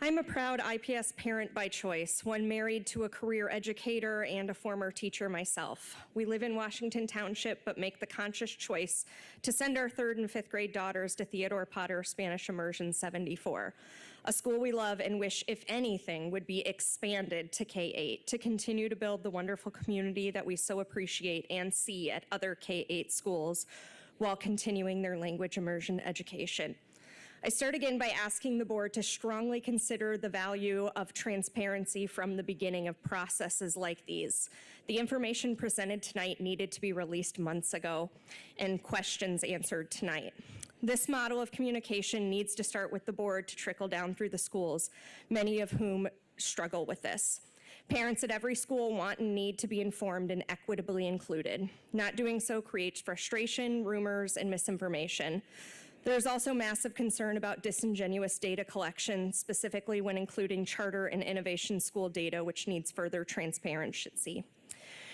Speaker 1: I'm a proud IPS parent by choice, one married to a career educator and a former teacher myself. We live in Washington Township, but make the conscious choice to send our 3rd and 5th grade daughters to Theodore Potter Spanish Immersion 74, a school we love and wish, if anything, would be expanded to K-8 to continue to build the wonderful community that we so appreciate and see at other K-8 schools while continuing their language immersion education. I start again by asking the board to strongly consider the value of transparency from the beginning of processes like these. The information presented tonight needed to be released months ago and questions answered tonight. This model of communication needs to start with the board to trickle down through the schools, many of whom struggle with this. Parents at every school want and need to be informed and equitably included. Not doing so creates frustration, rumors, and misinformation. There's also massive concern about disingenuous data collection, specifically when including charter and innovation school data, which needs further transparency.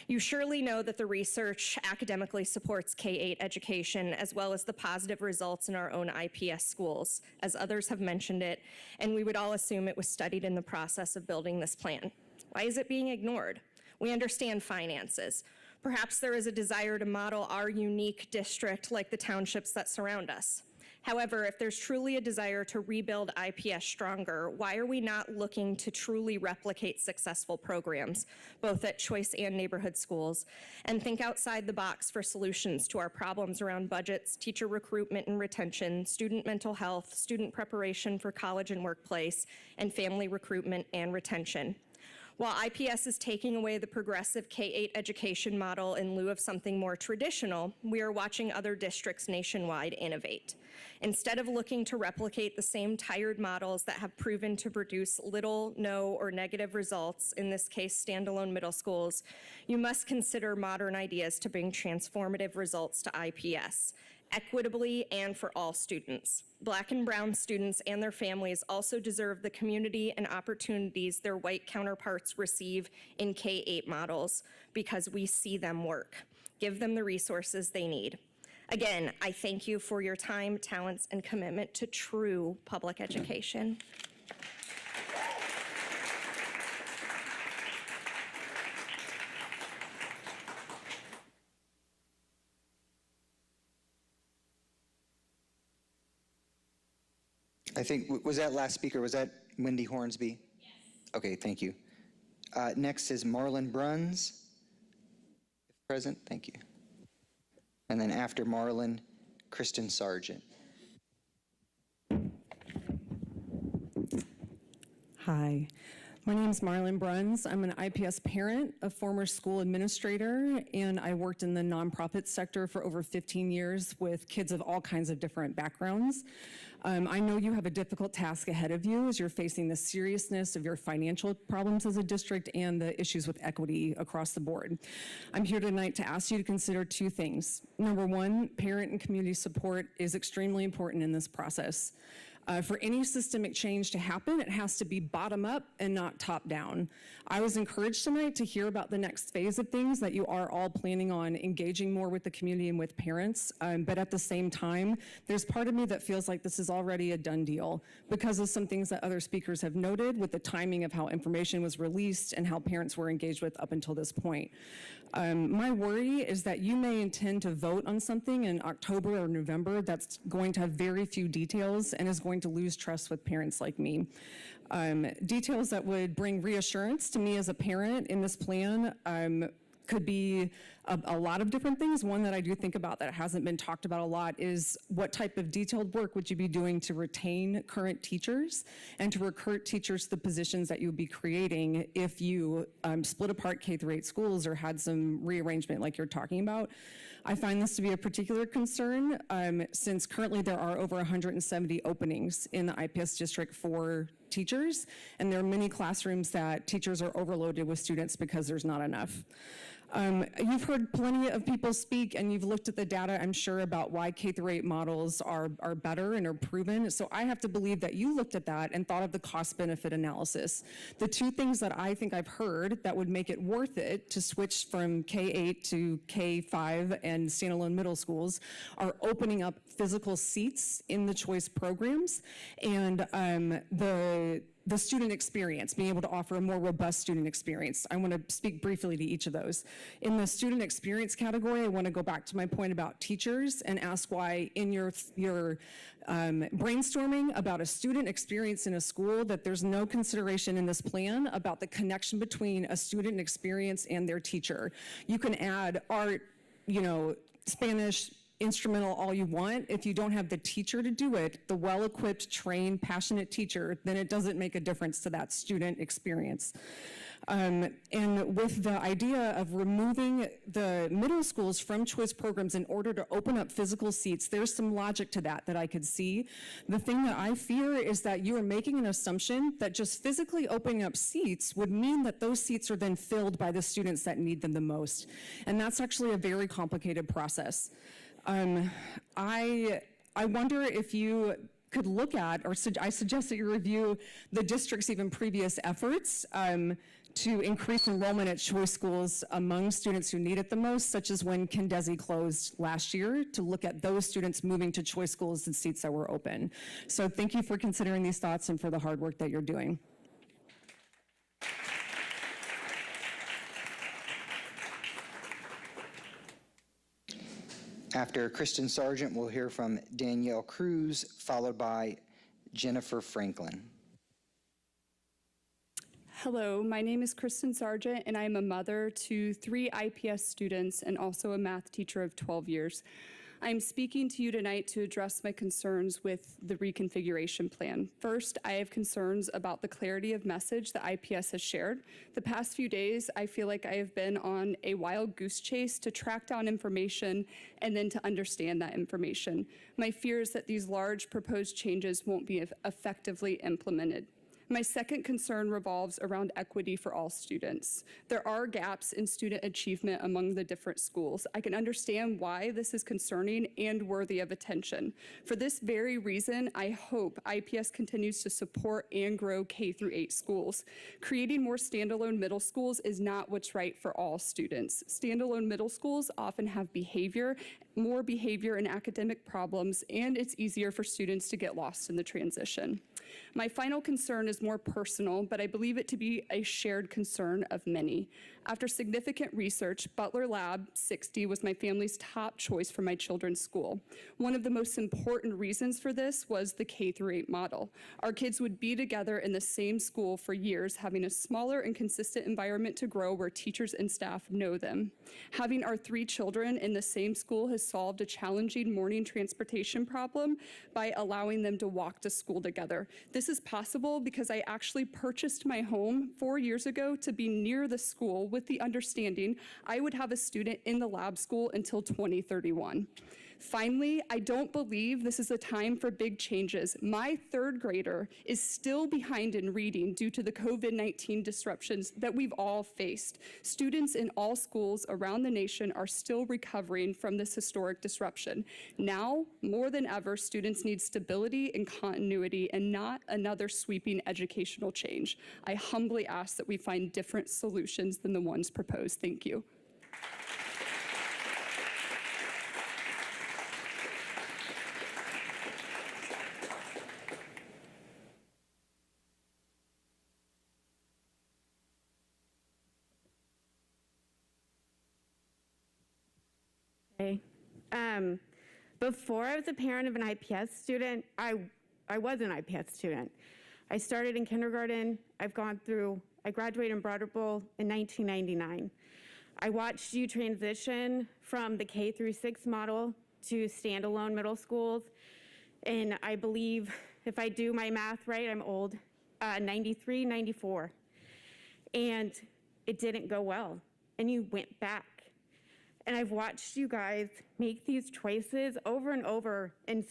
Speaker 1: You surely know that the research academically supports K-8 education, as well as the positive results in our own IPS schools, as others have mentioned it, and we would all assume it was studied in the process of building this plan. Why is it being ignored? We understand finances. Perhaps there is a desire to model our unique district like the townships that surround us. However, if there's truly a desire to rebuild IPS stronger, why are we not looking to truly replicate successful programs, both at choice and neighborhood schools, and think outside the box for solutions to our problems around budgets, teacher recruitment and retention, student mental health, student preparation for college and workplace, and family recruitment and retention? While IPS is taking away the progressive K-8 education model in lieu of something more traditional, we are watching other districts nationwide innovate. Instead of looking to replicate the same tired models that have proven to produce little, no, or negative results, in this case standalone middle schools, you must consider modern ideas to bring transformative results to IPS, equitably and for all students. Black and brown students and their families also deserve the community and opportunities their white counterparts receive in K-8 models because we see them work. Give them the resources they need. Again, I thank you for your time, talents, and commitment to true public education.
Speaker 4: I think, was that last speaker, was that Wendy Hornsby? Yes. Okay, thank you. Next is Marlon Bruns. If present, thank you. And then after Marlon, Kristen Sargent.
Speaker 19: Hi, my name is Marlon Bruns. I'm an IPS parent, a former school administrator, and I worked in the nonprofit sector for over 15 years with kids of all kinds of different backgrounds. I know you have a difficult task ahead of you as you're facing the seriousness of your financial problems as a district and the issues with equity across the board. I'm here tonight to ask you to consider two things. Number one, parent and community support is extremely important in this process. For any systemic change to happen, it has to be bottom up and not top down. I was encouraged tonight to hear about the next phase of things, that you are all planning on engaging more with the community and with parents, but at the same time, there's part of me that feels like this is already a done deal because of some things that other speakers have noted with the timing of how information was released and how parents were engaged with up until this point. My worry is that you may intend to vote on something in October or November that's going to have very few details and is going to lose trust with parents like me. Details that would bring reassurance to me as a parent in this plan could be a lot of different things. One that I do think about that hasn't been talked about a lot is what type of detailed work would you be doing to retain current teachers and to recruit teachers to the positions that you would be creating if you split apart K-8 schools or had some rearrangement like you're talking about. I find this to be a particular concern since currently there are over 170 openings in the IPS district for teachers, and there are many classrooms that teachers are overloaded with students because there's not enough. You've heard plenty of people speak, and you've looked at the data, I'm sure, about why K-8 models are better and are proven. So I have to believe that you looked at that and thought of the cost-benefit analysis. The two things that I think I've heard that would make it worth it to switch from K-8 to K-5 and standalone middle schools are opening up physical seats in the choice programs and the student experience, being able to offer a more robust student experience. I want to speak briefly to each of those. In the student experience category, I want to go back to my point about teachers and ask why in your brainstorming about a student experience in a school that there's no consideration in this plan about the connection between a student experience and their teacher. You can add art, Spanish, instrumental all you want. If you don't have the teacher to do it, the well-equipped, trained, passionate teacher, then it doesn't make a difference to that student experience. And with the idea of removing the middle schools from choice programs in order to open up physical seats, there's some logic to that I could see. The thing that I fear is that you are making an assumption that just physically opening up seats would mean that those seats are then filled by the students that need them the most. And that's actually a very complicated process. I wonder if you could look at, or I suggest that you review the district's even previous efforts to increase enrollment at choice schools among students who need it the most, such as when Kendesi closed last year, to look at those students moving to choice schools and seats that were open. So thank you for considering these thoughts and for the hard work that you're doing.
Speaker 4: After Kristen Sargent, we'll hear from Danielle Cruz, followed by Jennifer Franklin.
Speaker 20: Hello, my name is Kristen Sargent, and I am a mother to 3 IPS students and also a math teacher of 12 years. I'm speaking to you tonight to address my concerns with the reconfiguration plan. First, I have concerns about the clarity of message that IPS has shared. The past few days, I feel like I have been on a wild goose chase to track down information and then to understand that information. My fear is that these large proposed changes won't be effectively implemented. My second concern revolves around equity for all students. There are gaps in student achievement among the different schools. I can understand why this is concerning and worthy of attention. For this very reason, I hope IPS continues to support and grow K-8 schools. Creating more standalone middle schools is not what's right for all students. Standalone middle schools often have more behavior and academic problems, and it's easier for students to get lost in the transition. My final concern is more personal, but I believe it to be a shared concern of many. After significant research, Butler Lab 60 was my family's top choice for my children's school. One of the most important reasons for this was the K-8 model. Our kids would be together in the same school for years, having a smaller and consistent environment to grow where teachers and staff know them. Having our 3 children in the same school has solved a challenging morning transportation problem by allowing them to walk to school together. This is possible because I actually purchased my home 4 years ago to be near the school with the understanding I would have a student in the lab school until 2031. Finally, I don't believe this is a time for big changes. My 3rd grader is still behind in reading due to the COVID-19 disruptions that we've all faced. Students in all schools around the nation are still recovering from this historic disruption. Now, more than ever, students need stability and continuity and not another sweeping educational change. I humbly ask that we find different solutions than the ones proposed. Thank you.
Speaker 21: Before I was a parent of an IPS student, I was an IPS student. I started in kindergarten. I graduated in Broad Ripple in 1999. I watched you transition from the K-6 model to standalone middle schools. And I believe, if I do my math right, I'm old, 93, 94. And it didn't go well. And you went back. And I've watched you guys make these choices over and over, and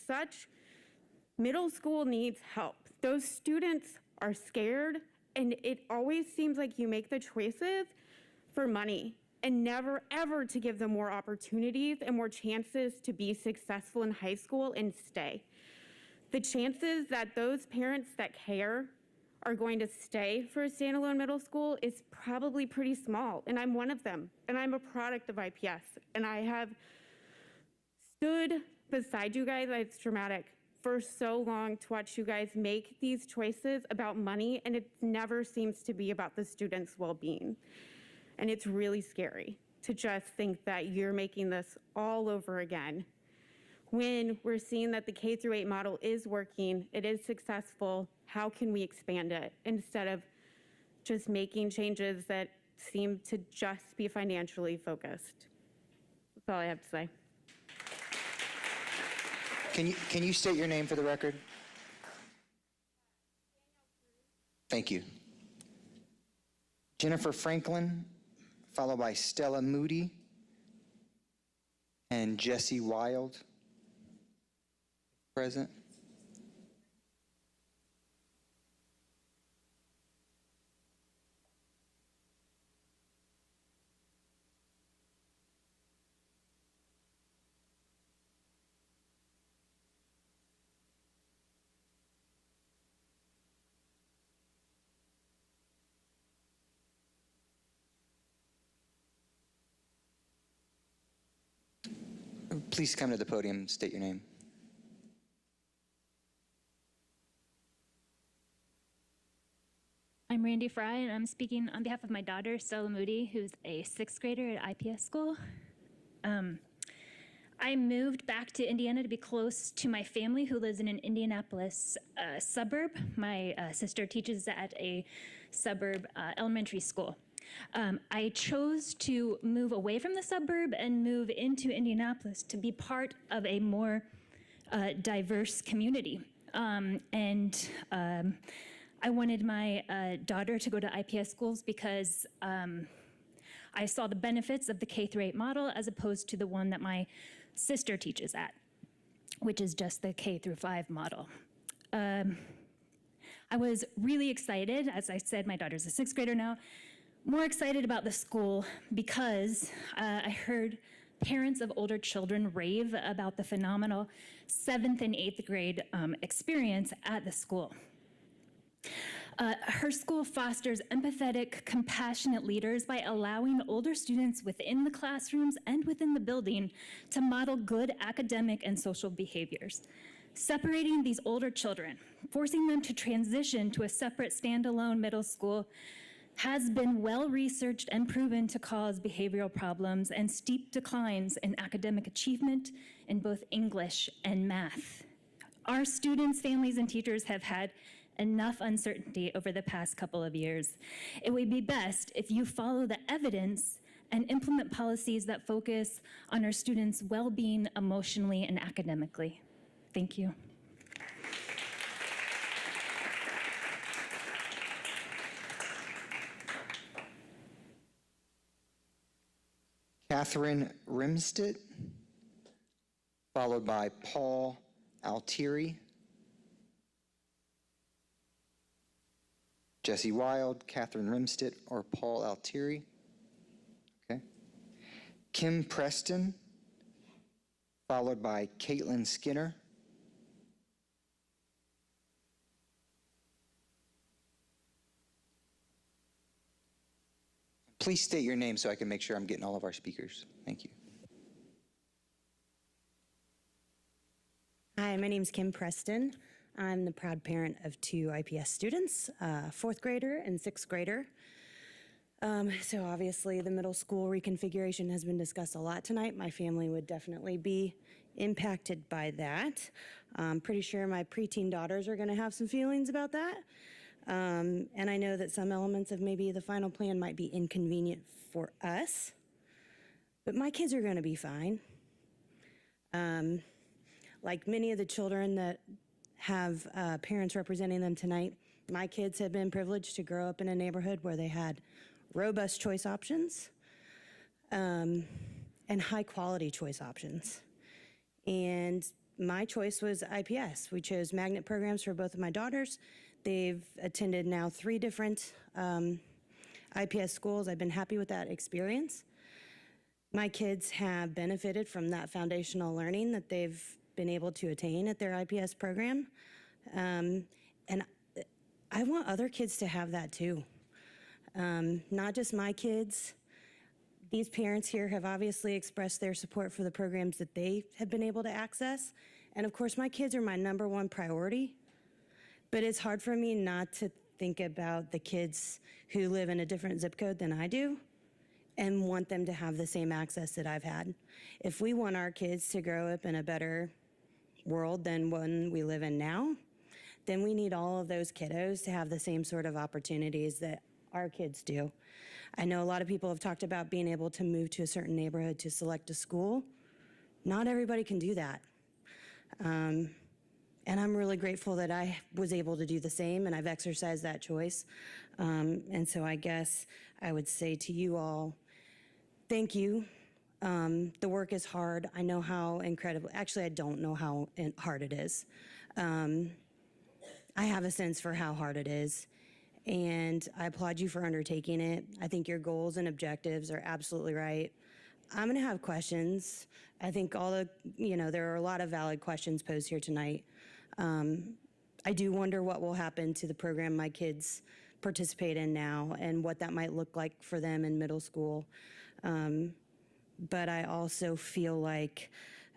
Speaker 21: middle school needs help. Those students are scared, and it always seems like you make the choices for money. and never, ever to give them more opportunities and more chances to be successful in high school and stay. The chances that those parents that care are going to stay for a standalone middle school is probably pretty small, and I'm one of them, and I'm a product of IPS, and I have stood beside you guys, it's dramatic, for so long to watch you guys make these choices about money, and it never seems to be about the students' well-being. And it's really scary to just think that you're making this all over again when we're seeing that the K-8 model is working, it is successful. How can we expand it instead of just making changes that seem to just be financially focused? That's all I have to say.
Speaker 4: Can you state your name for the record? Thank you. Jennifer Franklin, followed by Stella Moody and Jesse Wild. Present. Please come to the podium, state your name.
Speaker 3: I'm Randy Fry, and I'm speaking on behalf of my daughter, Stella Moody, who's a 6th grader at IPS school. I moved back to Indiana to be close to my family who lives in an Indianapolis suburb. My sister teaches at a suburb elementary school. I chose to move away from the suburb and move into Indianapolis to be part of a more diverse community. I wanted my daughter to go to IPS schools because I saw the benefits of the K-8 model as opposed to the one that my sister teaches at, which is just the K-5 model. I was really excited. As I said, my daughter's a 6th grader now. More excited about the school because I heard parents of older children rave about the phenomenal 7th and 8th grade experience at the school. Her school fosters empathetic, compassionate leaders by allowing older students within the classrooms and within the building to model good academic and social behaviors. Separating these older children, forcing them to transition to a separate standalone middle school has been well-researched and proven to cause behavioral problems and steep declines in academic achievement in both English and math. Our students, families, and teachers have had enough uncertainty over the past couple of years. It would be best if you follow the evidence and implement policies that focus on our students' well-being emotionally and academically. Thank you.
Speaker 4: Catherine Rimstedt, followed by Paul Altieri. Jesse Wild, Catherine Rimstedt, or Paul Altieri. Okay. Kim Preston, followed by Caitlin Skinner. Please state your name so I can make sure I'm getting all of our speakers. Thank you.
Speaker 22: Hi, my name is Kim Preston. I'm the proud parent of 2 IPS students, 4th grader and 6th grader. So obviously the middle school reconfiguration has been discussed a lot tonight. My family would definitely be impacted by that. I'm pretty sure my preteen daughters are gonna have some feelings about that. And I know that some elements of maybe the final plan might be inconvenient for us, but my kids are gonna be fine. Like many of the children that have parents representing them tonight, my kids have been privileged to grow up in a neighborhood where they had robust choice options and high quality choice options. And my choice was IPS. We chose magnet programs for both of my daughters. They've attended now 3 different IPS schools. I've been happy with that experience. My kids have benefited from that foundational learning that they've been able to attain at their IPS program. And I want other kids to have that too. Not just my kids. These parents here have obviously expressed their support for the programs that they have been able to access. And of course, my kids are my #1 priority. But it's hard for me not to think about the kids who live in a different zip code than I do and want them to have the same access that I've had. If we want our kids to grow up in a better world than one we live in now, then we need all of those kiddos to have the same sort of opportunities that our kids do. I know a lot of people have talked about being able to move to a certain neighborhood to select a school. Not everybody can do that. And I'm really grateful that I was able to do the same, and I've exercised that choice. And so I guess I would say to you all, thank you. The work is hard. I know how incredible, actually I don't know how hard it is. I have a sense for how hard it is, and I applaud you for undertaking it. I think your goals and objectives are absolutely right. I'm gonna have questions. I think there are a lot of valid questions posed here tonight. I do wonder what will happen to the program my kids participate in now and what that might look like for them in middle school. But I also feel like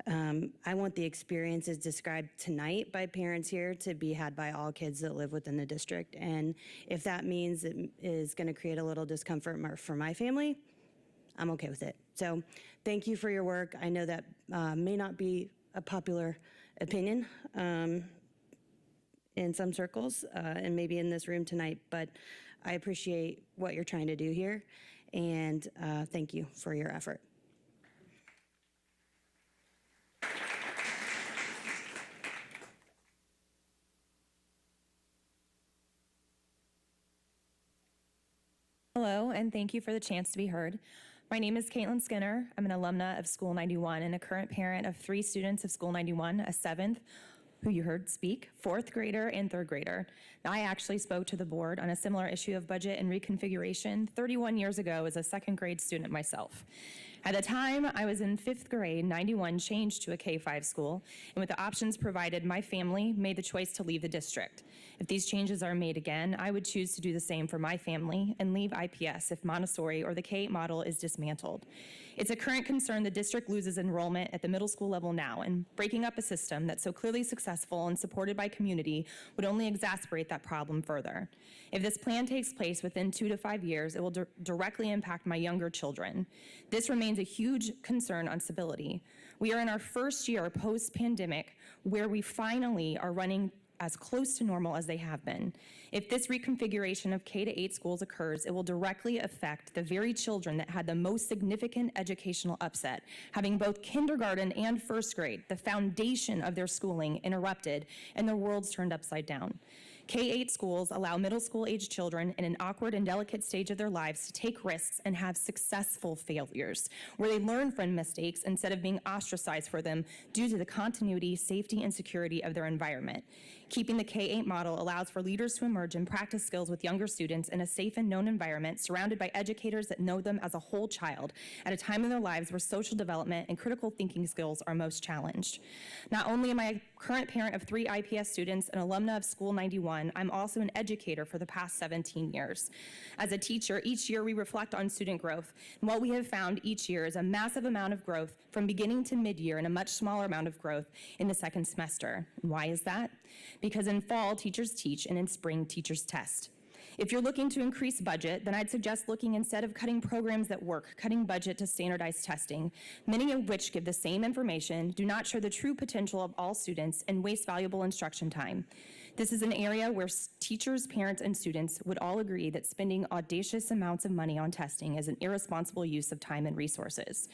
Speaker 22: I want the experiences described tonight by parents here to be had by all kids that live within the district. And if that means it is going to create a little discomfort for my family, I'm okay with it. So thank you for your work. I know that may not be a popular opinion in some circles and maybe in this room tonight, but I appreciate what you're trying to do here, and thank you for your effort.
Speaker 5: Hello, and thank you for the chance to be heard. My name is Caitlin Skinner. I'm an alumna of School 91 and a current parent of 3 students of School 91, a 7th, who you heard speak, 4th grader and 3rd grader. Now, I actually spoke to the board on a similar issue of budget and reconfiguration 31 years ago as a 2nd grade student myself. At the time, I was in 5th grade, 91 changed to a K-5 school, and with the options provided, my family made the choice to leave the district. If these changes are made again, I would choose to do the same for my family and leave IPS if Montessori or the K-8 model is dismantled. It's a current concern the district loses enrollment at the middle school level now, and breaking up a system that's so clearly successful and supported by community would only exacerbate that problem further. If this plan takes place within 2 to 5 years, it will directly impact my younger children. This remains a huge concern on stability. We are in our first year post-pandemic where we finally are running as close to normal as they have been. If this reconfiguration of K-8 schools occurs, it will directly affect the very children that had the most significant educational upset, having both kindergarten and 1st grade, the foundation of their schooling, interrupted and their worlds turned upside down. K-8 schools allow middle school age children in an awkward and delicate stage of their lives to take risks and have successful failures, where they learn from mistakes instead of being ostracized for them due to the continuity, safety, and security of their environment. Keeping the K-8 model allows for leaders to emerge and practice skills with younger students in a safe and known environment surrounded by educators that know them as a whole child at a time in their lives where social development and critical thinking skills are most challenged. Not only am I a current parent of 3 IPS students and alumna of School 91, I'm also an educator for the past 17 years. As a teacher, each year we reflect on student growth, and what we have found each year is a massive amount of growth from beginning to mid-year and a much smaller amount of growth in the 2nd semester. Why is that? Because in fall, teachers teach, and in spring, teachers test. If you're looking to increase budget, then I'd suggest looking, instead of cutting programs that work, cutting budget to standardized testing, many of which give the same information, do not show the true potential of all students, and waste valuable instruction time. This is an area where teachers, parents, and students would all agree that spending audacious amounts of money on testing is an irresponsible use of time and resources.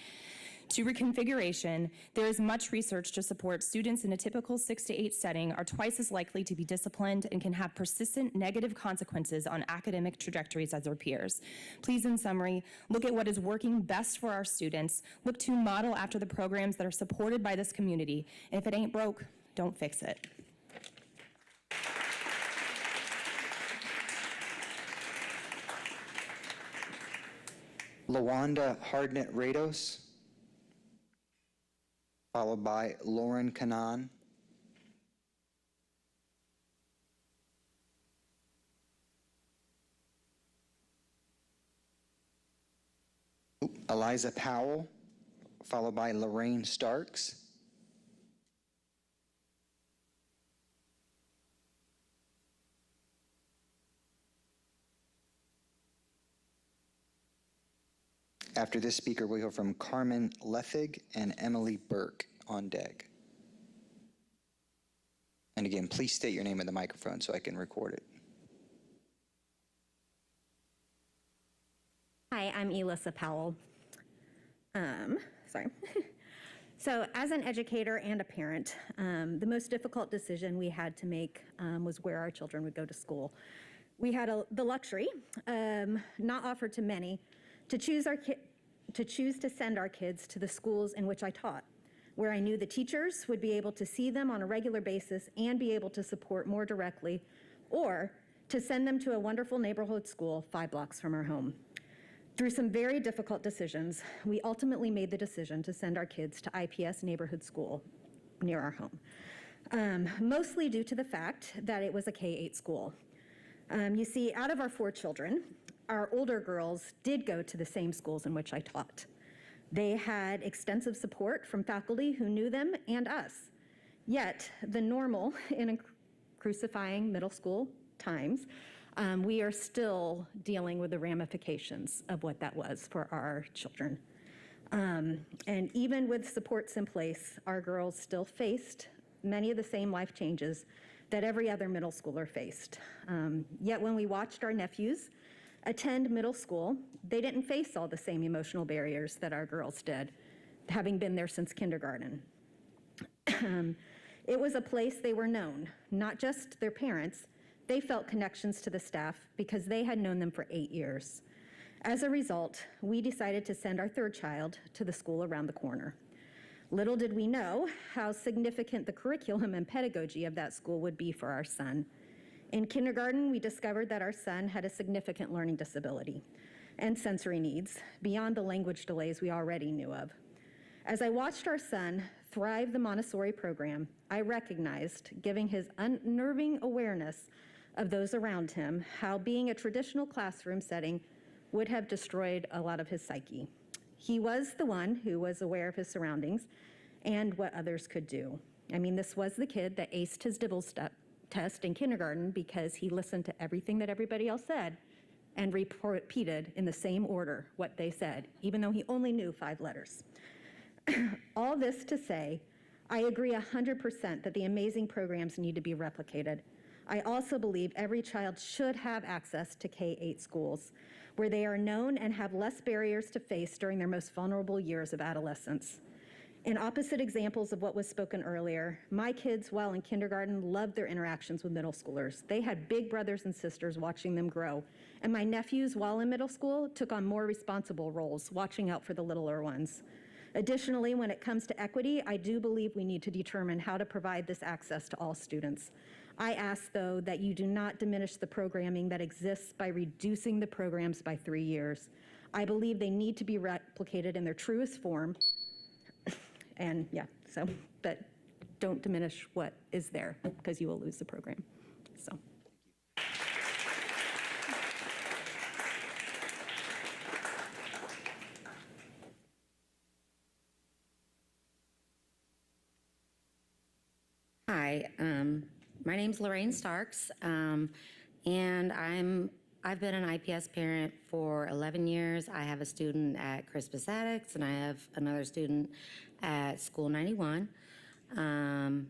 Speaker 5: To reconfiguration, there is much research to support students in a typical 6 to 8 setting are twice as likely to be disciplined and can have persistent negative consequences on academic trajectories as their peers. Please, in summary, look at what is working best for our students. Look to model after the programs that are supported by this community. And if it ain't broke, don't fix it.
Speaker 4: Lawanda Hardnett Rados. followed by Lauren Kanan. Eliza Powell, followed by Lorraine Starks. After this speaker, we'll hear from Carmen Lethig and Emily Burke on deck. And again, please state your name in the microphone so I can record it.
Speaker 7: Hi, I'm Elissa Powell. Sorry. So as an educator and a parent, the most difficult decision we had to make was where our children would go to school. We had the luxury, not offered to many, to choose to send our kids to the schools in which I taught, where I knew the teachers would be able to see them on a regular basis and be able to support more directly, or to send them to a wonderful neighborhood school 5 blocks from our home. Through some very difficult decisions, we ultimately made the decision to send our kids to IPS neighborhood school near our home, mostly due to the fact that it was a K-8 school. You see, out of our 4 children, our older girls did go to the same schools in which I taught. They had extensive support from faculty who knew them and us. Yet, the normal in crucifying middle school times, we are still dealing with the ramifications of what that was for our children. And even with supports in place, our girls still faced many of the same life changes that every other middle schooler faced. Yet when we watched our nephews attend middle school, they didn't face all the same emotional barriers that our girls did, having been there since kindergarten. It was a place they were known, not just their parents. They felt connections to the staff because they had known them for 8 years. As a result, we decided to send our 3rd child to the school around the corner. Little did we know how significant the curriculum and pedagogy of that school would be for our son. In kindergarten, we discovered that our son had a significant learning disability and sensory needs beyond the language delays we already knew of. As I watched our son thrive the Montessori program, I recognized, given his unnerving awareness of those around him, how being a traditional classroom setting would have destroyed a lot of his psyche. He was the one who was aware of his surroundings and what others could do. I mean, this was the kid that aced his Dibble test in kindergarten because he listened to everything that everybody else said and repeated in the same order what they said, even though he only knew 5 letters. All this to say, I agree 100% that the amazing programs need to be replicated. I also believe every child should have access to K-8 schools, where they are known and have less barriers to face during their most vulnerable years of adolescence. In opposite examples of what was spoken earlier, my kids, while in kindergarten, loved their interactions with middle schoolers. They had big brothers and sisters watching them grow. And my nephews, while in middle school, took on more responsible roles, watching out for the littler ones. Additionally, when it comes to equity, I do believe we need to determine how to provide this access to all students. I ask, though, that you do not diminish the programming that exists by reducing the programs by 3 years. I believe they need to be replicated in their truest form. And yeah, so, but don't diminish what is there because you will lose the program, so.
Speaker 10: Hi, my name's Lorraine Starks, and I've been an IPS parent for 11 years. I have a student at Crispus Attucks, and I have another student at School 91. I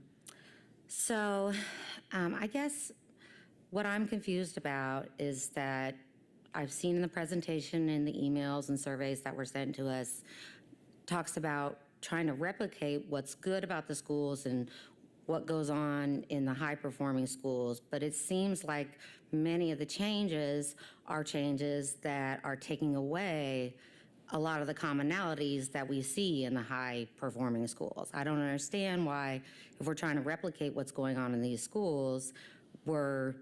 Speaker 10: guess what I'm confused about is that I've seen in the presentation and the emails and surveys that were sent to us, talks about trying to replicate what's good about the schools and what goes on in the high-performing schools, but it seems like many of the changes are changes that are taking away a lot of the commonalities that we see in the high-performing schools. I don't understand why, if we're trying to replicate what's going on in these schools, we're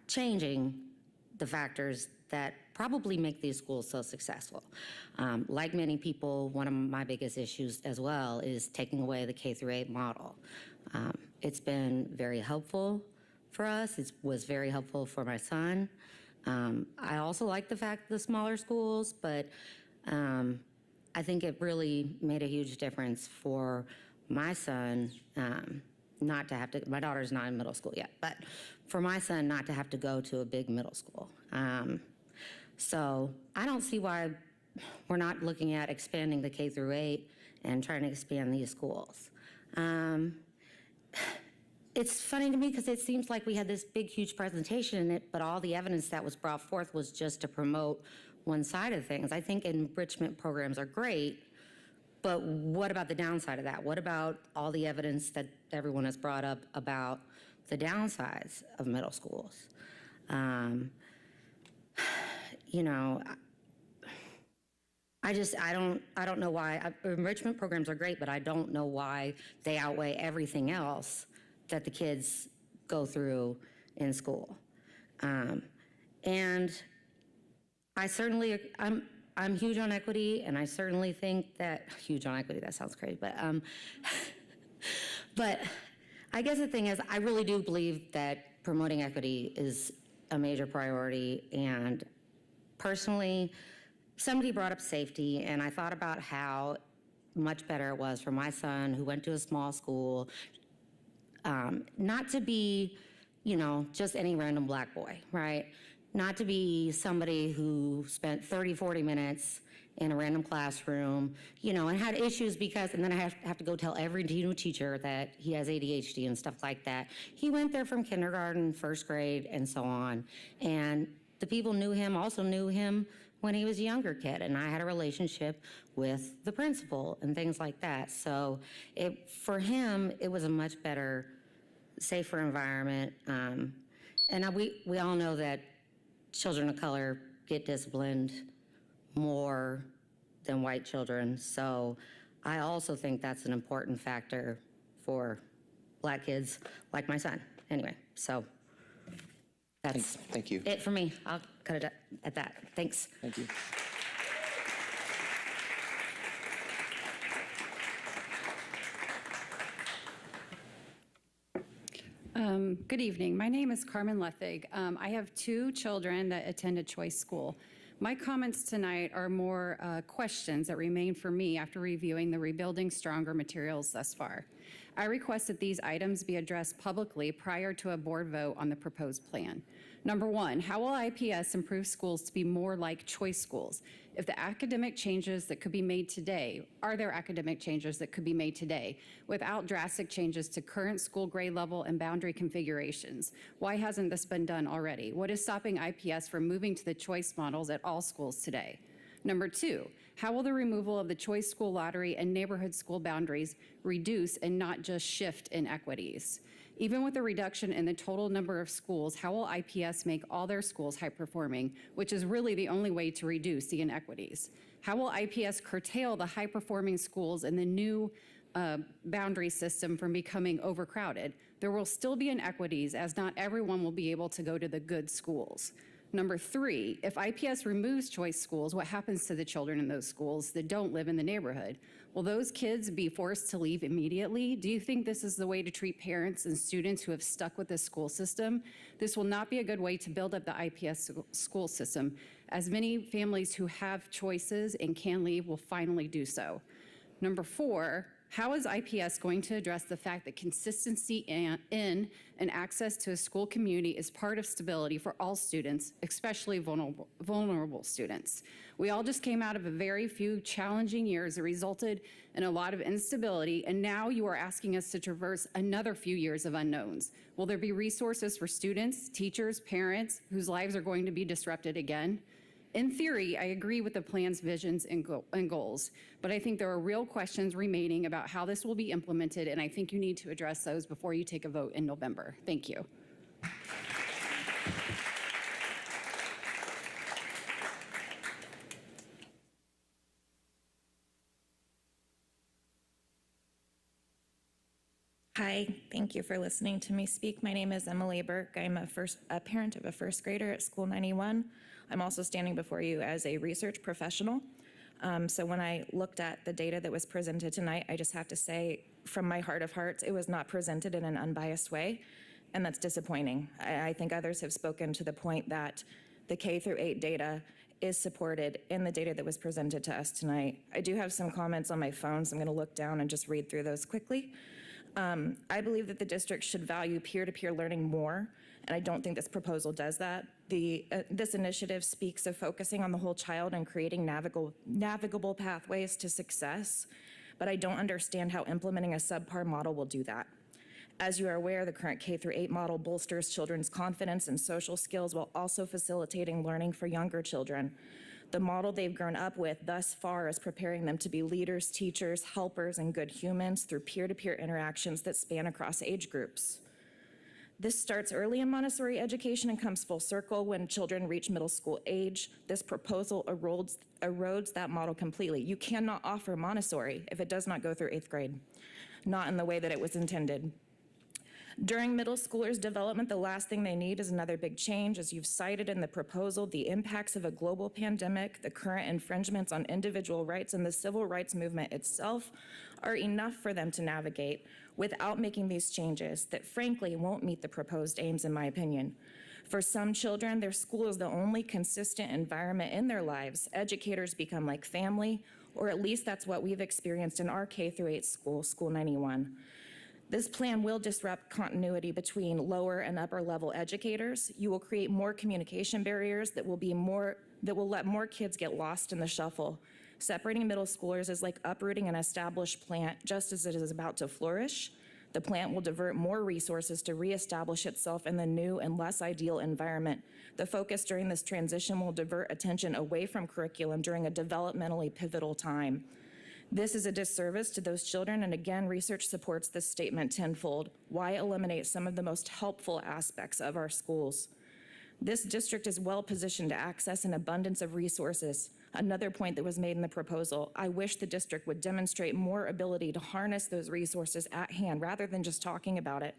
Speaker 10: changing the factors that probably make these schools so successful. Like many people, one of my biggest issues as well is taking away the K-8 model. It's been very helpful for us. It was very helpful for my son. I also like the fact of the smaller schools, but I think it really made a huge difference for my son not to have to, my daughter's not in middle school yet, but for my son not to have to go to a big middle school. So I don't see why we're not looking at expanding the K-8 and trying to expand these schools. It's funny to me because it seems like we had this big, huge presentation in it, but all the evidence that was brought forth was just to promote one side of things. I think enrichment programs are great, but what about the downside of that? What about all the evidence that everyone has brought up about the downsides of middle schools? You know, I don't know why. Enrichment programs are great, but I don't know why they outweigh everything else that the kids go through in school. And I certainly, I'm huge on equity, and I certainly think that, huge on equity, that sounds crazy, but I guess the thing is, I really do believe that promoting equity is a major priority, and personally, somebody brought up safety, and I thought about how much better it was for my son who went to a small school, not to be, you know, just any random black boy, right? Not to be somebody who spent 30, 40 minutes in a random classroom, you know, and had issues because, and then I have to go tell every new teacher that he has ADHD and stuff like that. He went there from kindergarten, first grade, and so on. And the people also knew him when he was a younger kid, and I had a relationship with the principal and things like that. So for him, it was a much better, safer environment. And we all know that children of color get disciplined more than white children. So I also think that's an important factor for black kids like my son. Anyway, so that's
Speaker 4: Thank you.
Speaker 10: it for me. I'll cut it at that. Thanks.
Speaker 4: Thank you.
Speaker 11: Good evening. My name is Carmen Lethig. I have two children that attend a choice school. My comments tonight are more questions that remain for me after reviewing the Rebuilding Stronger materials thus far. I request that these items be addressed publicly prior to a board vote on the proposed plan. Number one, how will IPS improve schools to be more like choice schools? If the academic changes that could be made today, are there academic changes that could be made today without drastic changes to current school grade level and boundary configurations? Why hasn't this been done already? What is stopping IPS from moving to the choice models at all schools today? Number two, how will the removal of the choice school lottery and neighborhood school boundaries reduce and not just shift inequities? Even with a reduction in the total number of schools, how will IPS make all their schools high-performing, which is really the only way to reduce the inequities? How will IPS curtail the high-performing schools in the new boundary system from becoming overcrowded? There will still be inequities, as not everyone will be able to go to the good schools. Number three, if IPS removes choice schools, what happens to the children in those schools that don't live in the neighborhood? Will those kids be forced to leave immediately? Do you think this is the way to treat parents and students who have stuck with this school system? This will not be a good way to build up the IPS school system, as many families who have choices and can leave will finally do so. Number four, how is IPS going to address the fact that consistency in and access to a school community is part of stability for all students, especially vulnerable students? We all just came out of a very few challenging years that resulted in a lot of instability, and now you are asking us to traverse another few years of unknowns. Will there be resources for students, teachers, parents whose lives are going to be disrupted again? In theory, I agree with the plan's visions and goals, but I think there are real questions remaining about how this will be implemented, and I think you need to address those before you take a vote in November. Thank you.
Speaker 5: Hi, thank you for listening to me speak. My name is Emily Burke. I'm a parent of a first grader at School 91. I'm also standing before you as a research professional. So when I looked at the data that was presented tonight, I just have to say, from my heart of hearts, it was not presented in an unbiased way, and that's disappointing. I think others have spoken to the point that the K through 8 data is supported in the data that was presented to us tonight. I do have some comments on my phone, so I'm going to look down and just read through those quickly. I believe that the district should value peer-to-peer learning more, and I don't think this proposal does that. This initiative speaks of focusing on the whole child and creating navigable pathways to success, but I don't understand how implementing a subpar model will do that. As you are aware, the current K through 8 model bolsters children's confidence and social skills while also facilitating learning for younger children. The model they've grown up with thus far is preparing them to be leaders, teachers, helpers, and good humans through peer-to-peer interactions that span across age groups. This starts early in Montessori education and comes full circle when children reach middle school age. This proposal erodes that model completely. You cannot offer Montessori if it does not go through 8th grade, not in the way that it was intended. During middle schoolers' development, the last thing they need is another big change. As you've cited in the proposal, the impacts of a global pandemic, the current infringements on individual rights, and the civil rights movement itself are enough for them to navigate without making these changes that frankly won't meet the proposed aims, in my opinion. For some children, their school is the only consistent environment in their lives. Educators become like family, or at least that's what we've experienced in our K through 8 school, School 91. This plan will disrupt continuity between lower and upper level educators. You will create more communication barriers that will let more kids get lost in the shuffle. Separating middle schoolers is like uprooting an established plant just as it is about to flourish. The plant will divert more resources to reestablish itself in the new and less ideal environment. The focus during this transition will divert attention away from curriculum during a developmentally pivotal time. This is a disservice to those children, and again, research supports this statement tenfold. Why eliminate some of the most helpful aspects of our schools? This district is well positioned to access an abundance of resources. Another point that was made in the proposal, I wish the district would demonstrate more ability to harness those resources at hand rather than just talking about it.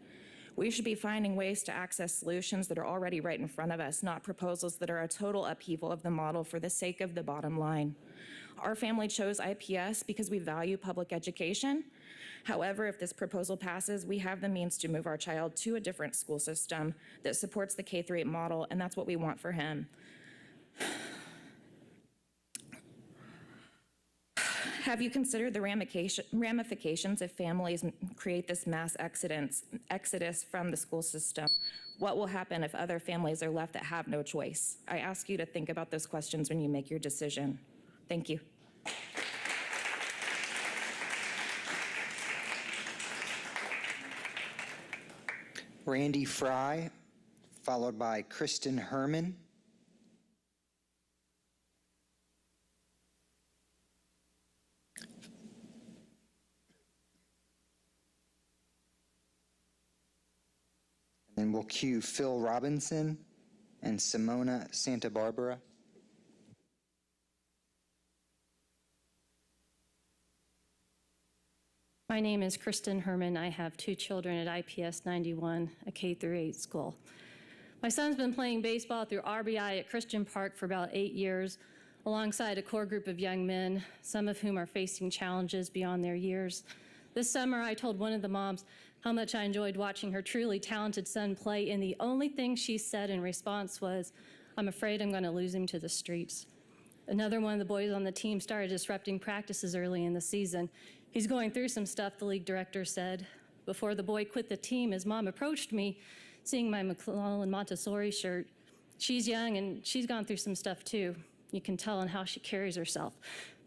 Speaker 5: We should be finding ways to access solutions that are already right in front of us, not proposals that are a total upheaval of the model for the sake of the bottom line. Our family chose IPS because we value public education. However, if this proposal passes, we have the means to move our child to a different school system that supports the K through 8 model, and that's what we want for him. Have you considered the ramifications if families create this mass exodus from the school system? What will happen if other families are left that have no choice? I ask you to think about those questions when you make your decision. Thank you.
Speaker 4: Randy Fry, followed by Kristen Herman. And then we'll cue Phil Robinson and Simona Santa Barbara.
Speaker 9: My name is Kristen Herman. I have 2 children at IPS 91, a K through 8 school. My son's been playing baseball through RBI at Christian Park for about 8 years, alongside a core group of young men, some of whom are facing challenges beyond their years. This summer, I told one of the moms how much I enjoyed watching her truly talented son play, and the only thing she said in response was, "I'm afraid I'm going to lose him to the streets." Another one of the boys on the team started disrupting practices early in the season. He's going through some stuff, the league director said. Before the boy quit the team, his mom approached me, seeing my McClellan Montessori shirt. She's young and she's gone through some stuff too. You can tell in how she carries herself.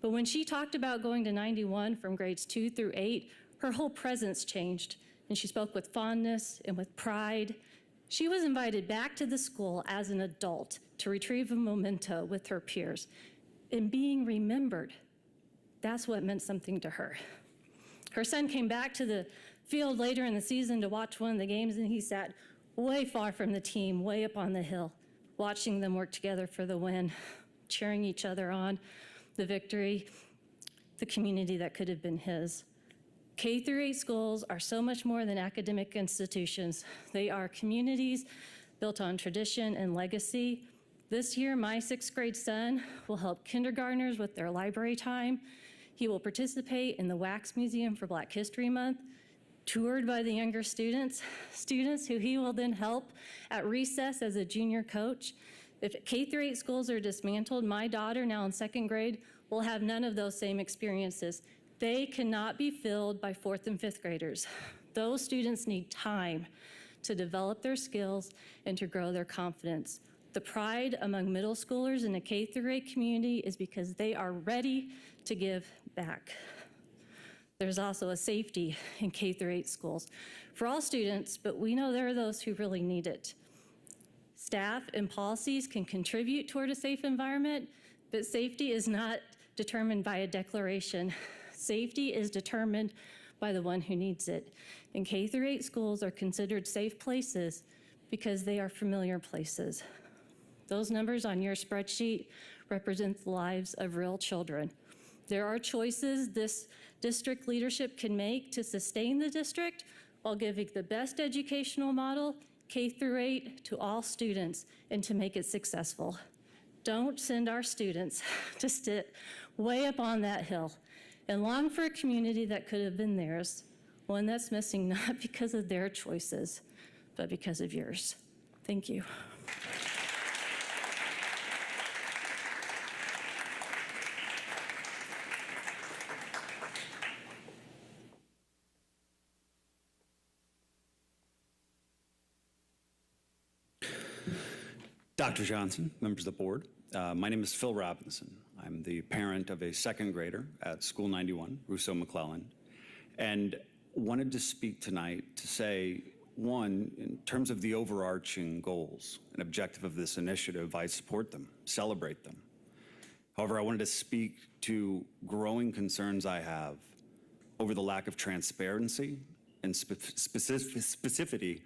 Speaker 9: But when she talked about going to 91 from grades 2 through 8, her whole presence changed, and she spoke with fondness and with pride. She was invited back to the school as an adult to retrieve a memento with her peers. And being remembered, that's what meant something to her. Her son came back to the field later in the season to watch one of the games, and he sat way far from the team, way up on the hill, watching them work together for the win, cheering each other on, the victory, the community that could have been his. K through 8 schools are so much more than academic institutions. They are communities built on tradition and legacy. This year, my 6th grade son will help kindergartners with their library time. He will participate in the Wax Museum for Black History Month, toured by the younger students who he will then help at recess as a junior coach. If K through 8 schools are dismantled, my daughter, now in 2nd grade, will have none of those same experiences. They cannot be filled by 4th and 5th graders. Those students need time to develop their skills and to grow their confidence. The pride among middle schoolers in the K through 8 community is because they are ready to give back. There's also a safety in K through 8 schools for all students, but we know there are those who really need it. Staff and policies can contribute toward a safe environment, but safety is not determined by a declaration. Safety is determined by the one who needs it. And K through 8 schools are considered safe places because they are familiar places. Those numbers on your spreadsheet represent the lives of real children. There are choices this district leadership can make to sustain the district while giving the best educational model, K through 8, to all students and to make it successful. Don't send our students to sit way up on that hill and long for a community that could have been theirs, one that's missing not because of their choices, but because of yours. Thank you.
Speaker 12: Dr. Johnson, members of the board, my name is Phil Robinson. I'm the parent of a 2nd grader at School 91, Rousseau McClellan, and wanted to speak tonight to say, one, in terms of the overarching goals and objective of this initiative, I support them, celebrate them. However, I wanted to speak to growing concerns I have over the lack of transparency and specificity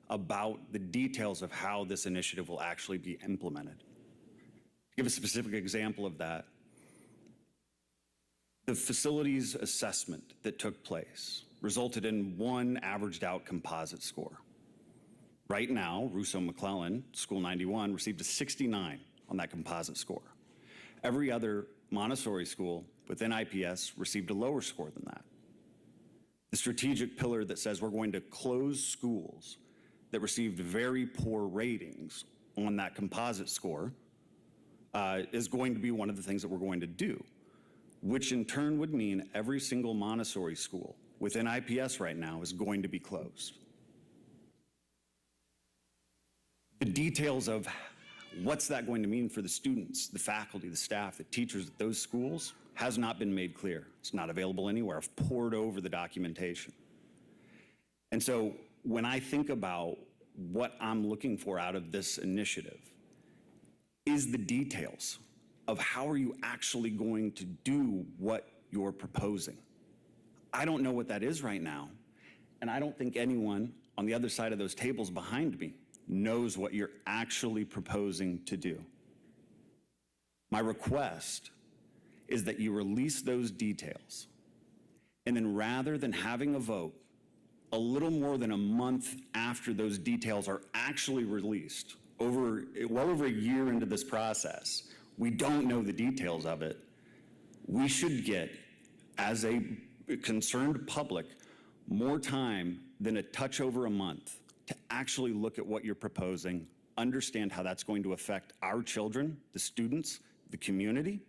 Speaker 12: about the details of how this initiative will actually be implemented. To give a specific example of that, the facilities assessment that took place resulted in one averaged out composite score. Right now, Rousseau McClellan, School 91, received a 69 on that composite score. Every other Montessori school within IPS received a lower score than that. The strategic pillar that says we're going to close schools that received very poor ratings on that composite score is going to be one of the things that we're going to do, which in turn would mean every single Montessori school within IPS right now is going to be closed. The details of what's that going to mean for the students, the faculty, the staff, the teachers at those schools has not been made clear. It's not available anywhere. I've pored over the documentation. And so when I think about what I'm looking for out of this initiative is the details of how are you actually going to do what you're proposing. I don't know what that is right now, and I don't think anyone on the other side of those tables behind me knows what you're actually proposing to do. My request is that you release those details, and then rather than having a vote a little more than a month after those details are actually released, well over a year into this process, we don't know the details of it. We should get, as a concerned public, more time than a touch over a month to actually look at what you're proposing, understand how that's going to affect our children, the students, the community,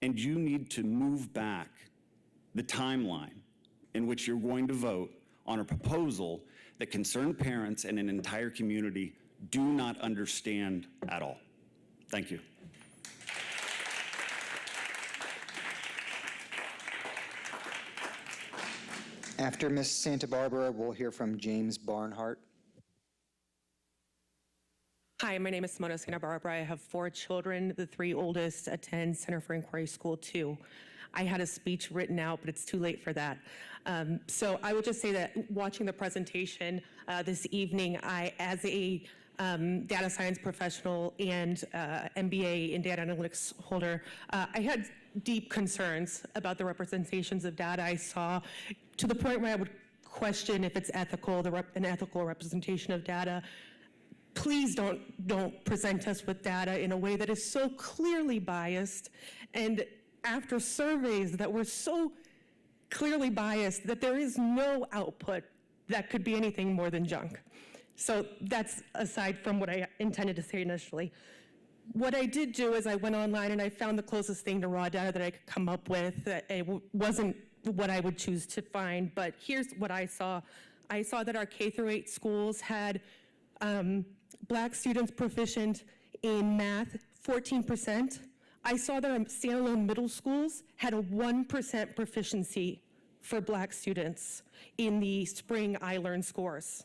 Speaker 12: and you need to move back the timeline in which you're going to vote on a proposal that concerned parents and an entire community do not understand at all. Thank you.
Speaker 4: After Ms. Santa Barbara, we'll hear from James Barnhart.
Speaker 13: Hi, my name is Simona Santa Barbara. I have 4 children. The 3 oldest attend Center for Inquiry School 2. I had a speech written out, but it's too late for that. So I would just say that watching the presentation this evening, as a data science professional and MBA in data analytics holder, I had deep concerns about the representations of data I saw, to the point where I would question if it's ethical, an ethical representation of data. Please don't present us with data in a way that is so clearly biased, and after surveys that were so clearly biased that there is no output that could be anything more than junk. So that's aside from what I intended to say initially. What I did do is I went online and I found the closest thing to raw data that I could come up with. It wasn't what I would choose to find, but here's what I saw. I saw that our K-8 schools had Black students proficient in math, 14%. I saw that our standalone middle schools had a 1% proficiency for Black students in the spring iLearn scores.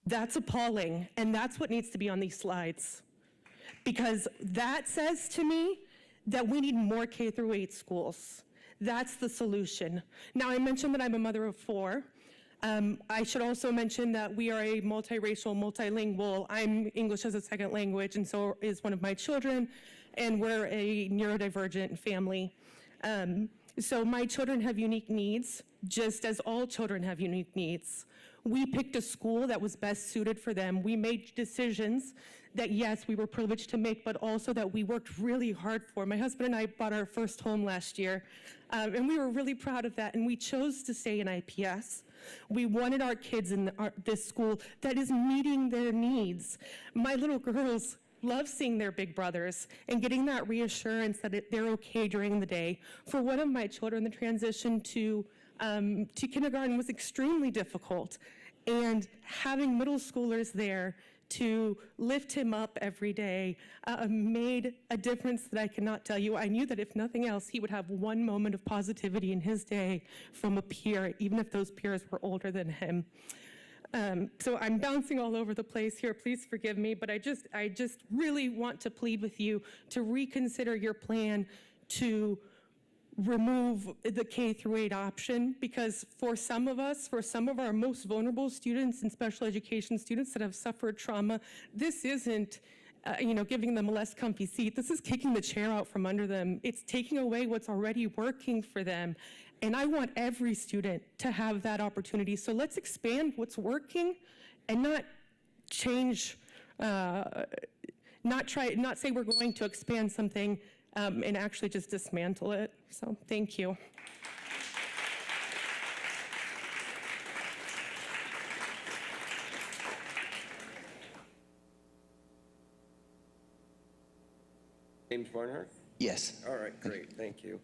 Speaker 13: That's appalling, and that's what needs to be on these slides. Because that says to me that we need more K-8 schools. That's the solution. Now, I mentioned that I'm a mother of 4. I should also mention that we are a multiracial, multilingual. I'm English as a second language, and so is one of my children, and we're a neurodivergent family. So my children have unique needs, just as all children have unique needs. We picked a school that was best suited for them. We made decisions that, yes, we were privileged to make, but also that we worked really hard for. My husband and I bought our first home last year, and we were really proud of that, and we chose to stay in IPS. We wanted our kids in this school that is meeting their needs. My little girls love seeing their big brothers and getting that reassurance that they're okay during the day. For one of my children, the transition to kindergarten was extremely difficult, and having middle schoolers there to lift him up every day made a difference that I cannot tell you. I knew that if nothing else, he would have one moment of positivity in his day from a peer, even if those peers were older than him. So I'm bouncing all over the place here, please forgive me, but I just really want to plead with you to reconsider your plan to remove the K-8 option, because for some of us, for some of our most vulnerable students and special education students that have suffered trauma, this isn't giving them a less comfy seat. This is kicking the chair out from under them. It's taking away what's already working for them. And I want every student to have that opportunity. So let's expand what's working and not change, not say we're going to expand something and actually just dismantle it. So thank you.
Speaker 6: James Barnhart?
Speaker 4: Yes.
Speaker 6: All right, great, thank you.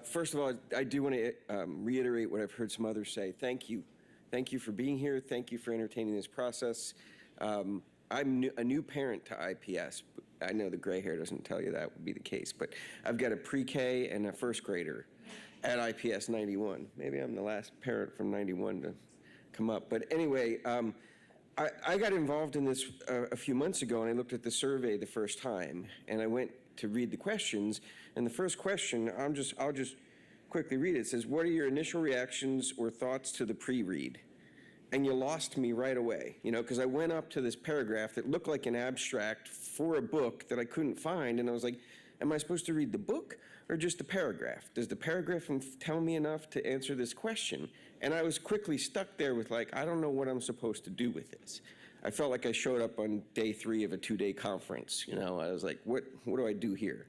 Speaker 6: First of all, I do want to reiterate what I've heard some others say. Thank you. Thank you for being here. Thank you for entertaining this process. I'm a new parent to IPS. I know the gray hair doesn't tell you that would be the case, but I've got a pre-K and a first grader at IPS 91. Maybe I'm the last parent from 91 to come up. But anyway, I got involved in this a few months ago, and I looked at the survey the first time, and I went to read the questions. And the first question, I'll just quickly read it. It says, what are your initial reactions or thoughts to the pre-read? And you lost me right away, because I went up to this paragraph that looked like an abstract for a book that I couldn't find, and I was like, am I supposed to read the book or just the paragraph? Does the paragraph tell me enough to answer this question? And I was quickly stuck there with I don't know what I'm supposed to do with this. I felt like I showed up on day 3 of a 2-day conference, I was like, what do I do here?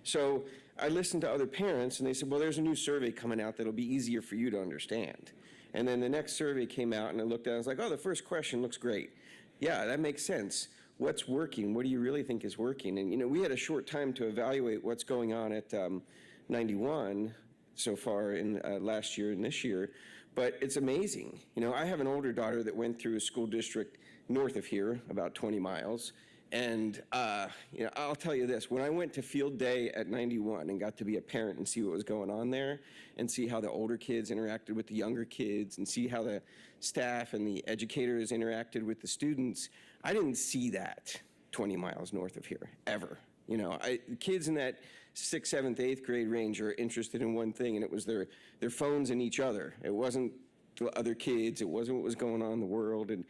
Speaker 6: So I listened to other parents, and they said, well, there's a new survey coming out that'll be easier for you to understand. And then the next survey came out, and I looked at it, I was like, oh, the first question looks great. Yeah, that makes sense. What's working? What do you really think is working? And, we had a short time to evaluate what's going on at 91 so far in last year and this year, but it's amazing. I have an older daughter that went through a school district north of here, about 20 miles, and I'll tell you this, when I went to field day at 91 and got to be a parent and see what was going on there and see how the older kids interacted with the younger kids and see how the staff and the educators interacted with the students, I didn't see that 20 miles north of here, ever. Kids in that 6th, 7th, 8th grade range are interested in one thing, and it was their phones and each other. It wasn't the other kids, it wasn't what was going on in the world. And,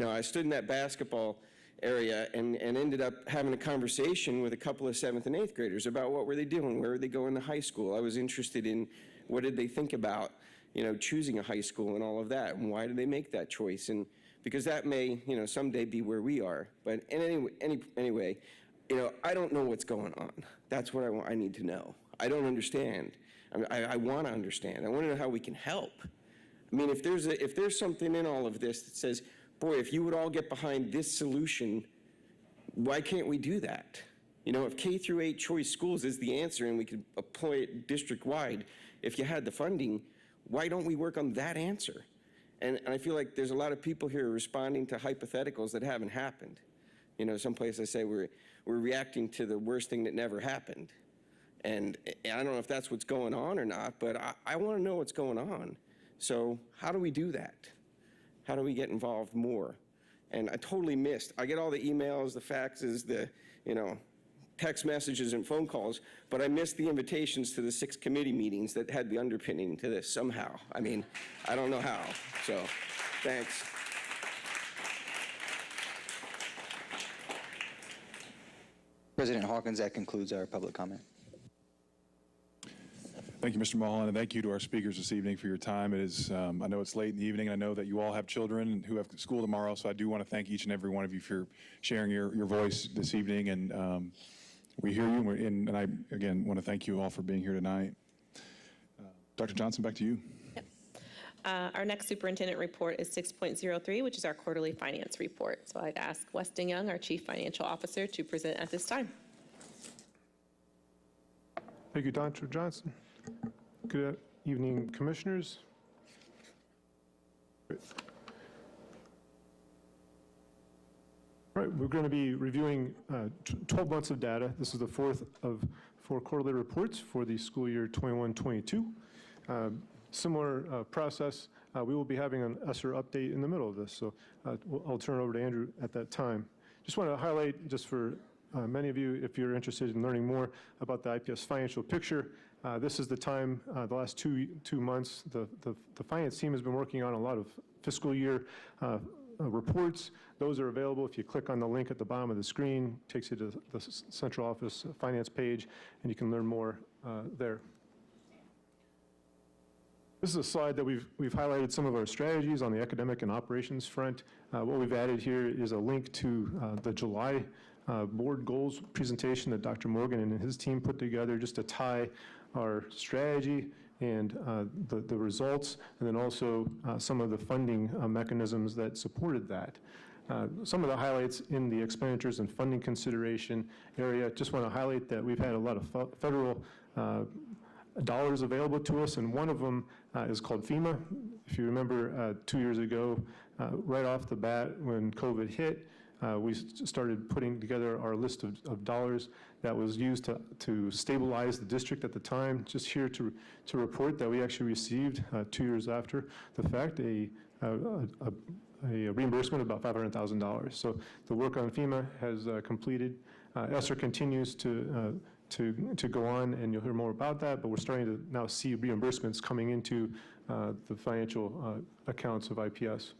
Speaker 6: I stood in that basketball area and ended up having a conversation with a couple of 7th and 8th graders about what were they doing, where were they going to high school. I was interested in what did they think about, choosing a high school and all of that, and why did they make that choice, and because that may, someday be where we are. But anyway, I don't know what's going on. That's what I need to know. I don't understand. I want to understand. I want to know how we can help. I mean, if there's something in all of this that says, boy, if you would all get behind this solution, why can't we do that? If K through 8 choice schools is the answer and we could employ it district-wide, if you had the funding, why don't we work on that answer? And I feel like there's a lot of people here responding to hypotheticals that haven't happened. Someplace I say we're reacting to the worst thing that never happened. And I don't know if that's what's going on or not, but I want to know what's going on. So how do we do that? How do we get involved more? And I totally missed. I get all the emails, the faxes, the text messages and phone calls, but I missed the invitations to the 6 committee meetings that had the underpinning to this somehow. I mean, I don't know how. So, thanks.
Speaker 4: President Hawkins, that concludes our public comment.
Speaker 2: Thank you, Mr. Mulholland, and thank you to our speakers this evening for your time. It is, I know it's late in the evening, and I know that you all have children who have school tomorrow, so I do want to thank each and every one of you for sharing your voice this evening, and we hear you, and I, again, want to thank you all for being here tonight. Dr. Johnson, back to you.
Speaker 8: Yep. Our next superintendent report is 6.03, which is our quarterly finance report. So I'd ask Weston Young, our Chief Financial Officer, to present at this time.
Speaker 14: Thank you, Dr. Johnson. Good evening, commissioners. All right, we're going to be reviewing 12 months of data. This is the fourth of 4 quarterly reports for the school year 21-22. Similar process, we will be having an ESSER update in the middle of this, so I'll turn it over to Andrew at that time. Just want to highlight, just for many of you, if you're interested in learning more about the IPS financial picture, this is the time, the last two months, the finance team has been working on a lot of fiscal year reports. Those are available if you click on the link at the bottom of the screen. It takes you to the central office finance page, and you can learn more there. This is a slide that we've highlighted some of our strategies on the academic and operations front. What we've added here is a link to the July board goals presentation that Dr. Morgan and his team put together just to tie our strategy and the results, and then also some of the funding mechanisms that supported that. Some of the highlights in the expenditures and funding consideration area, just want to highlight that we've had a lot of federal dollars available to us, and one of them is called FEMA. If you remember 2 years ago, right off the bat when COVID hit, we started putting together our list of dollars that was used to stabilize the district at the time. Just here to report that we actually received 2 years after the fact a reimbursement of about $500,000. So the work on FEMA has completed. ESSER continues to go on, and you'll hear more about that, but we're starting to now see reimbursements coming into the financial accounts of IPS.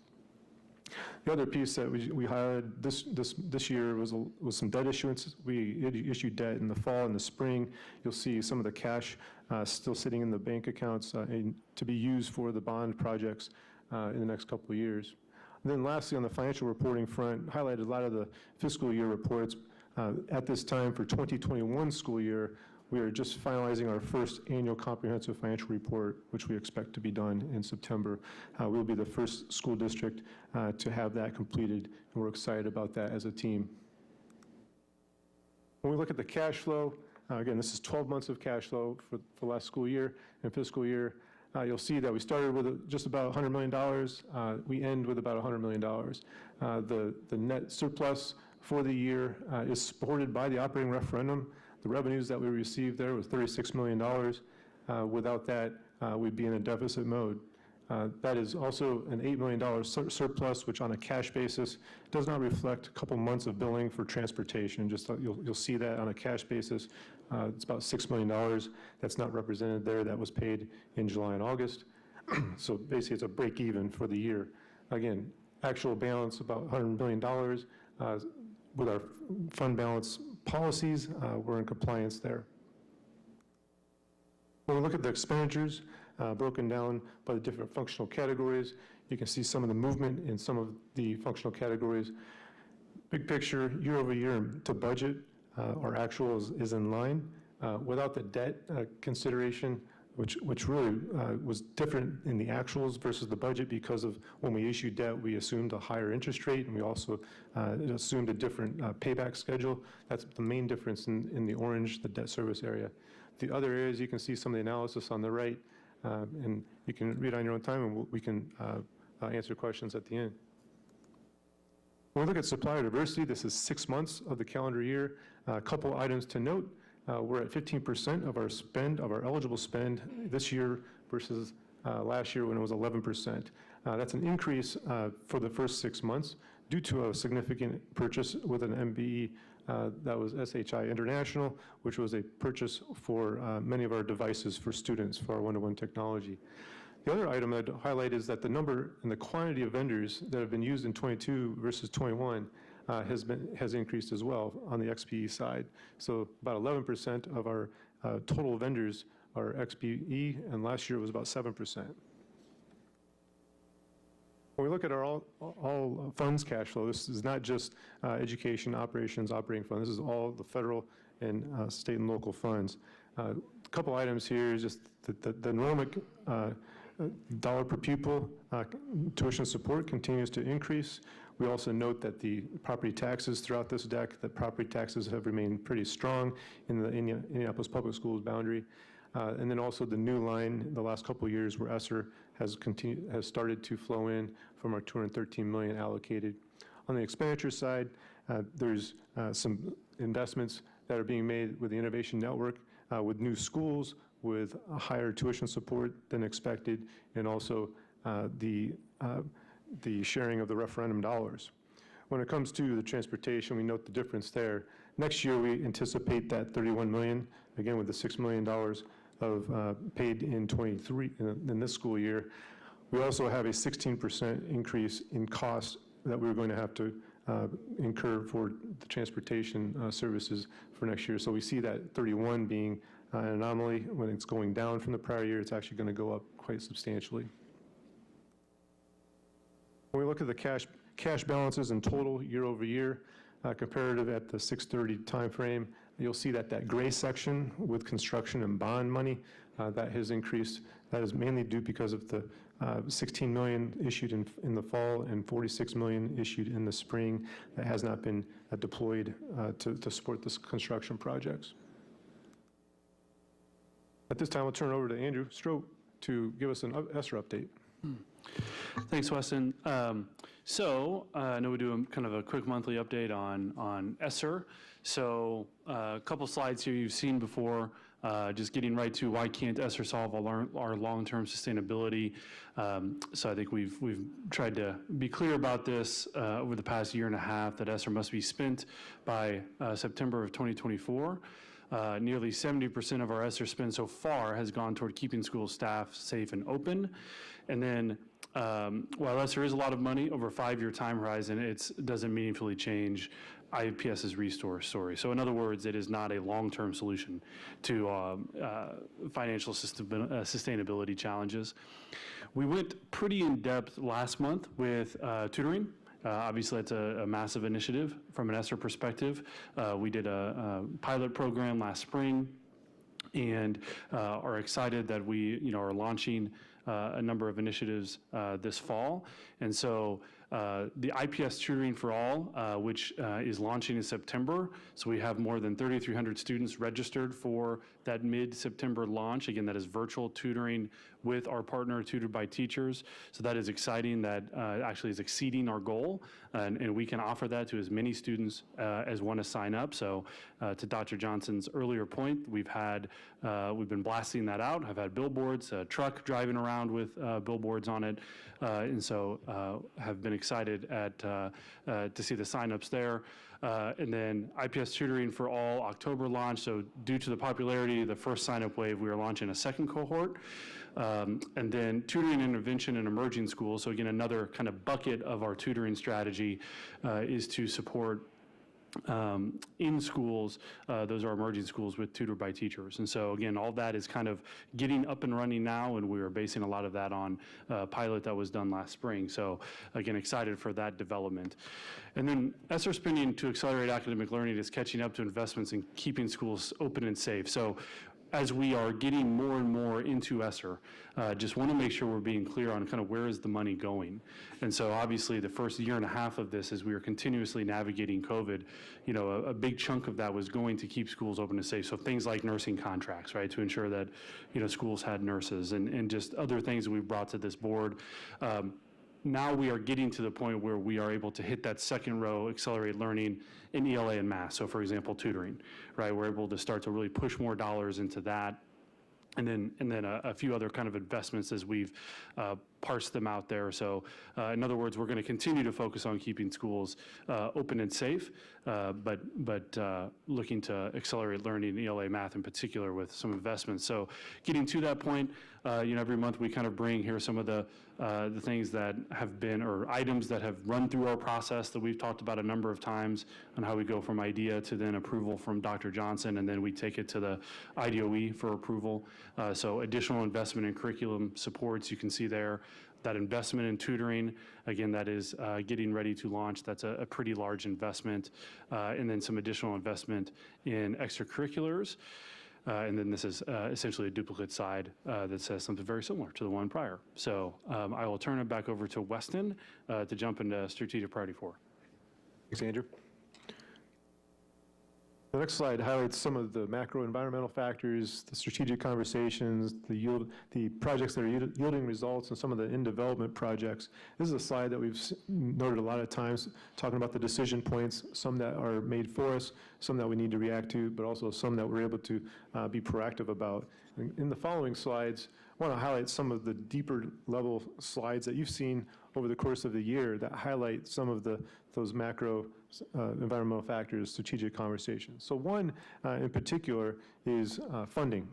Speaker 14: The other piece that we highlighted this year was some debt issuance. We issued debt in the fall and the spring. You'll see some of the cash still sitting in the bank accounts to be used for the bond projects in the next couple of years. And then lastly, on the financial reporting front, highlighted a lot of the fiscal year reports. At this time for 2021 school year, we are just finalizing our first annual comprehensive financial report, which we expect to be done in September. We'll be the first school district to have that completed, and we're excited about that as a team. When we look at the cash flow, again, this is 12 months of cash flow for last school year and fiscal year. You'll see that we started with just about $100 million. We end with about $100 million. The net surplus for the year is supported by the operating referendum. The revenues that we received there was $36 million. Without that, we'd be in a deficit mode. That is also an $8 million surplus, which on a cash basis does not reflect a couple months of billing for transportation. Just you'll see that on a cash basis. It's about $6 million that's not represented there. That was paid in July and August. So basically, it's a break even for the year. Again, actual balance about $100 million. with our fund balance policies, we're in compliance there. When we look at the expenditures broken down by the different functional categories, you can see some of the movement in some of the functional categories. Big picture, year over year to budget, our actual is in line. Without the debt consideration, which really was different in the actuals versus the budget, because of when we issued debt, we assumed a higher interest rate, and we also assumed a different payback schedule. That's the main difference in the orange, the debt service area. The other areas, you can see some of the analysis on the right, and you can read on your own time, and we can answer questions at the end. When we look at supplier diversity, this is 6 months of the calendar year. A couple items to note. We're at 15% of our spend, of our eligible spend this year versus last year when it was 11%. That's an increase for the first 6 months due to a significant purchase with an MBE that was SHI International, which was a purchase for many of our devices for students for our one-to-one technology. The other item I'd highlight is that the number and the quantity of vendors that have been used in 22 versus 21 has increased as well on the XPE side. So about 11% of our total vendors are XPE, and last year it was about 7%. When we look at our all funds cash flow, this is not just education, operations, operating funds. This is all the federal and state and local funds. A couple items here is just the enrollment dollar per pupil tuition support continues to increase. We also note that the property taxes throughout this deck, that property taxes have remained pretty strong in the Indianapolis Public Schools boundary. And then also the new line the last couple of years where ESSER has started to flow in from our $213 million allocated. On the expenditure side, there's some investments that are being made with the Innovation Network, with new schools, with a higher tuition support than expected, and also the sharing of the referendum dollars. When it comes to the transportation, we note the difference there. Next year, we anticipate that $31 million, again with the $6 million of paid in 23 in this school year. We also have a 16% increase in costs that we're going to have to incur for the transportation services for next year. So we see that 31 being an anomaly. When it's going down from the prior year, it's actually going to go up quite substantially. When we look at the cash balances in total year over year, comparative at the 6/30 timeframe, you'll see that gray section with construction and bond money, that has increased. That is mainly due because of the $16 million issued in the fall and $46 million issued in the spring that has not been deployed to support this construction projects. At this time, I'll turn it over to Andrew Stroh to give us an ESSER update.
Speaker 15: Thanks, Weston. So I know we do kind of a quick monthly update on ESSER. So a couple slides here you've seen before, just getting right to why can't ESSER solve our long-term sustainability. So I think we've tried to be clear about this over the past year and a half, that ESSER must be spent by September of 2024. Nearly 70% of our ESSER spend so far has gone toward keeping school staff safe and open. And then while ESSER is a lot of money over a 5-year time horizon, it doesn't meaningfully change IPS's restore story. So in other words, it is not a long-term solution to financial sustainability challenges. We went pretty in-depth last month with tutoring. Obviously, that's a massive initiative from an ESSER perspective. We did a pilot program last spring and are excited that we are launching a number of initiatives this fall. And so the IPS Tutoring for All, which is launching in September. So we have more than 3,300 students registered for that mid-September launch. Again, that is virtual tutoring with our partner Tutored by Teachers. So that is exciting. That actually is exceeding our goal. And we can offer that to as many students as want to sign up. So to Dr. Johnson's earlier point, we've been blasting that out. I've had billboards, a truck driving around with billboards on it. And so have been excited to see the signups there. And then IPS Tutoring for All October launch. So due to the popularity of the first sign-up wave, we are launching a second cohort. And then tutoring intervention in emerging schools. So again, another kind of bucket of our tutoring strategy is to support in schools, those are emerging schools with tutored by teachers. And so again, all that is kind of getting up and running now, and we are basing a lot of that on a pilot that was done last spring. So again, excited for that development. And then ESSER spending to accelerate academic learning is catching up to investments in keeping schools open and safe. So as we are getting more and more into ESSER, just want to make sure we're being clear on kind of where is the money going. And so obviously the first year and a half of this, as we were continuously navigating COVID, you know, a big chunk of that was going to keep schools open and safe. So things like nursing contracts, right, to ensure that, you know, schools had nurses and just other things that we've brought to this board. Now we are getting to the point where we are able to hit that second row, accelerate learning in ELA and math. So for example, tutoring, right? We're able to start to really push more dollars into that. And then a few other kind of investments as we've parsed them out there. So in other words, we're going to continue to focus on keeping schools open and safe, but looking to accelerate learning in ELA math in particular with some investments. So getting to that point, you know, every month we kind of bring here some of the things that have been, or items that have run through our process that we've talked about a number of times on how we go from idea to then approval from Dr. Johnson, and then we take it to the IDOE for approval. So additional investment in curriculum supports, you can see there. That investment in tutoring, again, that is getting ready to launch. That's a pretty large investment. And then some additional investment in extracurriculars. And then this is essentially a duplicate side that says something very similar to the one prior. So I will turn it back over to Weston to jump into strategic priority 4.
Speaker 14: Thanks, Andrew. The next slide highlights some of the macro environmental factors, the strategic conversations, the projects that are yielding results, and some of the in-development projects. This is a slide that we've noted a lot of times, talking about the decision points, some that are made for us, some that we need to react to, but also some that we're able to be proactive about. In the following slides, I want to highlight some of the deeper level slides that you've seen over the course of the year that highlight some of those macro environmental factors, strategic conversations. So one in particular is funding.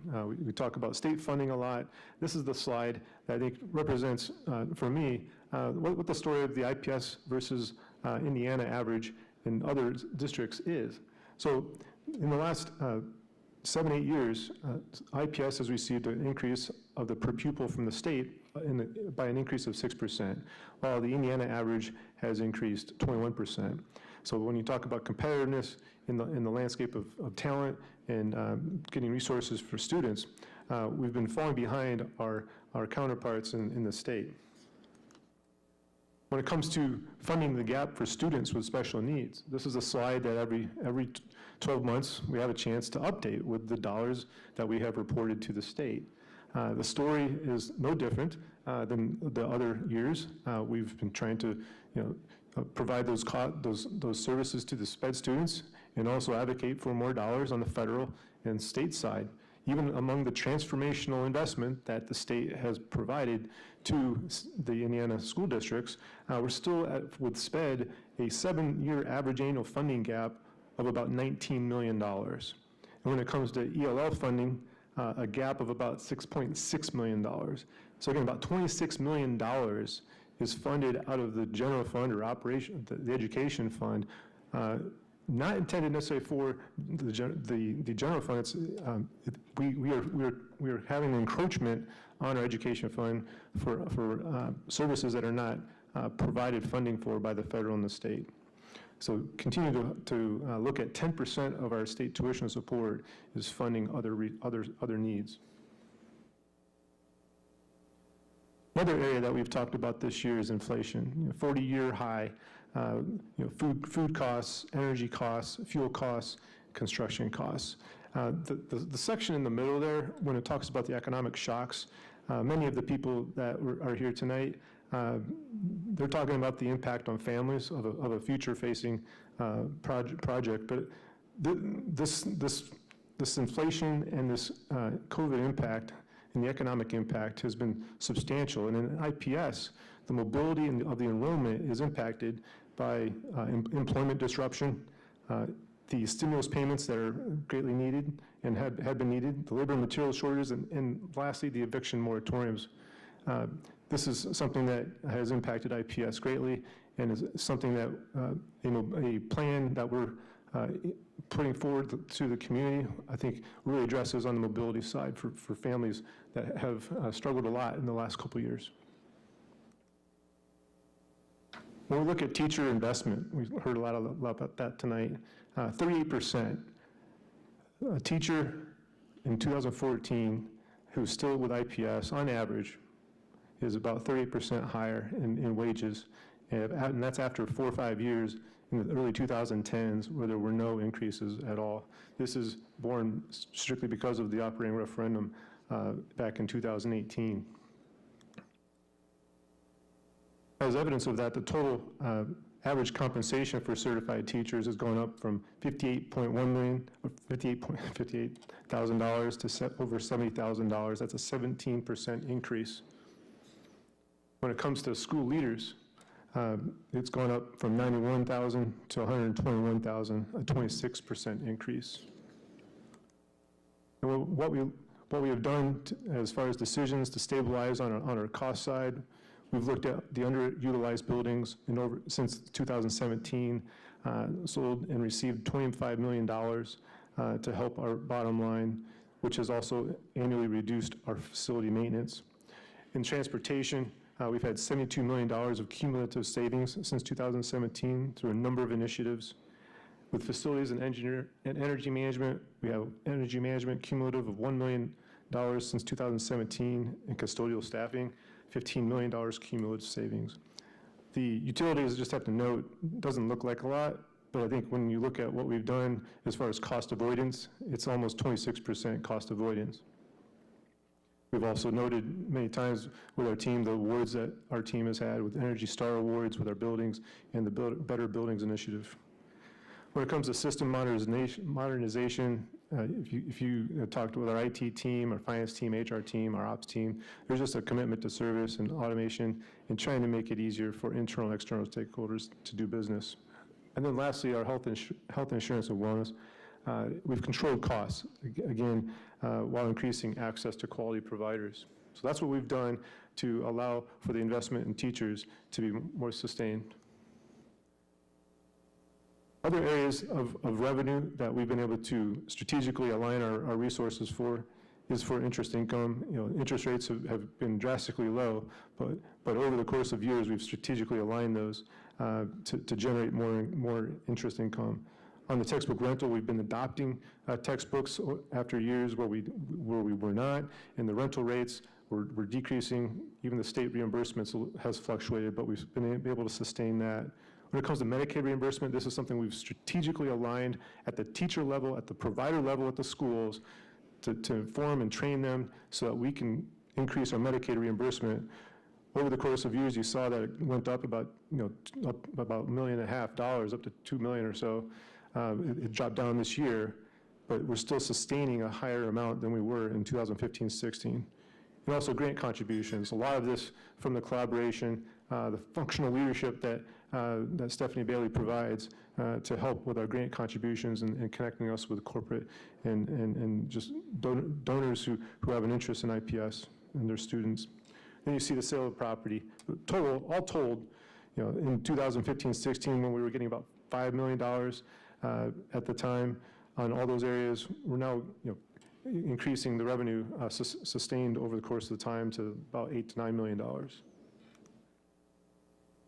Speaker 14: We talk about state funding a lot. This is the slide that I think represents, for me, what the story of the IPS versus Indiana average in other districts is. So in the last 7-8 years, IPS has received an increase of the per pupil from the state by an increase of 6%, while the Indiana average has increased 21%. So when you talk about competitiveness in the landscape of talent and getting resources for students, we've been falling behind our counterparts in the state. When it comes to funding the gap for students with special needs, this is a slide that every 12 months we have a chance to update with the dollars that we have reported to the state. The story is no different than the other years. We've been trying to, provide those services to the SPED students and also advocate for more dollars on the federal and state side. Even among the transformational investment that the state has provided to the Indiana school districts, we're still with SPED, a 7-year average annual funding gap of about $19 million. And when it comes to ELL funding, a gap of about $6.6 million. So again, about $26 million is funded out of the general fund or the education fund, not intended necessarily for the general fund. It's, we are having an encroachment on our education fund for services that are not provided funding for by the federal and the state. So continue to look at 10% of our state tuition support is funding other needs. Another area that we've talked about this year is inflation. 40-year high, food costs, energy costs, fuel costs, construction costs. The section in the middle there, when it talks about the economic shocks, many of the people that are here tonight, they're talking about the impact on families of a future-facing project. But this inflation and this COVID impact and the economic impact has been substantial. And in IPS, the mobility of the enrollment is impacted by employment disruption, the stimulus payments that are greatly needed and have been needed, the labor and material shortages, and lastly, the eviction moratoriums. This is something that has impacted IPS greatly and is something that, a plan that we're putting forward to the community, I think really addresses on the mobility side for families that have struggled a lot in the last couple of years. When we look at teacher investment, we heard a lot about that tonight. 38%. A teacher in 2014 who's still with IPS, on average, is about 38% higher in wages, and that's after 4 or 5 years in the early 2010s where there were no increases at all. This is born strictly because of the operating referendum back in 2018. As evidence of that, the total average compensation for certified teachers has gone up from $58,000 to over $70,000. That's a 17% increase. When it comes to school leaders, it's gone up from 91,000 to 121,000, a 26% increase. And what we have done as far as decisions to stabilize on our cost side, we've looked at the underutilized buildings since 2017, sold and received $25 million to help our bottom line, which has also annually reduced our facility maintenance. In transportation, we've had $72 million of cumulative savings since 2017 through a number of initiatives. With facilities and energy management, we have energy management cumulative of $1 million since 2017, and custodial staffing, $15 million cumulative savings. The utilities, just have to note, doesn't look like a lot, but I think when you look at what we've done as far as cost avoidance, it's almost 26% cost avoidance. We've also noted many times with our team the awards that our team has had with Energy Star Awards with our buildings and the Better Buildings Initiative. When it comes to system modernization, if you talked with our IT team, our finance team, HR team, our ops team, there's just a commitment to service and automation and trying to make it easier for internal and external stakeholders to do business. And then lastly, our health insurance and wellness. We've controlled costs, again, while increasing access to quality providers. So that's what we've done to allow for the investment in teachers to be more sustained. Other areas of revenue that we've been able to strategically align our resources for is for interest income. Interest rates have been drastically low, but over the course of years, we've strategically aligned those to generate more interest income. On the textbook rental, we've been adopting textbooks after years where we were not, and the rental rates were decreasing. Even the state reimbursements has fluctuated, but we've been able to sustain that. When it comes to Medicaid reimbursement, this is something we've strategically aligned at the teacher level, at the provider level at the schools to inform and train them so that we can increase our Medicaid reimbursement. Over the course of years, you saw that it went up about $1.5 million, up to $2 million or so. It dropped down this year, but we're still sustaining a higher amount than we were in 2015-16. And also grant contributions. A lot of this from the collaboration, the functional leadership that Stephanie Bailey provides to help with our grant contributions and connecting us with corporate and just donors who have an interest in IPS and their students. Then you see the sale of property. All told, in 2015-16, when we were getting about $5 million at the time on all those areas, we're now increasing the revenue sustained over the course of the time to about $8 to $9 million.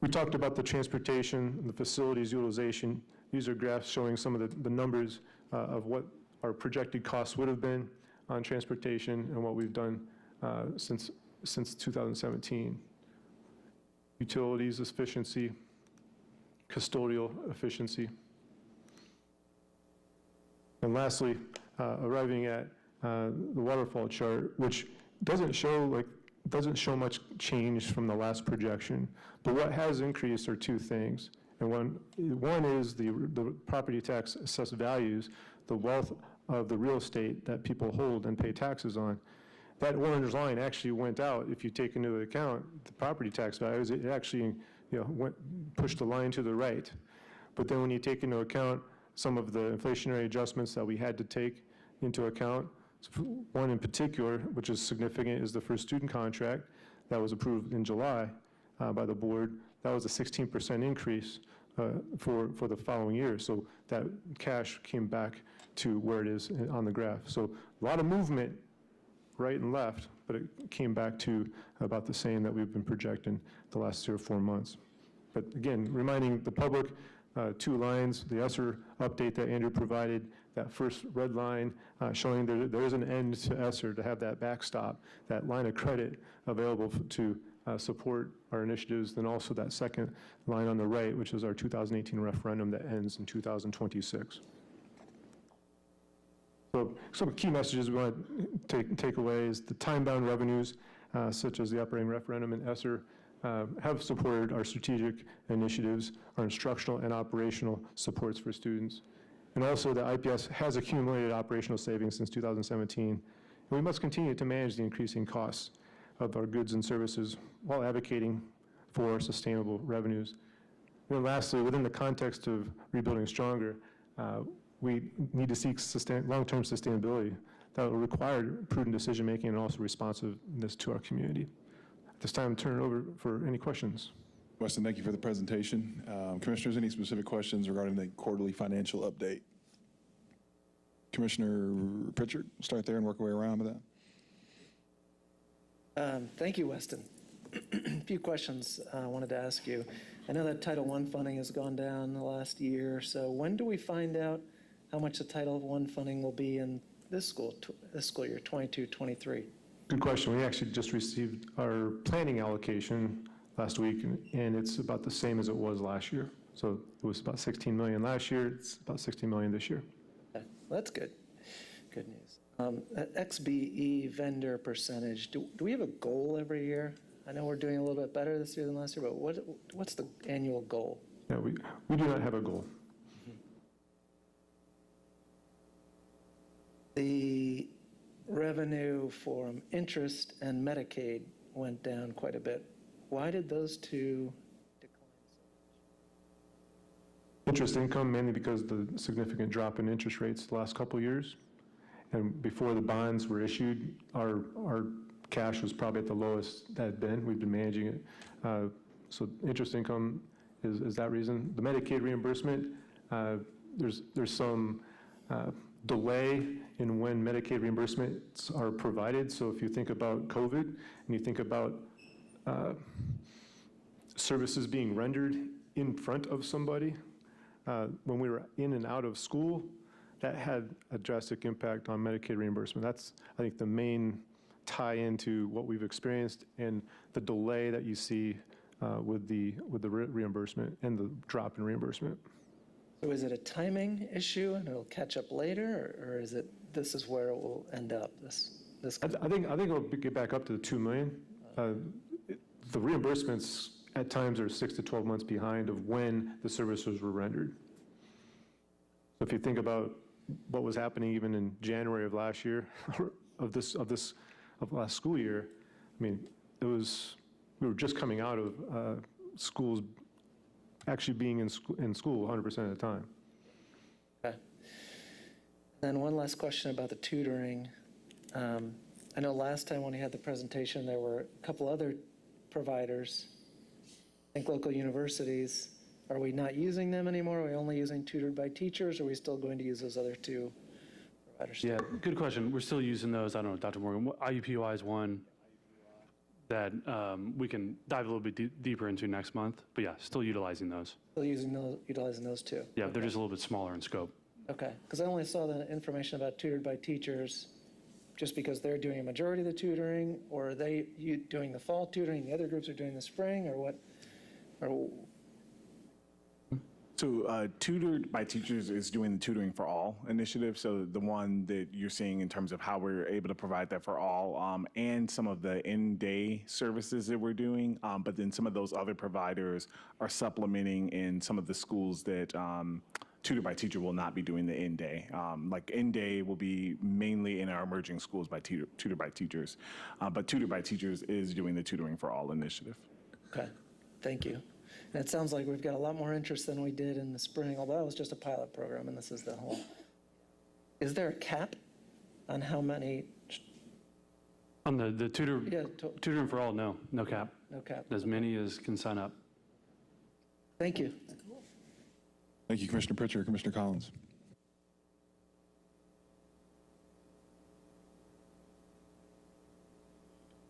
Speaker 14: We talked about the transportation and the facilities utilization. These are graphs showing some of the numbers of what our projected costs would have been on transportation and what we've done since 2017. Utilities efficiency, custodial efficiency. And lastly, arriving at the waterfall chart, which doesn't show much change from the last projection. But what has increased are two things. And one is the property tax assessed values, the wealth of the real estate that people hold and pay taxes on. That orange line actually went out. If you take into account the property tax values, it actually pushed the line to the right. But then when you take into account some of the inflationary adjustments that we had to take into account, one in particular, which is significant, is the first student contract that was approved in July by the board. That was a 16% increase. for the following year. So that cash came back to where it is on the graph. So a lot of movement right and left, but it came back to about the same that we've been projecting the last 3 or 4 months. But again, reminding the public, 2 lines, the ESSER update that Andrew provided, that first red line showing there is an end to ESSER, to have that backstop, that line of credit available to support our initiatives, then also that second line on the right, which is our 2018 referendum that ends in 2026. So some key messages we want to take away is the time-bound revenues, such as the operating referendum and ESSER, have supported our strategic initiatives, our instructional and operational supports for students. And also the IPS has accumulated operational savings since 2017. And we must continue to manage the increasing costs of our goods and services while advocating for sustainable revenues. And then lastly, within the context of rebuilding stronger, we need to seek long-term sustainability that will require prudent decision-making and also responsiveness to our community. At this time, turn it over for any questions.
Speaker 2: Weston, thank you for the presentation. Commissioners, any specific questions regarding the quarterly financial update? Commissioner Pritchard, start there and work our way around with that.
Speaker 16: Thank you, Weston. A few questions I wanted to ask you. I know that Title I funding has gone down the last year or so. When do we find out how much the Title I funding will be in this school year, 22-23?
Speaker 14: Good question. We actually just received our planning allocation last week, and it's about the same as it was last year. So it was about 16 million last year. It's about 16 million this year.
Speaker 16: Okay. Well, that's good. Good news. XBE vendor percentage, do we have a goal every year? I know we're doing a little bit better this year than last year, but what's the annual goal?
Speaker 14: Yeah, we do not have a goal.
Speaker 16: The revenue for interest and Medicaid went down quite a bit. Why did those two decline so much?
Speaker 14: Interest income, mainly because of the significant drop in interest rates the last couple of years. And before the bonds were issued, our cash was probably at the lowest that had been. We've been managing it. So interest income is that reason. The Medicaid reimbursement, there's some delay in when Medicaid reimbursements are provided. So if you think about COVID and you think about services being rendered in front of somebody, when we were in and out of school, that had a drastic impact on Medicaid reimbursement. That's, I think, the main tie into what we've experienced and the delay that you see with the reimbursement and the drop in reimbursement.
Speaker 16: So is it a timing issue and it'll catch up later, or is it this is where it will end up?
Speaker 14: I think it'll get back up to the 2 million. The reimbursements at times are 6 to 12 months behind of when the services were rendered. So if you think about what was happening even in January of last year, of last school year, I mean, we were just coming out of schools actually being in school 100% of the time.
Speaker 16: Okay. Then one last question about the tutoring. I know last time when we had the presentation, there were a couple other providers, I think local universities. Are we not using them anymore? Are we only using tutored by teachers? Or are we still going to use those other two providers?
Speaker 15: Yeah, good question. We're still using those. I don't know, Dr. Morgan, IUPUI is one that we can dive a little bit deeper into next month. But yeah, still utilizing those.
Speaker 16: Still utilizing those two?
Speaker 15: Yeah, they're just a little bit smaller in scope.
Speaker 16: Okay, because I only saw the information about tutored by teachers just because they're doing a majority of the tutoring, or are they doing the fall tutoring, the other groups are doing the spring, or what?
Speaker 17: So Tutored by Teachers is doing the Tutoring for All initiative. So the one that you're seeing in terms of how we're able to provide that for all, and some of the in-day services that we're doing. But then some of those other providers are supplementing in some of the schools that Tutored by Teacher will not be doing the in-day. Like in-day will be mainly in our emerging schools by Tutored by Teachers. But Tutored by Teachers is doing the Tutoring for All initiative.
Speaker 16: Okay, thank you. And it sounds like we've got a lot more interest than we did in the spring, although that was just a pilot program and this is the whole. Is there a cap on how many?
Speaker 15: On the tutoring for all, no cap.
Speaker 16: No cap.
Speaker 15: As many as can sign up.
Speaker 16: Thank you.
Speaker 2: Thank you, Commissioner Pritchard. Commissioner Collins.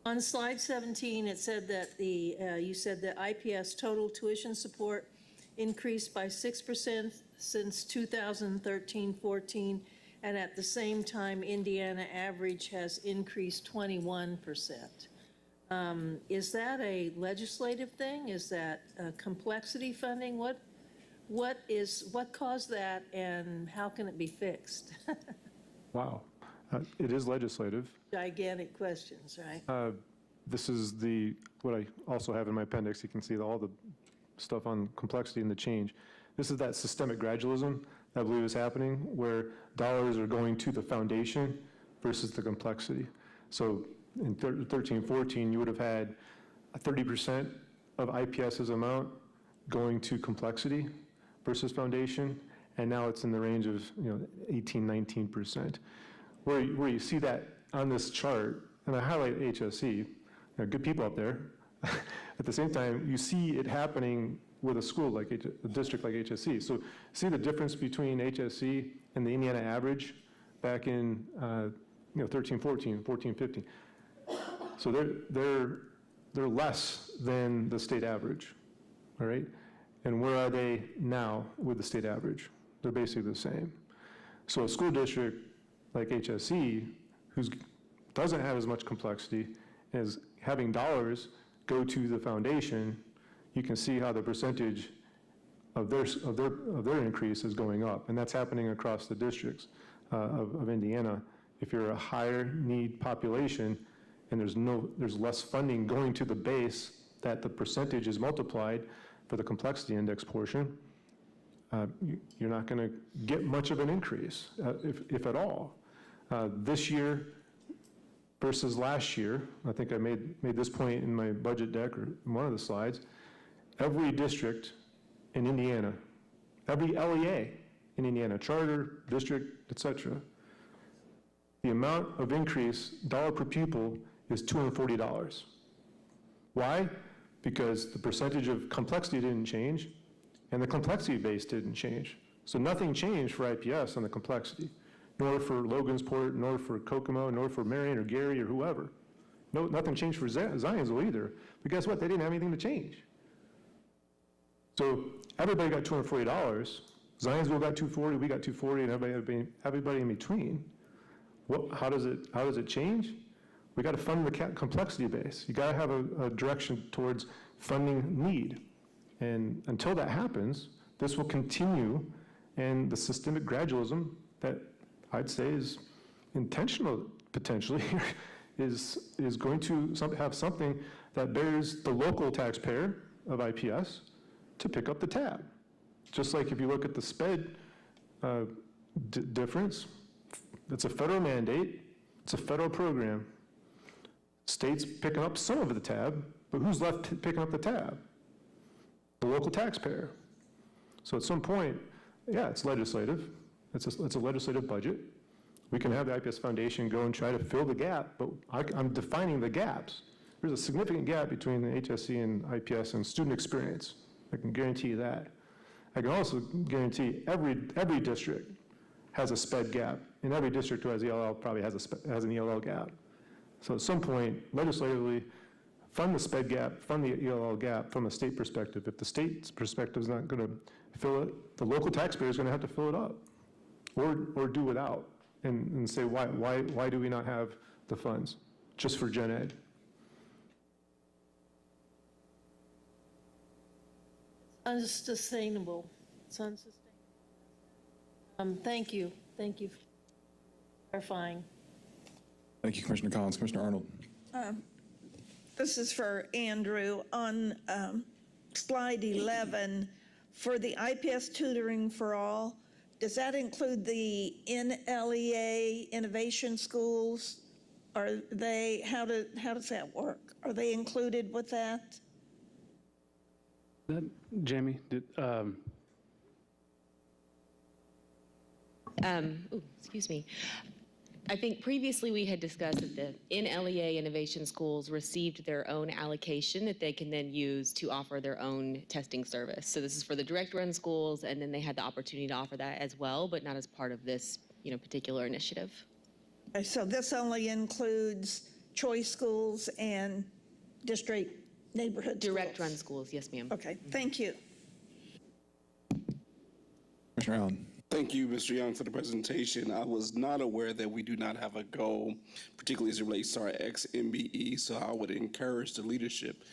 Speaker 1: On slide 17, it said that you said that IPS total tuition support increased by 6% since 2013-14, and at the same time, Indiana average has increased 21%. Is that a legislative thing? Is that complexity funding? What caused that, and how can it be fixed?
Speaker 14: Wow. It is legislative.
Speaker 1: Gigantic questions, right?
Speaker 14: This is what I also have in my appendix. You can see all the stuff on complexity and the change. This is that systemic gradualism I believe is happening, where dollars are going to the foundation versus the complexity. So in 13-14, you would have had 30% of IPS's amount going to complexity versus foundation, and now it's in the range of 18-19%. Where you see that on this chart, and I highlight HSE, good people up there. At the same time, you see it happening with a school like a district like HSE. So see the difference between HSE and the Indiana average back in 13-14, 14-15. So they're less than the state average, all right? And where are they now with the state average? They're basically the same. So a school district like HSE, who doesn't have as much complexity, as having dollars go to the foundation, you can see how the percentage of their increase is going up, and that's happening across the districts of Indiana. If you're a higher need population and there's less funding going to the base, that the percentage is multiplied for the complexity index portion, you're not going to get much of an increase, if at all. This year versus last year, I think I made this point in my budget deck or in one of the slides, every district in Indiana, every LEA in Indiana, charter, district, et cetera, the amount of increase, dollar per pupil, is $240. Why? Because the percentage of complexity didn't change, and the complexity base didn't change. So nothing changed for IPS on the complexity, nor for Logansport, nor for Kokomo, nor for Marion or Gary or whoever. No, nothing changed for Zionsville either. But guess what? They didn't have anything to change. So everybody got $240. Zionsville got $240, we got $240, and everybody in between. How does it change? We got to fund the complexity base. You got to have a direction towards funding need. And until that happens, this will continue, and the systemic gradualism that I'd say is intentional potentially is going to have something that bears the local taxpayer of IPS to pick up the tab. Just like if you look at the SPED difference, it's a federal mandate, it's a federal program. States picking up some of the tab, but who's left picking up the tab? The local taxpayer. So at some point, yeah, it's legislative. It's a legislative budget. We can have the IPS Foundation go and try to fill the gap, but I'm defining the gaps. There's a significant gap between the HSE and IPS and student experience. I can guarantee you that. I can also guarantee every district has a SPED gap, and every district who has ELL probably has an ELL gap. So at some point, legislatively, fund the SPED gap, fund the ELL gap from a state perspective. If the state's perspective is not going to fill it, the local taxpayer is going to have to fill it up, or do without, and say why do we not have the funds just for gen ed?
Speaker 1: Unsustainable. It's unsustainable. Thank you for clarifying.
Speaker 2: Thank you, Commissioner Collins. Commissioner Arnold.
Speaker 18: This is for Andrew. On slide 11, for the IPS tutoring for all, does that include the NLEA innovation schools? Are they, how does that work? Are they included with that?
Speaker 15: Jamie,
Speaker 23: Excuse me.
Speaker 19: I think previously we had discussed that the NLEA Innovation Schools received their own allocation that they can then use to offer their own testing service. So this is for the direct run schools, and then they had the opportunity to offer that as well, but not as part of this, particular initiative.
Speaker 18: Okay, so this only includes choice schools and district neighborhood
Speaker 19: Direct
Speaker 18: schools?
Speaker 19: run schools, yes, ma'am.
Speaker 18: Okay, thank you.
Speaker 2: Commissioner Allen.
Speaker 20: Thank you, Mr. Young, for the presentation. I was not aware that we do not have a goal, particularly as it relates to our ex-MBE, so I would encourage the leadership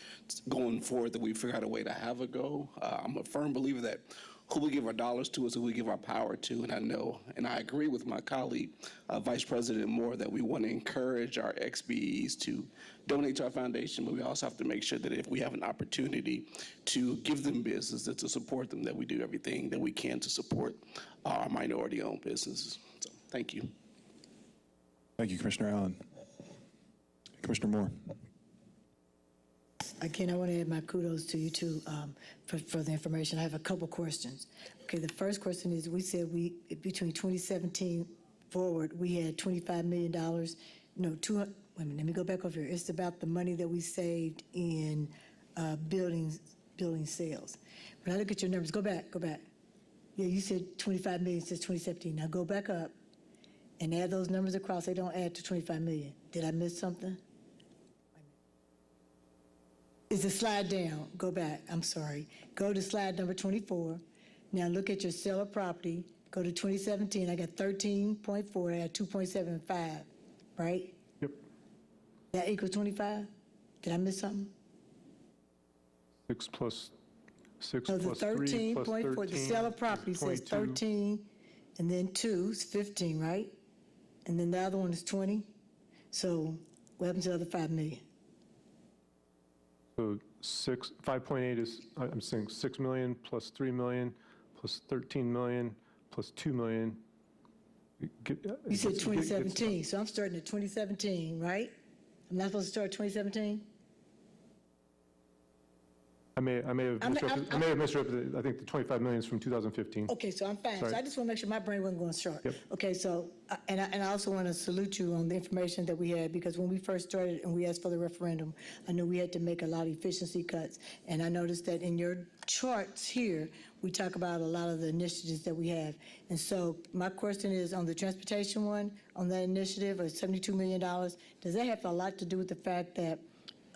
Speaker 20: going forward that we figure out a way to have a goal. I'm a firm believer that who we give our dollars to is who we give our power to, and I know, and I agree with my colleague, Vice President Moore, that we want to encourage our ex-BEs to donate to our foundation, but we also have to make sure that if we have an opportunity to give them business, that to support them, that we do everything that we can to support our minority-owned businesses. So, thank you.
Speaker 2: Thank you, Commissioner Allen. Commissioner Moore.
Speaker 23: Again, I want to add my kudos to you too for the information. I have a couple questions. Okay, the first question is, we said between 2017 forward, we had $25 million, wait a minute, let me go back over here. It's about the money that we saved in building sales. When I look at your numbers, go back. Yeah, you said 25 million since 2017. Now go back up and add those numbers across. They don't add to 25 million. Did I miss something? Is the slide down? Go back, I'm sorry. Go to slide number 24. Now look at your sale of property. Go to 2017, I got 13.4, I had 2.75, right?
Speaker 14: Yep.
Speaker 23: That equals 25? Did I miss something?
Speaker 14: 6 plus 6
Speaker 23: No, the
Speaker 14: plus 3 plus
Speaker 23: 13.4, the sale of property says
Speaker 14: 22.
Speaker 23: 13, and then 2 is 15, right? And then the other one is 20. So what happens to the other 5 million?
Speaker 14: So 5.8 is, I'm saying 6 million plus 3 million plus 13 million plus 2 million.
Speaker 23: You said 2017, so I'm starting at 2017, right? I'm not supposed to start at 2017?
Speaker 14: I may have misrepresented. I think the 25 million is from 2015.
Speaker 23: Okay, so I'm fine.
Speaker 14: Sorry.
Speaker 23: So I just want to make sure my brain wasn't going short.
Speaker 14: Yep.
Speaker 23: Okay, so, and I also want to salute you on the information that we had, because when we first started and we asked for the referendum, I knew we had to make a lot of efficiency cuts. And I noticed that in your charts here, we talk about a lot of the initiatives that we have. And so my question is, on the transportation one, on that initiative of $72 million, does that have a lot to do with the fact that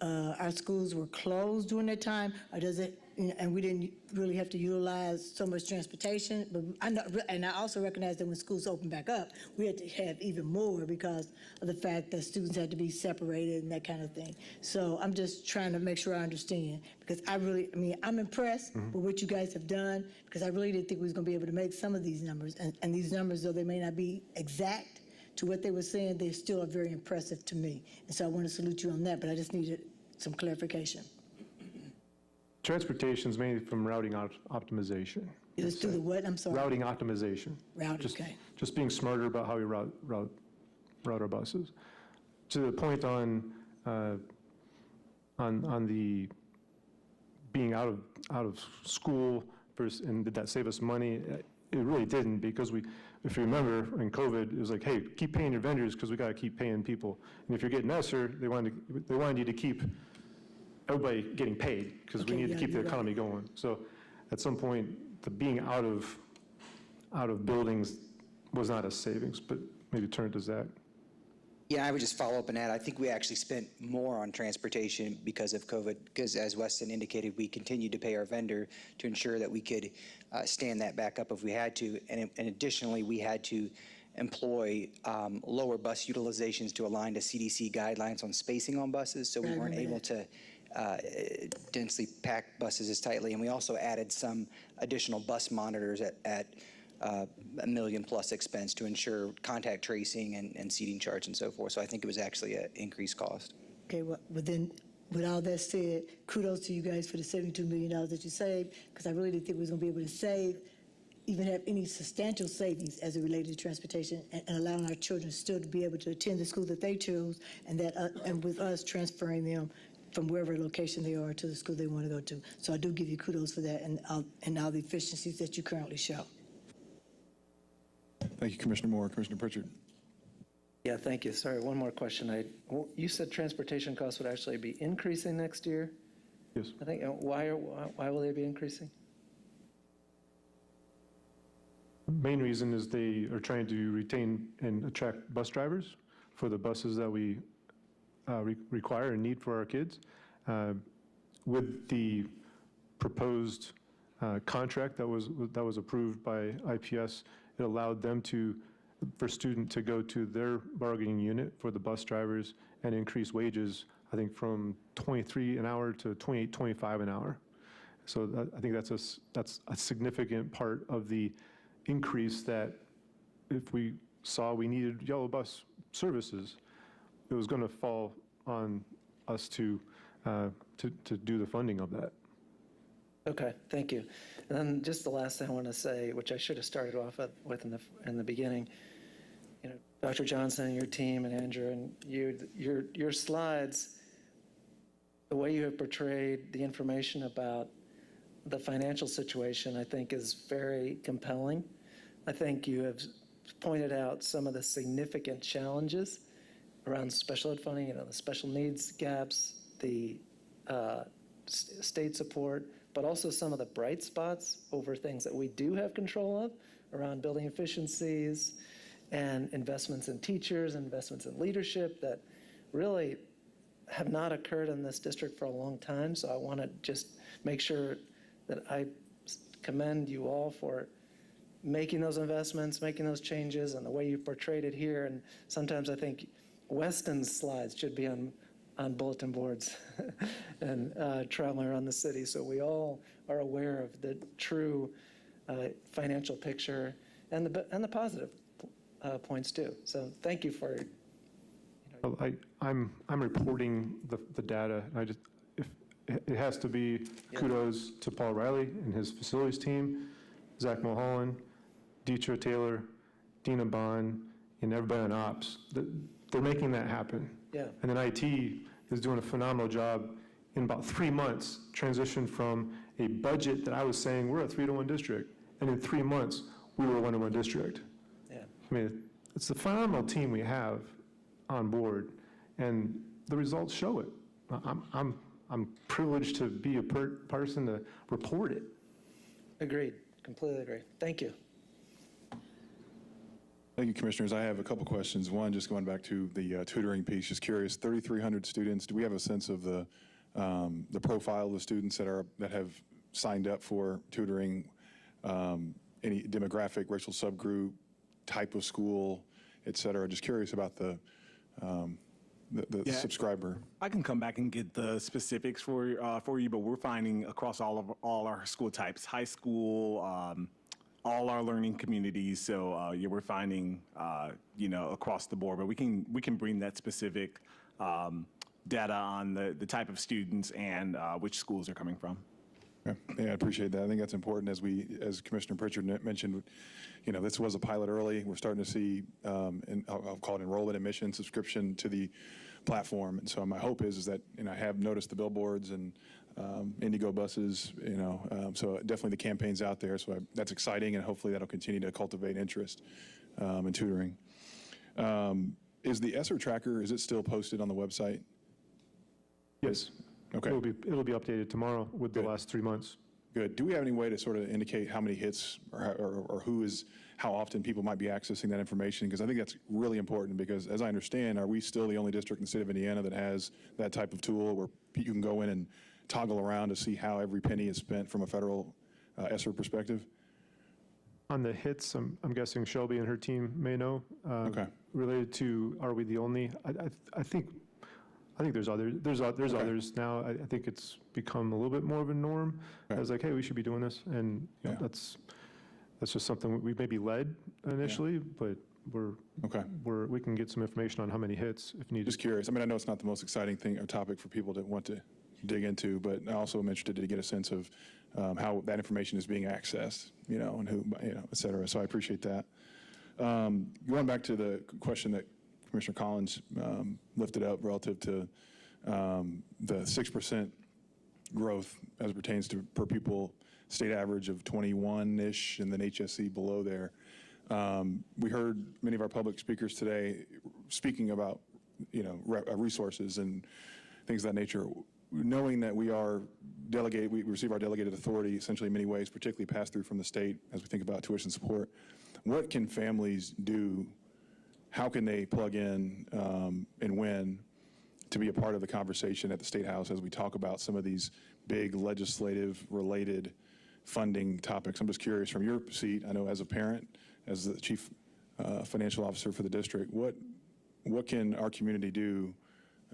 Speaker 23: our schools were closed during that time, or does it, and we didn't really have to utilize so much transportation? But I know, and I also recognize that when schools opened back up, we had to have even more because of the fact that students had to be separated and that kind of thing. So I'm just trying to make sure I understand, because I'm impressed with what you guys have done, because I really didn't think we was going to be able to make some of these numbers. And these numbers, though they may not be exact to what they were saying, they still are very impressive to me. And so I want to salute you on that, but I just needed some clarification.
Speaker 14: Transportation is mainly from routing optimization.
Speaker 23: It was through the what? I'm sorry.
Speaker 14: Routing optimization.
Speaker 23: Okay.
Speaker 14: Just being smarter about how we route our buses. To the point on the being out of school versus, and did that save us money? It really didn't, because if you remember in COVID, it was like, hey, keep paying your vendors because we got to keep paying people. And if you're getting ESSER, they wanted you to keep everybody getting paid, because we need to keep the economy going. So at some point, the being out of buildings was not a savings, but maybe turn to Zach.
Speaker 4: Yeah, I would just follow up on that. I think we actually spent more on transportation because of COVID, because as Weston indicated, we continued to pay our vendor to ensure that we could stand that back up if we had to. And additionally, we had to employ lower bus utilizations to align to CDC guidelines on spacing on buses, so we weren't able to densely pack buses as tightly. And we also added some additional bus monitors at $1 million plus expense to ensure contact tracing and seating charts and so forth. So I think it was actually an increased cost.
Speaker 23: Okay, well, but then with all that said, kudos to you guys for the $72 million that you saved, because I really didn't think we was going to be able to even have any substantial savings as it related to transportation, and allowing our children still to be able to attend the school that they chose, and with us transferring them from wherever location they are to the school they want to go to. So I do give you kudos for that, and all the efficiencies that you currently show.
Speaker 2: Thank you, Commissioner Moore. Commissioner Pritchard.
Speaker 16: Yeah, thank you. Sorry, one more question. You said transportation costs would actually be increasing next year?
Speaker 14: Yes.
Speaker 16: I think, why will they be increasing?
Speaker 14: Main reason is they are trying to retain and attract bus drivers for the buses that we require and need for our kids. With the proposed contract that was approved by IPS, it allowed them for student to go to their bargaining unit for the bus drivers and increase wages, I think from $23 an hour to $28.25 an hour. So I think that's a significant part of the increase, that if we saw we needed yellow bus services, it was going to fall on us to do the funding of that.
Speaker 16: Okay, thank you. And then just the last thing I want to say, which I should have started off with in the beginning, Dr. Johnson and your team and Andrew and your slides, the way you have portrayed the information about the financial situation, I think is very compelling. I think you have pointed out some of the significant challenges around special ed funding, the special needs gaps, the state support, but also some of the bright spots over things that we do have control of around building efficiencies and investments in teachers, investments in leadership that really have not occurred in this district for a long time. So I want to just make sure that I commend you all for making those investments, making those changes, and the way you've portrayed it here. And sometimes I think Weston's slides should be on bulletin boards and traveling around the city, so we all are aware of the true financial picture and the positive points too. So thank you for.
Speaker 14: I'm reporting the data. It has to be kudos to Paul Riley and his facilities team, Zach Mulholland, Deetra Taylor, Dina Bond, and everybody on ops. They're making that happen.
Speaker 16: Yeah.
Speaker 14: And then IT is doing a phenomenal job in about 3 months, transition from a budget that I was saying we're a 3-to-1 district, and in 3 months we were a 1-to-1 district.
Speaker 16: Yeah.
Speaker 14: I mean, it's a phenomenal team we have on board, and the results show it. I'm privileged to be a person to report it.
Speaker 16: Agreed. Completely agree. Thank you.
Speaker 2: Thank you, Commissioners. I have a couple questions. One, just going back to the tutoring piece, just curious, 3,300 students, do we have a sense of the profile of the students that have signed up for tutoring, any demographic, racial subgroup, type of school, et cetera? Just curious about the subscriber.
Speaker 17: I can come back and get the specifics for you, but we're finding across all our school types, high school, all our learning communities. So yeah, we're finding across the board, but we can bring that specific data on the type of students and which schools they're coming from.
Speaker 2: Okay. Yeah, I appreciate that. I think that's important. As Commissioner Pritchard mentioned, this was a pilot early. We're starting to see, I'll call it enrollment admission subscription to the platform. And so my hope is that, I have noticed the billboards and Indigo buses, so definitely the campaign's out there. So that's exciting, and hopefully that'll continue to cultivate interest in tutoring. Is the ESSER tracker, is it still posted on the website?
Speaker 14: Yes.
Speaker 2: Okay.
Speaker 14: It'll be updated tomorrow with the last 3 months.
Speaker 2: Good. Do we have any way to sort of indicate how many hits or how often people might be accessing that information? Because I think that's really important, because as I understand, are we still the only district in the state of Indiana that has that type of tool where you can go in and toggle around to see how every penny is spent from a federal ESSER perspective?
Speaker 14: On the hits, I'm guessing Shelby and her team may know.
Speaker 2: Okay.
Speaker 14: Related to, are we the only? I think there's others. There's others now. I think it's become a little bit more of a norm. I was like, hey, we should be doing this, and that's just something we maybe led initially, but we can get some information on how many hits if needed.
Speaker 2: Just curious. I mean, I know it's not the most exciting thing or topic for people to want to dig into, but I also am interested to get a sense of how that information is being accessed, and who, et cetera. So I appreciate that. Going back to the question that Commissioner Collins lifted up relative to the 6% growth as it pertains to per pupil state average of 21-ish, and then HSE below there. We heard many of our public speakers today speaking about, resources and things of that nature, knowing that we receive our delegated authority essentially in many ways, particularly pass through from the state as we think about tuition support, what can families do? How can they plug in and when to be a part of the conversation at the State House as we talk about some of these big legislative related funding topics? I'm just curious from your seat, I know as a parent, as the chief financial officer for the district, what can our community do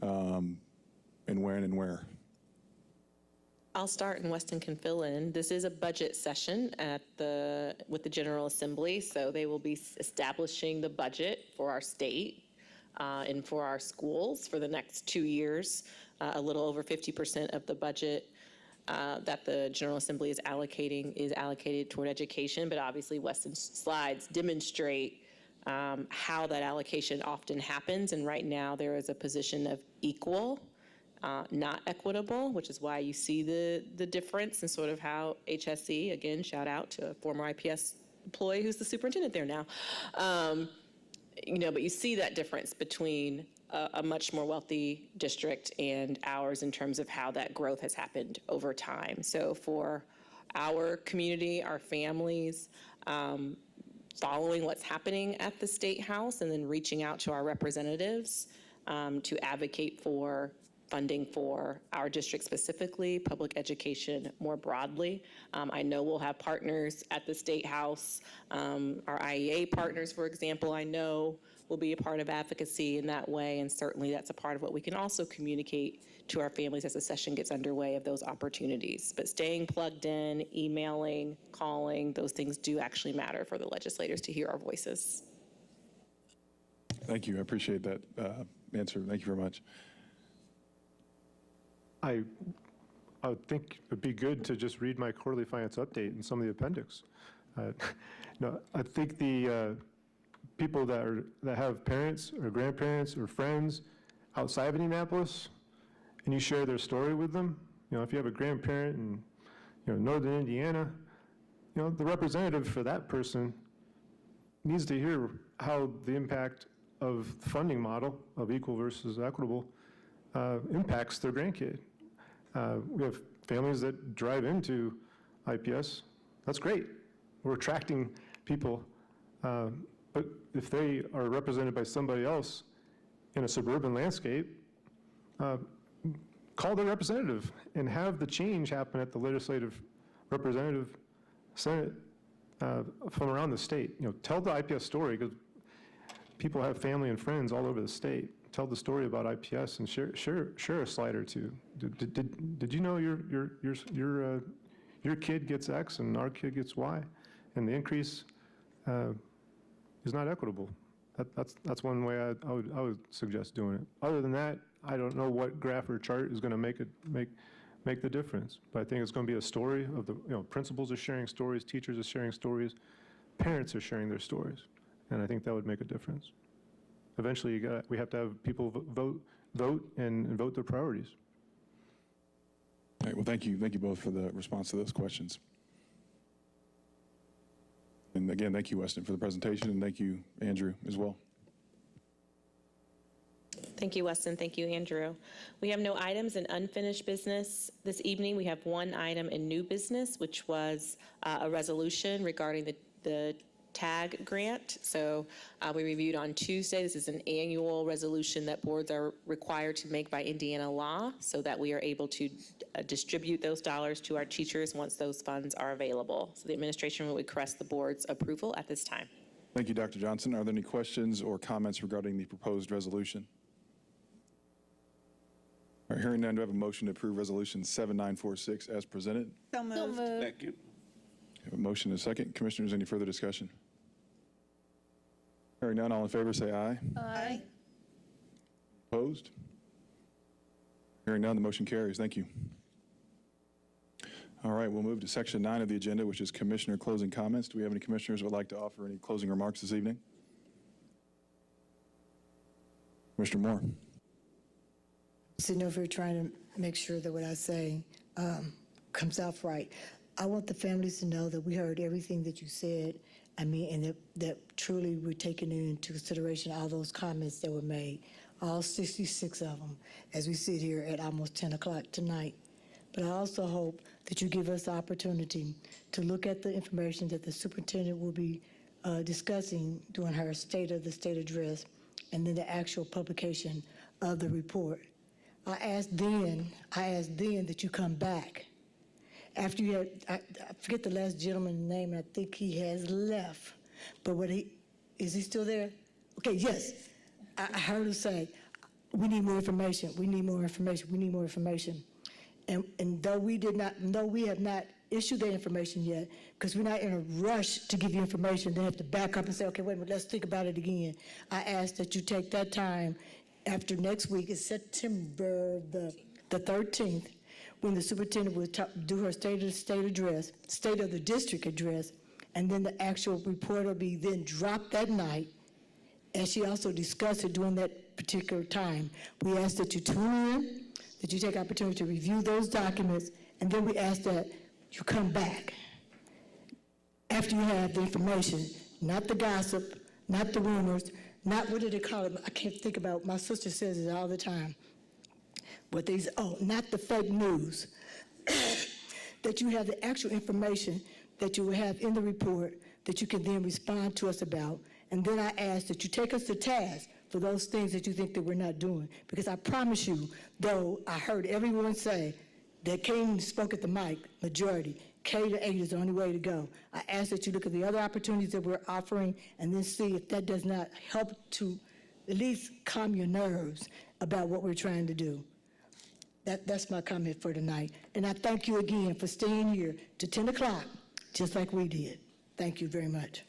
Speaker 2: and when and where?
Speaker 8: I'll start and Weston can fill in. This is a budget session with the General Assembly, so they will be establishing the budget for our state and for our schools for the next 2 years. A little over 50% of the budget that the General Assembly is allocated toward education, but obviously Weston's slides demonstrate how that allocation often happens, and right now there is a position of equal, not equitable, which is why you see the difference in sort of how HSE, again, shout out to a former IPS employee who's the superintendent there now, but you see that difference between a much more wealthy district and ours in terms of how that growth has happened over time. So for our community, our families, following what's happening at the State House and then reaching out to our representatives to advocate for funding for our district specifically, public education more broadly. I know we'll have partners at the State House. Our IEA partners, for example, I know will be a part of advocacy in that way, and certainly that's a part of what we can also communicate to our families as the session gets underway of those opportunities. But staying plugged in, emailing, calling, those things do actually matter for the legislators to hear our voices.
Speaker 2: Thank you. I appreciate that answer. Thank you very much.
Speaker 14: I would think it'd be good to just read my quarterly finance update and some of the appendix. No, I think the people that have parents or grandparents or friends outside of Indianapolis, and you share their story with them, if you have a grandparent in northern Indiana, the representative for that person needs to hear how the impact of the funding model of equal versus equitable impacts their grandkid. We have families that drive into IPS. That's great. We're attracting people. But if they are represented by somebody else in a suburban landscape, call their representative and have the change happen at the legislative representative senate from around the state. Tell the IPS story, because people have family and friends all over the state. Tell the story about IPS and share a slide or two. Did you know your kid gets X and our kid gets Y, and the increase is not equitable? That's one way I would suggest doing it. Other than that, I don't know what graph or chart is going to make the difference. But I think it's going to be a story of the principals are sharing stories, teachers are sharing stories, parents are sharing their stories, and I think that would make a difference. Eventually, we have to have people vote and vote their priorities.
Speaker 2: All right, well, thank you both for the response to those questions. And again, thank you, Weston, for the presentation, and thank you, Andrew, as well.
Speaker 8: Thank you, Weston. Thank you, Andrew. We have no items in unfinished business this evening. We have one item in new business, which was a resolution regarding the TAG grant. So we reviewed on Tuesday. This is an annual resolution that boards are required to make by Indiana law so that we are able to distribute those dollars to our teachers once those funds are available. So the administration will request the board's approval at this time.
Speaker 2: Thank you, Dr. Johnson. Are there any questions or comments regarding the proposed resolution? All right, hearing none, do I have a motion to approve Resolution 7946 as presented?
Speaker 18: So moved.
Speaker 20: Second.
Speaker 2: I have a motion and a second. Commissioners, any further discussion? Hearing none, all in favor say aye.
Speaker 18: Aye.
Speaker 2: Opposed? Hearing none, the motion carries. Thank you. All right, we'll move to Section 9 of the agenda, which is Commissioner closing comments. Do we have any commissioners who would like to offer any closing remarks this evening? Commissioner Moore.
Speaker 23: Sitting over here trying to make sure that what I say comes out right. I want the families to know that we heard everything that you said, I mean, and that truly we're taking into consideration all those comments that were made, all 66 of them, as we sit here at almost 10 o'clock tonight. But I also hope that you give us the opportunity to look at the information that the superintendent will be discussing during her State of the State address, and then the actual publication of the report. I asked then that you come back. After you had, I forget the last gentleman's name, and I think he has left. But is he still there? Okay, yes. I heard him say, we need more information, we need more information, we need more information. And though we have not issued that information yet, because we're not in a rush to give you information, they have to back up and say, okay, wait a minute, let's think about it again. I ask that you take that time after next week, is September the 13th, when the superintendent will do her State of the State address, State of the District address, and then the actual report will be then dropped that night, and she also discussed it during that particular time. We ask that you tune in, that you take opportunity to review those documents, and then we ask that you come back after you have the information, not the gossip, not the rumors, not, what do they call it? I can't think about, my sister says it all the time. Not the fake news. That you have the actual information that you will have in the report that you can then respond to us about. And then I ask that you take us to task for those things that you think that we're not doing. Because I promise you, though I heard everyone say that King spoke at the mic, majority, K to 8 is the only way to go. I ask that you look at the other opportunities that we're offering and then see if that does not help to at least calm your nerves about what we're trying to do. That's my comment for tonight. And I thank you again for staying here to 10 o'clock, just like we did. Thank you very much.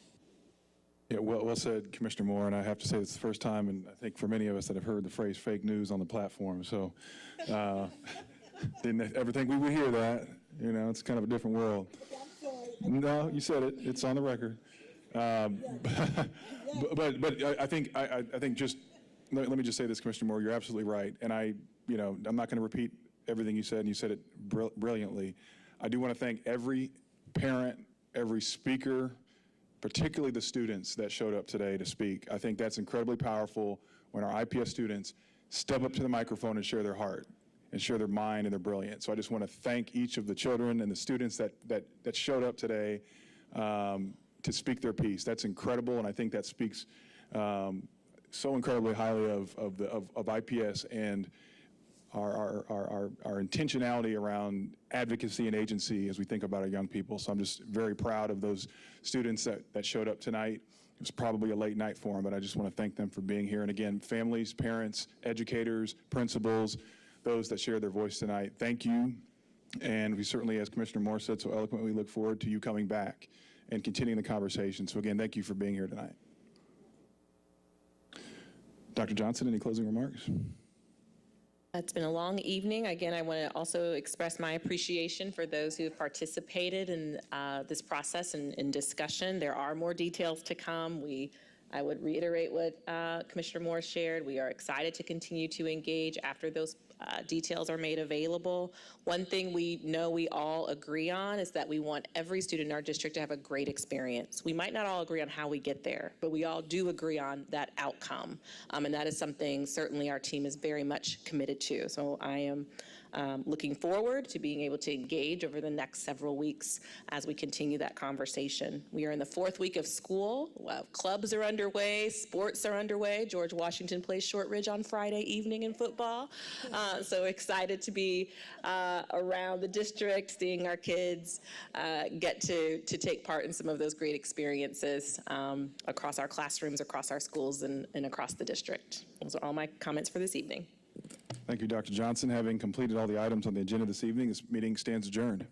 Speaker 2: Yeah, well said, Commissioner Moore, and I have to say it's the first time, and I think for many of us that have heard the phrase fake news on the platform, so didn't ever think we would hear that. You know, it's kind of a different world. No, you said it. It's on the record. But I think just, let me just say this, Commissioner Moore, you're absolutely right, and I'm not going to repeat everything you said, and you said it brilliantly. I do want to thank every parent, every speaker, particularly the students that showed up today to speak. I think that's incredibly powerful when our IPS students step up to the microphone and share their heart and share their mind and their brilliance. So I just want to thank each of the children and the students that showed up today to speak their piece. That's incredible, and I think that speaks so incredibly highly of IPS and our intentionality around advocacy and agency as we think about our young people. So I'm just very proud of those students that showed up tonight. It was probably a late night for them, but I just want to thank them for being here. And again, families, parents, educators, principals, those that share their voice tonight, thank you. And we certainly, as Commissioner Moore said so eloquently, look forward to you coming back and continuing the conversation. So again, thank you for being here tonight. Dr. Johnson, any closing remarks?
Speaker 8: It's been a long evening. Again, I want to also express my appreciation for those who have participated in this process and discussion. There are more details to come. I would reiterate what Commissioner Moore shared. We are excited to continue to engage after those details are made available. One thing we know we all agree on is that we want every student in our district to have a great experience. We might not all agree on how we get there, but we all do agree on that outcome. And that is something certainly our team is very much committed to. So I am looking forward to being able to engage over the next several weeks as we continue that conversation. We are in the 4th week of school. Clubs are underway, sports are underway. George Washington plays Shortridge on Friday evening in football. So excited to be around the district, seeing our kids get to take part in some of those great experiences across our classrooms, across our schools, and across the district. Those are all my comments for this evening.
Speaker 2: Thank you, Dr. Johnson. Having completed all the items on the agenda this evening, this meeting stands adjourned.